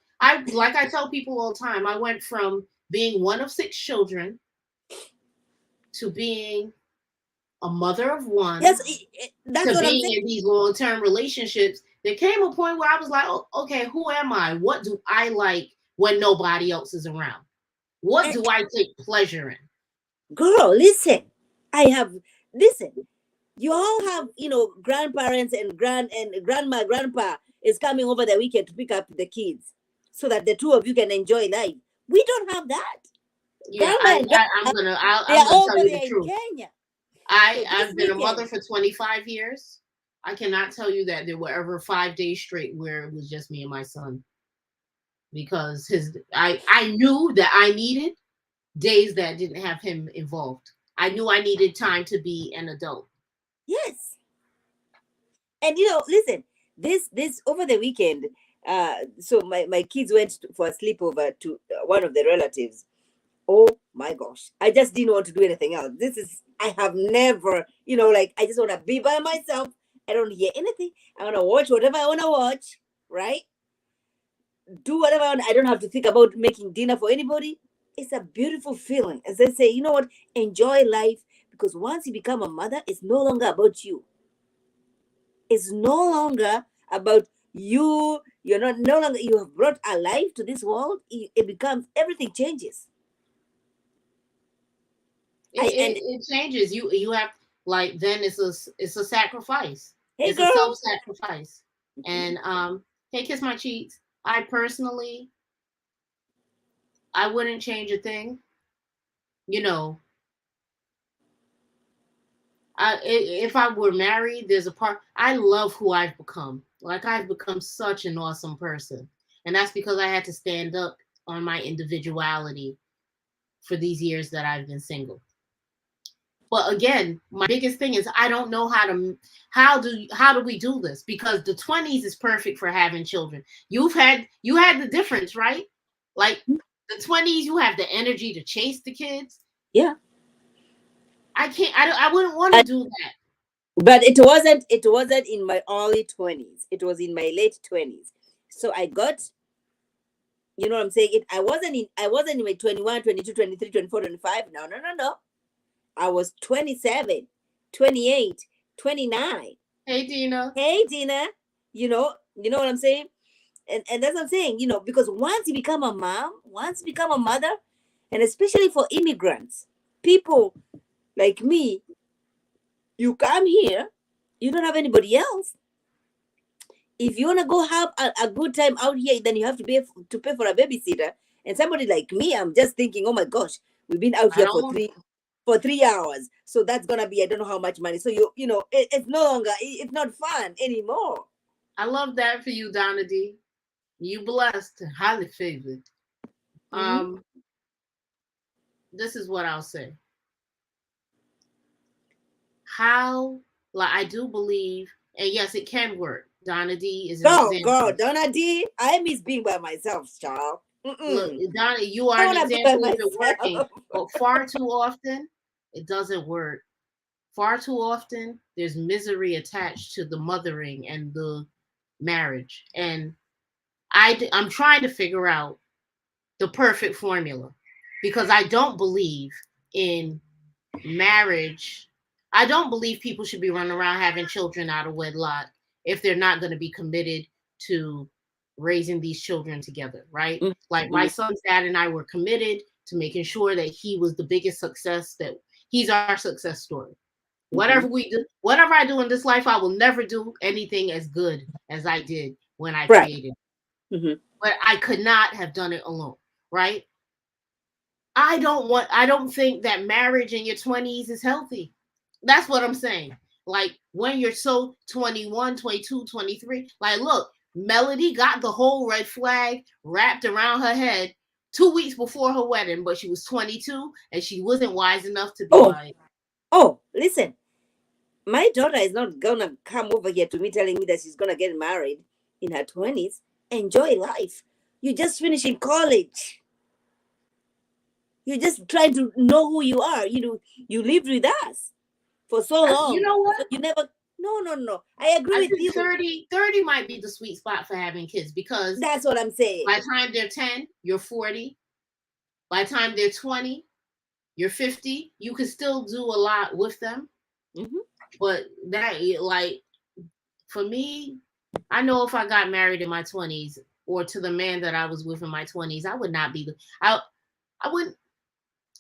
people all the time, I went from being one of six children to being a mother of one
Yes, that's
to
what I'm
being
saying.
in these long-term relationships. There came a point where I was like, oh, okay, who am I? What do I like when nobody else is around? What
And,
do I take pleasure in?
girl, listen. I have listen. You all have, grandparents and grandma, grandpa is coming over the weekend to pick up the kids so that the two of you can enjoy life. We don't have that.
Yeah,
Grandma and grandpa, they
I'm
are
gonna
all
tell
over
you the
there in
truth.
Kenya. So this
I've been a mother
weekend,
for 25 years. I cannot tell you that there were ever 5 days straight where it was just me and my son, because I knew that I needed days that didn't have him involved. I knew I needed time to be an adult.
yes. And listen, this over the weekend, so my kids went for a sleepover to one of the relatives. Oh my gosh, I just didn't want to do anything else. I have never, like, I just want to be by myself. I don't hear anything. I want to watch whatever I want to watch, right? Do whatever I want. I don't have to think about making dinner for anybody. It's a beautiful feeling. As I say, you know what? Enjoy life, because once you become a mother, it's no longer about you. It's no longer about you. You're not no longer, you have brought a life to this world. It becomes, everything changes.
It,
I
it,
and
it changes. You have, like, then it's a sacrifice.
Hey
It's a
girl.
self-sacrifice.
Mhm.
And hey, kiss my cheeks. I personally, I wouldn't change a thing. You know, if I were married, there's a part I love who I've become. Like, I've become such an awesome person, and that's because I had to stand up on my individuality for these years that I've been single. But again, my biggest thing is I don't know how do we do this, because the 20s is perfect for having children. You had the difference, right? Like, the 20s, you have the energy to chase the kids.
Yeah.
I can't. I wouldn't want to do that.
But it wasn't in my early 20s. It was in my late 20s. So I got, you know what I'm saying? I wasn't in my 21, 22, 23, 24, 25. No, no, no, no. I was 27, 28, 29.
Hey, Dina.
Hey, Dina. You know what I'm saying? And that's what I'm saying, because once you become a mom, once you become a mother, and especially for immigrants, people like me, you come here, you don't have anybody else. If you want to go have a good time out here, then you have to pay for a babysitter. And somebody like me, I'm just thinking, oh my gosh, we've been out
I
here
don't.
for 3 hours, so that's gonna be, I don't know how much money. So it's no longer, it's not fun anymore.
I love that for you, Donna D. You blessed, highly favored.
Hmm.
Um, this is what I'll say. How, like, I do believe, and yes, it can work. Donna D is an
Go,
example.
Donna D. I miss being by myself, child.
Look,
Mm-mm.
Donna, you
I
are an
want to be by
example of it working,
myself.
but far too often it doesn't work. Far too often there's misery attached to the mothering and the marriage, and I'm trying to figure out the perfect formula, because I don't believe in marriage I don't believe people should be running around having children out of wedlock if they're not going to be committed to raising these children together, right? Like my
Mhm.
son's dad and I were committed to making sure that he was the biggest success, that he's our success story. Whatever
Mhm.
we do, whatever I do in this life, I will never do anything as good as I did when I
Right.
created.
Mhm.
But I could not have done it alone, right? I don't think that marriage in your 20s is healthy. That's what I'm saying. Like when you're so 21, 22, 23, like look, Melody got the whole red flag wrapped around her head 2 weeks before her wedding, but she was 22 and she wasn't wise enough to be
Oh,
like,
oh, listen. My daughter is not gonna come over here to me telling me that she's gonna get married in her 20s. Enjoy life. You just finished in college. You're just trying to know who you are. You lived with us for so
you
long.
know what?
So you never. No, no, no. I agree
I
with
think
you.
30 might be the sweet spot for having kids because
That's what I'm saying.
by the time they're 10, you're 40. By the time they're 20, you're 50. You can still do a lot with them.
Hmm.
But that, like, for me, I know if I got married in my 20s or to the man that I was with in my 20s, I would not be I wouldn't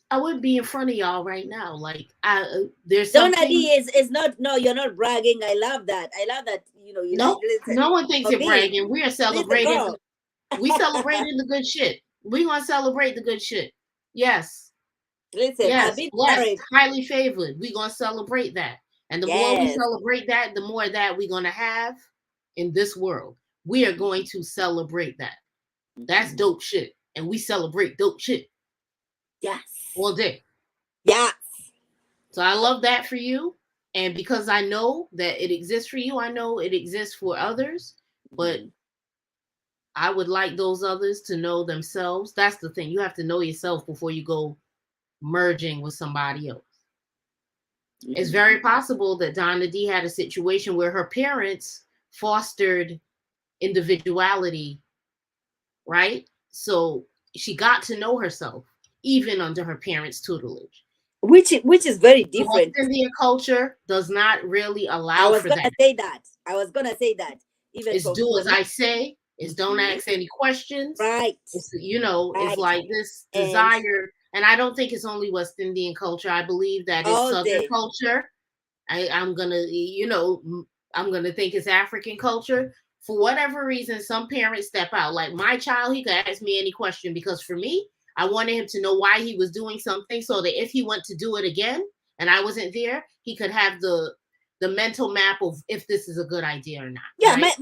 I wouldn't be in front of y'all right now. Like there's
Donna D
something.
is not. No, you're not bragging. I love that. I love that. You like
No,
listen.
no one thinks
For
you're
me,
bragging. We are
this is the
celebrating.
girl.
We celebrating the good shit. We gonna celebrate the good shit. Yes,
Listen, I've
yes,
been
blessed,
married.
highly favored. We gonna celebrate that. And the more we
Yes.
celebrate that, the more that we're gonna have in this world. We are going to celebrate that. That's
Mhm.
dope shit. And we celebrate dope shit
Yes.
all day.
Yes.
So I love that for you. And because I know that it exists for you, I know it exists for others. But
Mhm.
I would like those others to know themselves. That's the thing. You have to know yourself before you go merging with somebody else. It's
Mhm.
very possible that Donna D had a situation where her parents fostered individuality, right? So she got to know herself even under her parents' tutelage.
Which is very
The West
different.
Indian culture does not really
I
allow
was
for
gonna
that.
say that. I was gonna say that. Even
It's do
for
as
me.
I say. It's don't
Mhm.
ask any questions.
Right.
It's
Right.
like this
And
desire. And I don't think it's only West Indian culture. I believe that it's
all
Southern
day.
culture. I'm gonna think it's African culture. For whatever reason, some parents step out. Like my child, he could ask me any question because for me, I wanted him to know why he was doing something so that if he went to do it again and I wasn't there, he could have the mental map of if this is a good idea or not,
Yeah,
right?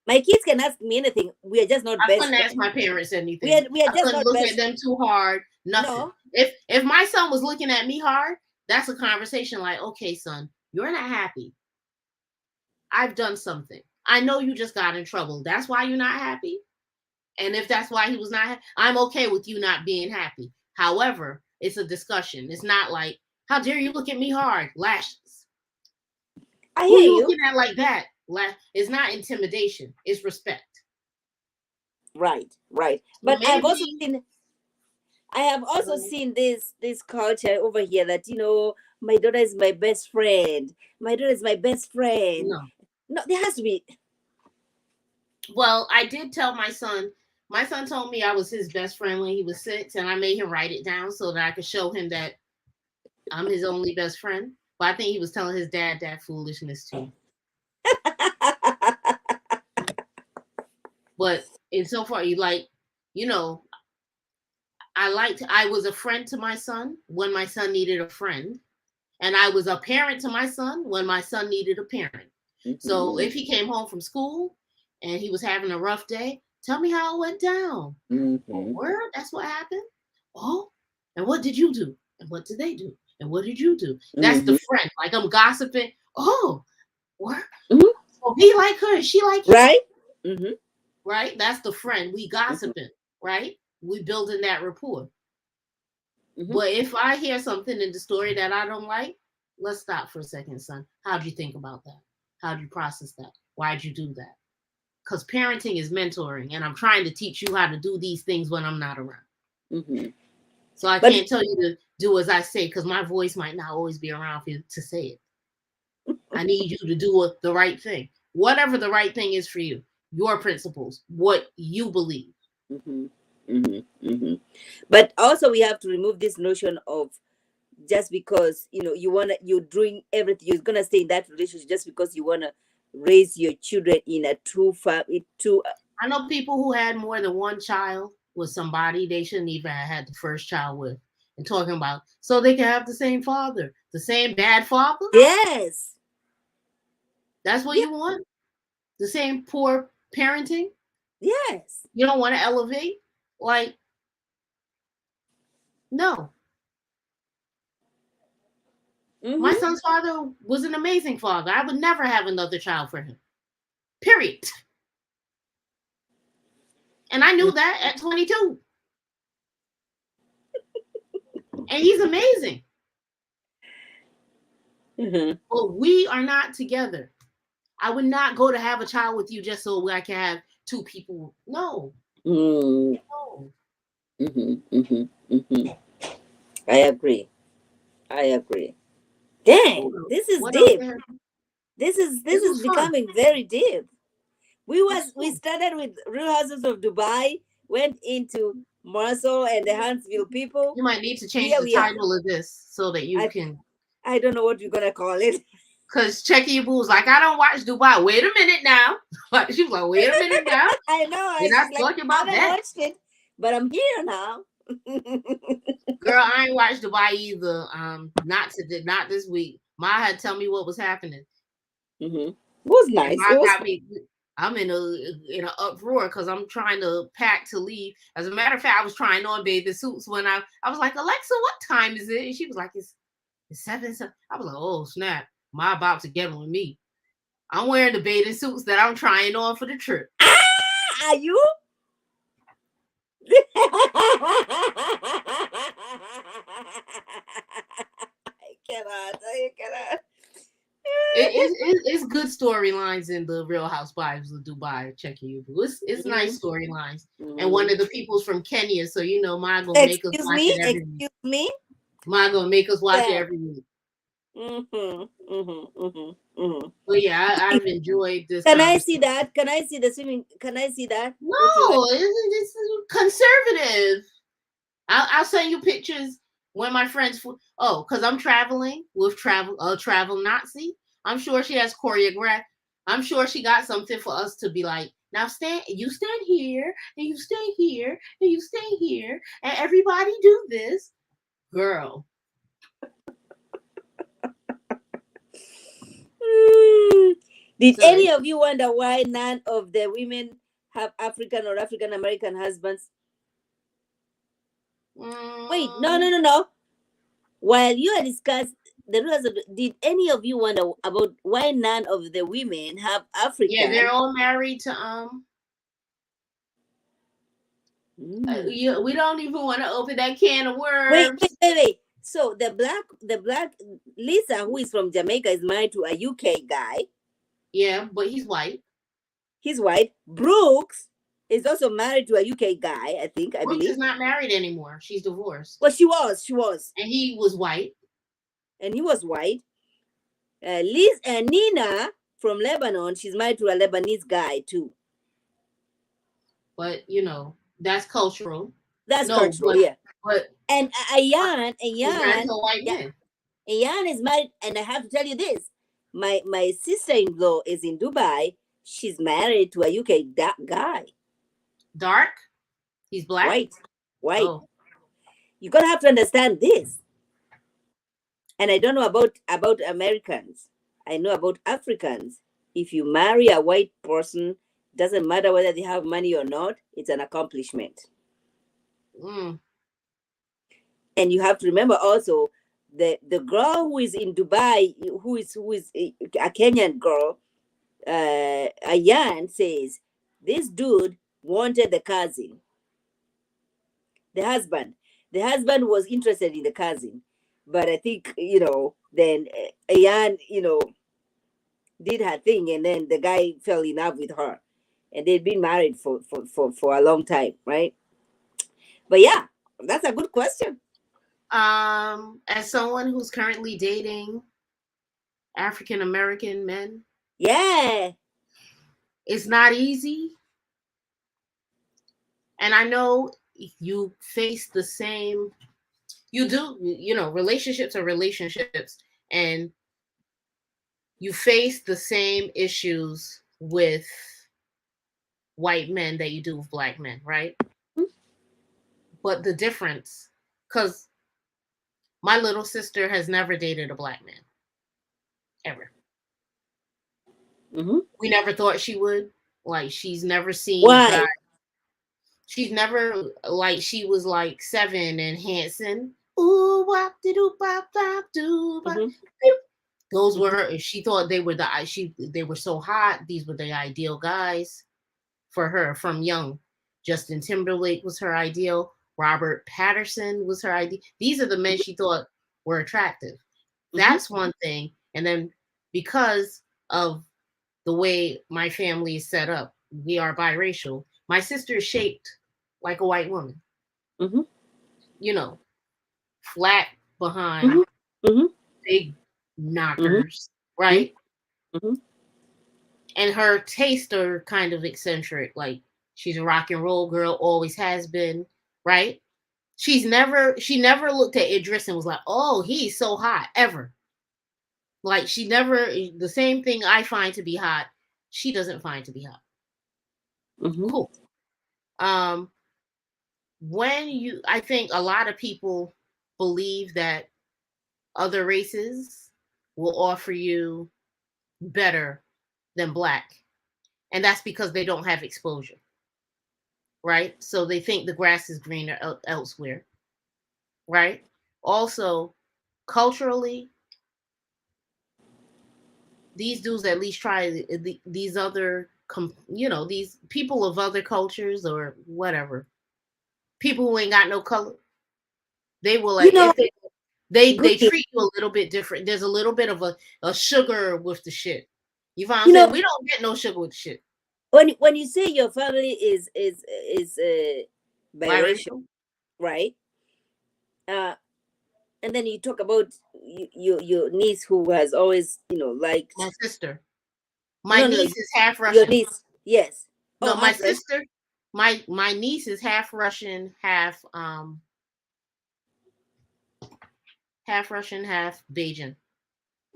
my kids can ask me anything. We are just not
I
best
couldn't ask
friends.
my parents
We
anything.
are we are
I
just
couldn't
not
look at
best.
them too hard. Nothing.
No.
If my son was looking at me hard, that's a conversation like, okay, son, you're not happy. I've done something. I know you just got in trouble. That's why you're not happy. And if that's why he was not, I'm okay with you not being happy. However, it's a discussion. It's not like, how dare you look at me hard? Lashes.
I
Who
hear
you
you.
looking at like that? It's not intimidation. It's respect.
Right. Right.
So
But
maybe
I have also
um,
seen this culture over here that my daughter is my best friend. My daughter is my best friend.
no.
No, there has to be.
Well, I did tell my son. My son told me I was his best friend when he was 6, and I made him write it down so that I could show him that I'm his only best friend. But I think he was telling his dad that foolishness too. But in so far, you know, I was a friend to my son when my son needed a friend, and I was a parent to my son when my son needed a parent. So
Mhm.
if he came home from school and he was having a rough day, tell me how it went down. Oh,
Mhm.
word? That's what happened? Oh, and what did you do? And what did they do? And what did you do? That's the
Mhm.
friend. Like I'm gossiping. Oh, word?
Mhm.
Oh, he like her and she like him,
Right. Mhm.
right? That's the friend. We
Mhm.
gossiping, right? We building that rapport.
Mhm.
But if I hear something in the story that I don't like, let's stop for a second, son. How'd you think about that? How'd you process that? Why'd you do that? Because parenting is mentoring, and I'm trying to teach you how to do these things when I'm not around.
Mhm.
So I
But
can't tell you to do as I say because my voice might not always be around for you to say it. I need you to do the right thing. Whatever the right thing is for you, your principles, what you believe.
Hmm. Hmm. Hmm. But also, we have to remove this notion of just because you're doing everything, you're gonna stay in that relationship just because you wanna raise your children in a two family two.
I know people who had more than one child with somebody they shouldn't even have had the first child with, and talking about so they can have the same father, the same bad father.
Yes.
That's what
Yeah.
you want? The same poor parenting?
Yes.
You don't want to elevate? Like, no. My
Mm-hmm.
son's father was an amazing father. I would never have another child for him. Period. And I knew that at 22. And he's amazing.
Mm-hmm.
But we are not together. I would not go to have a child with you just so I can have two people. No.
Mm-hmm.
No.
Mm-hmm. Mm-hmm. I agree. I agree. Dang, this is
What else?
deep. This is
This was fun.
becoming very deep. we
This
was
is
we
fun.
started with Real Houses of Dubai, went into Marcel and the Huntsville people.
You might need to change
Here
the
we are.
title of this so that you
i
can.
I don't know what we're gonna call it.
Because Checky Boo was like, I don't watch Dubai. Wait a minute now. She was like, wait a minute now.
I know.
We're
She's
not
like,
talking
I
about
haven't
that.
watched it, but I'm here now.
Girl, I ain't watched Dubai either. Not this week. Ma had to tell me what was happening.
Mm-hmm. It was
And
nice.
Ma
It was
got
fun.
me. I'm in an uproar because I'm trying to pack to leave. As a matter of fact, I was trying on bathing suits when I was like, Alexa, what time is it? And she was like, it's 7. I was like, oh snap, Ma about to get on me. I'm wearing the bathing suits that I'm trying on for the trip.
Are you? I cannot. I cannot.
It's good storylines in the Real Housewives of Dubai. Checking you, it's
Mm-hmm.
nice storylines. And one
Mm-hmm.
of the people's from Kenya, so Ma gonna make us
Excuse
watch
me.
it every week.
Excuse me.
Ma gonna make us watch it
Yeah.
every week.
Mm-hmm. Mm-hmm. Mm-hmm. Mm-hmm.
But yeah, I've enjoyed this
Can I see
conversation.
that? Can I see the swimming? Can I see that? What you wear?
No, it's conservative. I'll send you pictures when my friends. Oh, because I'm traveling with travel Nazi. I'm sure she has choreographed. I'm sure she got something for us to be like. Now stand. You stand here, and you stay here, and you stay here, and everybody do this, girl.
Hmm. Did
So,
any of you wonder why none of the women have African or African American husbands? Wait, no,
mm,
no, no, no. While you are discussing the rules of, did any of you wonder about why none of the women have
yeah, they're
African?
all married to
Mm.
we don't even want to open that can of
Wait, wait,
worms.
wait, wait. So the black Lisa, who is from Jamaica, is married to a UK guy.
Yeah, but he's white.
He's white. Brooks is also married to a UK guy, I think, I
Brooks
believe.
is not married anymore. She's divorced.
Well, she was,
And he was white.
and he was white. Liz and Nina from Lebanon, she's married to a Lebanese guy too.
But that's cultural.
That's
No,
cultural, yeah.
but
And
he's married to a white
Yeah,
man.
Ayan is married, and I have to tell you this: my sister-in-law is in Dubai. She's married to a UK guy,
Dark. He's black.
white, white.
Oh,
You're gonna have to understand this. And I don't know about Americans. I know about Africans. If you marry a white person, doesn't matter whether they have money or not. It's an accomplishment.
mm,
And you have to remember also the girl who is in Dubai, who is a Kenyan girl. Ayan says this dude wanted the cousin, the husband. The husband was interested in the cousin, but I think then Ayan did her thing, and then the guy fell in love with her, and they'd been married for a long time, right? But yeah, that's a good question.
as someone who's currently dating African American men.
Yeah.
It's not easy. And I know you face the same, you do, relationships are relationships, and you face the same issues with white men that you do with black men, right? But the difference, because my little sister has never dated a black man, ever.
Mm-hmm.
We never thought she would. Like, she's never seen a guy.
Why?
She's never, like, she was like 7 and Hanson. Ooh, wop de doo bop bop doo bop.
Mm-hmm.
Those were
Mm-hmm.
her. She thought they were so hot. These were the ideal guys for her from young. Justin Timberlake was her ideal. Robert Patterson was her ideal. These are the men she thought were attractive.
Mm-hmm.
That's one thing. And then because of the way my family is set up, we are biracial. My sister is shaped like a white woman,
Mm-hmm.
you know, flat behind,
Mm-hmm. Mm-hmm.
big
Mm-hmm.
knockers, right?
Mm-hmm.
And her tastes are kind of eccentric. Like, she's a rock and roll girl, always has been, right? She never looked at Idris and was like, oh, he's so hot, ever. Like, she never, the same thing I find to be hot, she doesn't find to be hot.
Mm-hmm.
Cool. Um, I think a lot of people believe that other races will offer you better than black. And that's because they don't have exposure, right? So they think the grass is greener elsewhere, right? Also, culturally, these dudes at least try these other, these people of other cultures or whatever, people who ain't got no color. They will,
You
like,
know,
if they
Brittany,
treat you a little bit different. There's a little bit of a sugar with the shit. You find what I'm
you know,
saying? We don't get no sugar with shit.
when you say your family is biracial,
Biracial.
right? Uh, and then you talk about your niece who has always
My
liked.
sister. My
No, no, no,
niece is half
your
Russian.
niece, yes.
No,
Oh,
my
half Russian.
sister. My niece is half Russian, half Russian, half Bajan.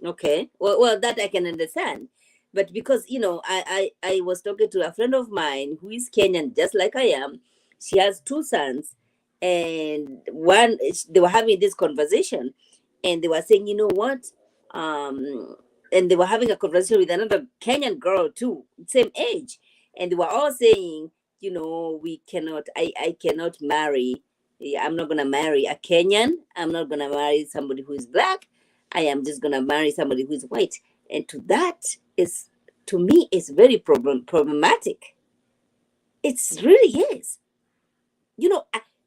Okay. Well, that I can understand. But because, I was talking to a friend of mine who is Kenyan, just like I am. She has two sons. And they were having this conversation. And they were saying, you know what? And they were having a conversation with another Kenyan girl, too, same age. And they were all saying, we cannot, I cannot marry. I'm not going to marry a Kenyan. I'm not going to marry somebody who is black. I am just gonna marry somebody who is white, and to me, it's very problematic. It's really is.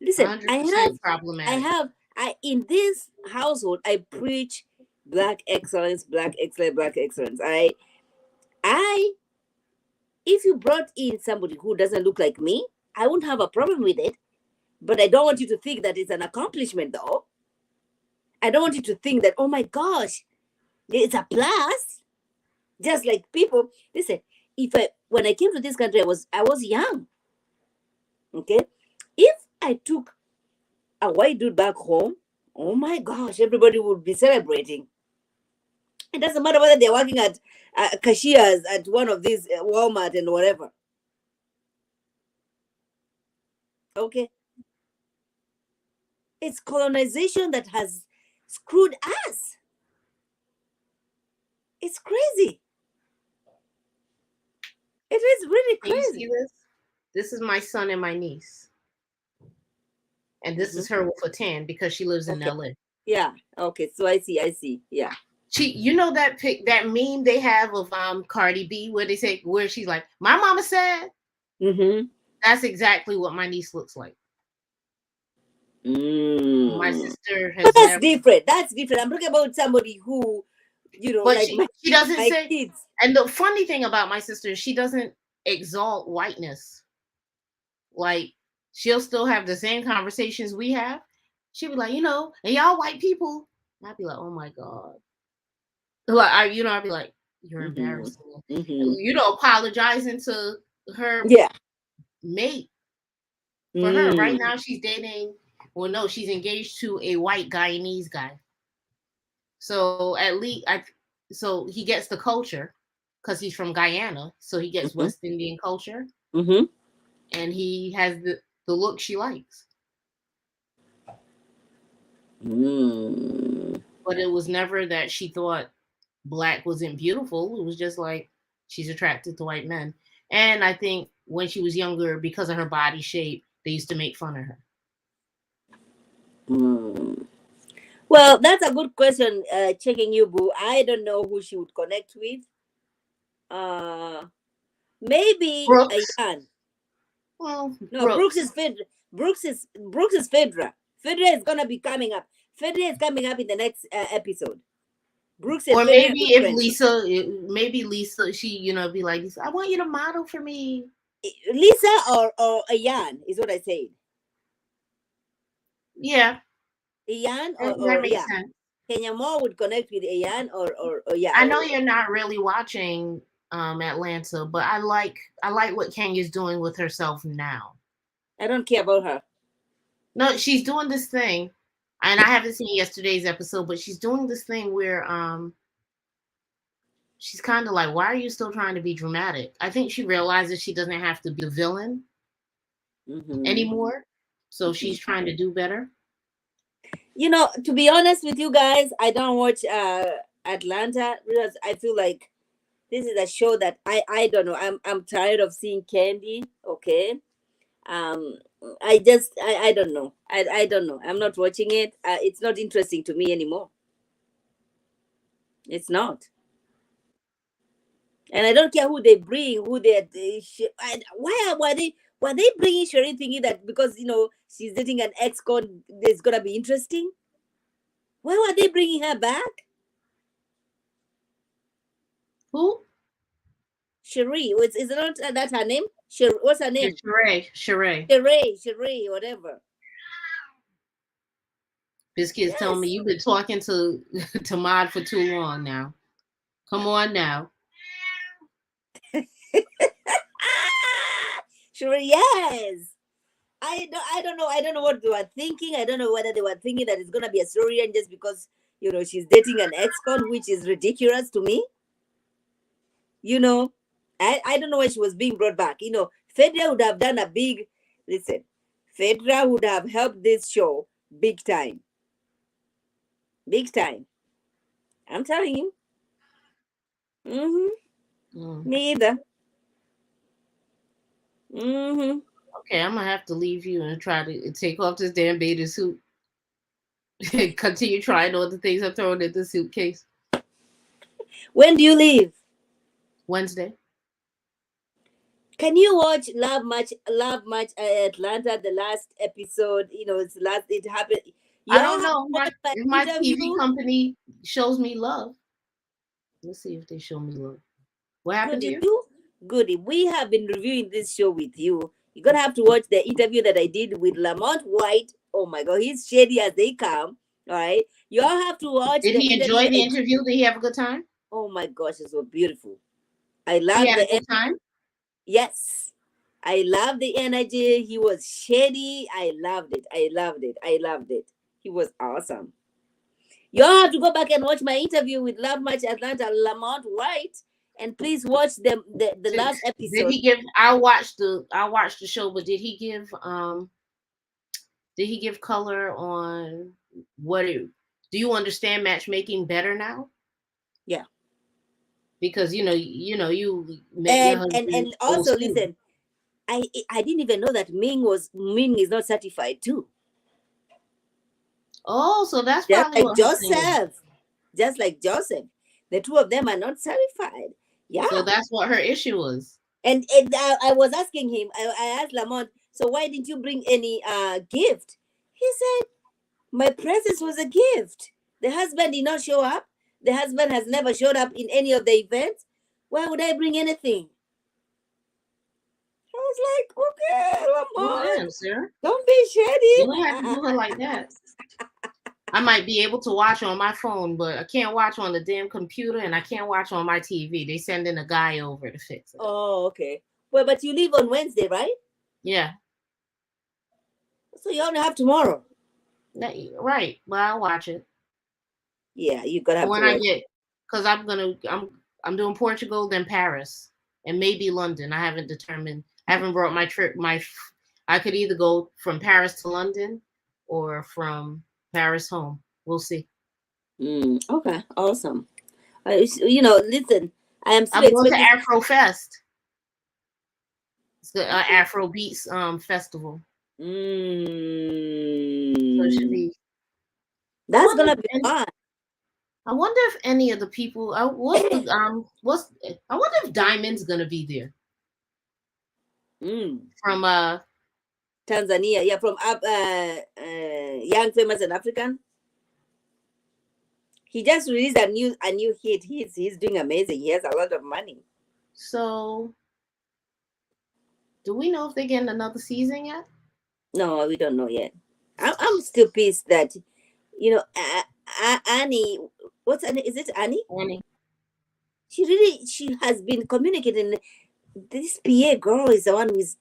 Listen,
100%
I
problematic.
have, I in this household, I preach black excellence, black excellence, black excellence. I, if you brought in somebody who doesn't look like me, I wouldn't have a problem with it. But I don't want you to think that it's an accomplishment, though. I don't want you to think that, oh my gosh, it's a plus. Just like people, listen, if I when I came to this country, I was young. Okay. If I took a white dude back home, oh my gosh, everybody would be celebrating. It doesn't matter whether they're working at cashiers at one of these Walmart and whatever. Okay. It's colonization that has screwed us. It's crazy. It is really
Can you see
crazy.
this? This is my son and my niece. And this
Hmm.
is her with a tan because she lives in
Okay.
LA.
Yeah. Okay. So I see. I see. Yeah.
That meme they have of Cardi B where they say where she's like, my mama said,
Mm-hmm.
that's exactly what my niece looks like. My
Mm.
sister
But
has
that's
never,
different. That's different. I'm talking about somebody who,
but
like
she doesn't
my
say.
kids.
And the funny thing about my sister is she doesn't exalt whiteness. Like, she'll still have the same conversations we have. She'll be like, and y'all white people. And I'd be like, oh my God. Like I'd be like, "You're
Mm-hmm.
embarrassing,"
Mm-hmm.
apologizing to her
Yeah.
mate for her. Right
Mm.
now, she's dating. Well, no, she's engaged to a white Guyanese guy. So at least so he gets the culture because he's from Guyana. So he gets
Mm-hmm.
West Indian culture,
Mm-hmm.
and he has the look she likes.
Mm.
But it was never that she thought black wasn't beautiful. It was just like she's attracted to white men. And I think when she was younger, because of her body shape, they used to make fun of her.
Mm. Well, that's a good question. Checking you, boo. I don't know who she would connect with. Uh, maybe
Brooks,
Ayan.
well,
No, Brooks is
Brooks,
Fed. Brooks is Fedra. Fedra is gonna be coming up. Fedra is coming up in the next episode. Brooks and
or
Fedra are
maybe
good
if
friends.
maybe Lisa, she be like, I want you to model for me.
Lisa or Ayan is what I said.
Yeah,
Ayan or
that makes
yeah.
sense.
Kenya Moore would connect with Ayan or yeah.
I know you're not really watching Atlanta, but I like what Kenya's doing with herself now.
I don't care about her.
No, she's doing this thing, and I haven't seen yesterday's episode, but she's doing this thing where she's kind of like, why are you still trying to be dramatic? I think she realizes she doesn't have to be the villain
Hmm.
anymore, so she's trying to do better.
To be honest with you guys, I don't watch Atlanta because I feel like this is a show that I don't know. I'm tired of seeing Candy. Okay. Um. I don't know. I don't know. I'm not watching it. It's not interesting to me anymore. It's not. And I don't care who they bring, who why they bringing Shereen thinking that because she's dating an ex-con, it's gonna be interesting. Why were they bringing her back?
Who?
Cherie, is not that her name? What's her
Yeah,
name?
Sheree.
Cherie, whatever.
Biscuits telling me
Yes.
you've been talking to to Mod for too long now. Come on now.
Cherie, yes. I don't know. I don't know what they were thinking. I don't know whether they were thinking that it's gonna be a story and just because she's dating an ex-con, which is ridiculous to me. You know, I don't know why she was being brought back. Fedra would have done a big listen. Fedra would have helped this show big time. Big time. I'm telling you. Mm-hmm.
Mm.
Me either. Mm-hmm.
Okay, I'm gonna have to leave you and try to take off this damn bathing suit. Continue trying all the things I'm throwing in the suitcase.
When do you leave?
Wednesday.
Can you watch Love Match Atlanta, the last episode? It happened.
I
Y'all
don't
have to
know.
watch my
If my TV
interview.
company shows me love. Let's see if they show me love. What happened to
Goody,
you?
goody. We have been reviewing this show with you. You're gonna have to watch the interview that I did with Lamont White. Oh my god, he's shady as they come. All right. You all have to watch
Did
the
he
interview
enjoy
that
the
I did.
interview? Did he have a good time?
Oh my gosh, it's so beautiful. I
He
love
had a
the
good time.
yes. I love the energy. He was shady. I loved it. I loved it. I loved it. He was awesome. You all have to go back and watch my interview with Love Match Atlanta Lamont White. And please watch the
Did,
last
did
episode.
he give? I watched the show, but did he give color on what it? Do you understand matchmaking better now?
Yeah.
Because you met your
And
husband old
also
school.
listen, I didn't even know that Ming is not certified too.
Oh, so that's
Just
probably
like
what her thing is.
Joseph. Just like Joseph. The two of them are not certified.
So
Yeah.
that's what her issue was.
And I was asking him, I asked Lamont, so why didn't you bring any gift? He said, my presence was a gift. The husband did not show up. The husband has never showed up in any of the events. Why would I bring anything? I was like, okay,
Well,
Lamont,
damn, sir.
don't be
You don't have to
shady.
do her like that. I might be able to watch on my phone, but I can't watch on the damn computer and I can't watch on my TV. They sending a guy over to fix it.
Oh, okay. Well, but you leave on Wednesday, right?
Yeah.
So you only have tomorrow.
Right. Well, I'll watch it.
Yeah, you gotta
And
have to
when I
watch.
get, because I'm doing Portugal, then Paris, and maybe London. I haven't determined. I haven't brought my trip. I could either go from Paris to London, or from Paris home. We'll see.
Okay, awesome. Listen, I am still
I'm going to
expecting.
Afro Fest. It's the Afro Beats festival. So it should
Mm,
be. I
that's
wonder
gonna
if
be
any,
fun.
I wonder if any of the people. What's I wonder if Diamond's gonna be there
Mm.
from
Tanzania, yeah, from Young Famous and African. He just released a new hit. He's doing amazing. He has a lot of money.
So do we know if they're getting another season yet?
No, we don't know yet. I'm still pissed that Annie. What's Annie? Is it Annie?
Annie,
She has been communicating. This PA girl is the one who's.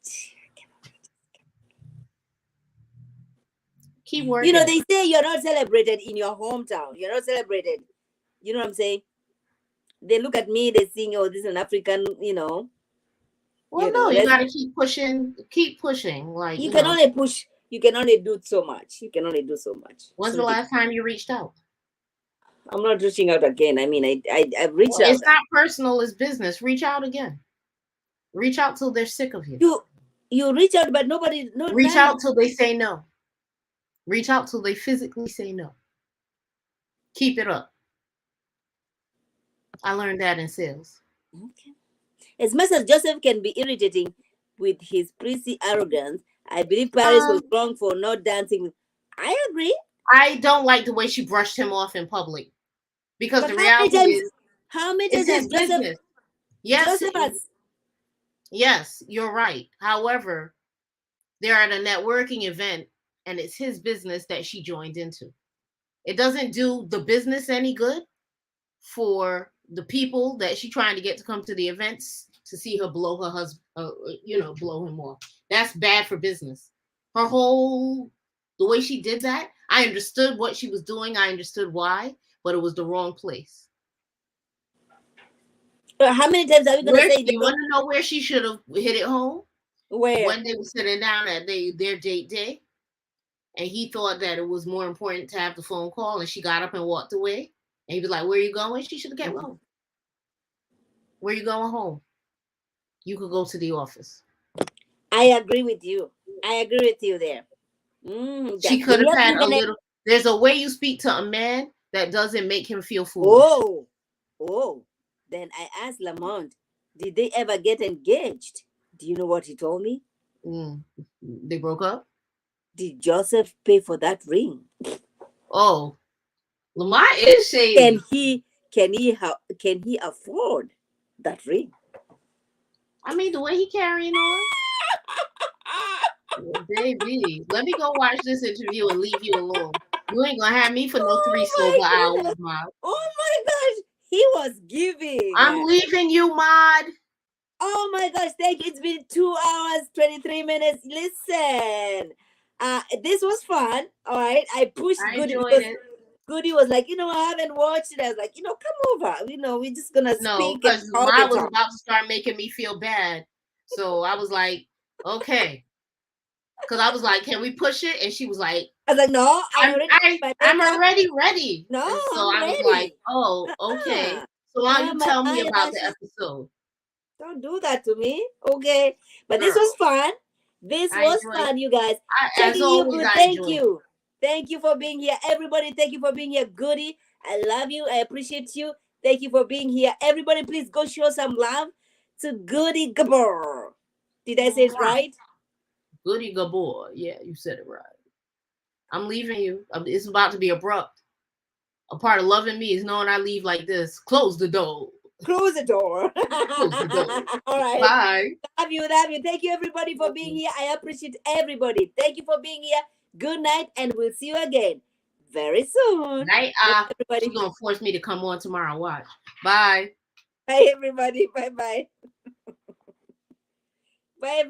keep working it.
They say you're not celebrated in your hometown. You're not celebrated. You know what I'm saying? They look at me. They think, oh, this is an African.
Well, no, you
Let's.
got to keep pushing. Keep pushing. Like
You can only push. You can only do so much. You can only do so much.
when's the last time you reached out?
I'm not reaching out again. I mean, I've reached
Well,
out.
it's not personal. It's business. Reach out again. Reach out till they're sick of you.
You reach out, but nobody, no,
Reach
none.
out till they say no. Reach out till they physically say no. Keep it up. I learned that in sales.
Okay. As much as Joseph can be irritating with his prissy arrogance, I believe Paris was
Um,
wrong for not dancing with. I agree.
I don't like the way she brushed him off in public because
But
the reality is
how many
it's
times has
his business. Yes,
Joseph has,
yes, you're right. However, they're at a networking event and it's his business that she joined into. It doesn't do the business any good for the people that she trying to get to come to the events to see her blow her husband, blow him off. That's bad for business. Her whole, the way she did that, I understood what she was doing. I understood why, but it was the wrong place.
how many times are we gonna
Where
say the
you
wrong?
want to know where she should have hit it home?
Where?
When they were sitting down at their date day, and he thought that it was more important to have the phone call, and she got up and walked away. And he was like, "Where are you going?" She should have kept going. Where you going home? You could go to the office.
I agree with you. I agree with you there.
She could have had a little. There's a way you speak to a man that doesn't make him feel foolish.
Oh, oh. Then I asked Lamont, did they ever get engaged? Do you know what he told me?
They broke up.
Did Joseph pay for that ring?
Oh, Lamar is
Can
shady.
he afford that ring?
I mean, the way he carrying on, baby. Let me go watch this interview and leave you alone. You ain't gonna have me for no three
Oh
sober
my
hours,
goodness!
Mod.
Oh my gosh! He was giving.
I'm leaving you, Mod.
Oh my gosh! Thank you. It's been 2 hours 23 minutes. Listen, this was fun. All right, I pushed
I
Goody
enjoyed
because
it.
Goody was like, I haven't watched it. I was like, come over. We're just gonna
No,
speak and
because
talk
Mod
and
was
talk.
about to start making me feel bad. So I was like, okay. Because I was like, can we push it? And she was like,
I was like, no,
I'm already ready.
No,
And so
I'm
I was like,
ready.
oh, okay.
Uh-uh.
So why don't you
My
tell me about the
eyelashes.
episode?
Don't do that to me. Okay. But this was
Girl,
fun. This
I
was
enjoyed
fun, you guys.
as
Checking you
always,
good.
I
Thank
enjoyed it.
you. Thank you for being here. Everybody, thank you for being here. Goody. I love you. I appreciate you. Thank you for being here. Everybody, please go show some love to Goody Gabor. Did I say it right?
Goody Gabor. Yeah, you said it right. I'm leaving you. It's about to be abrupt. A part of loving me is knowing I leave like this. Close the door.
Close the door.
Close the door.
All right.
Bye.
Love you, love you. Thank you, everybody, for being here. I appreciate everybody. Thank you for being here. Good night, and we'll see you again. very soon.
Night,
Bye,
she
everybody.
gonna force me to come on tomorrow. Watch. Bye.
Bye, everybody. Bye, bye. Bye, everybody.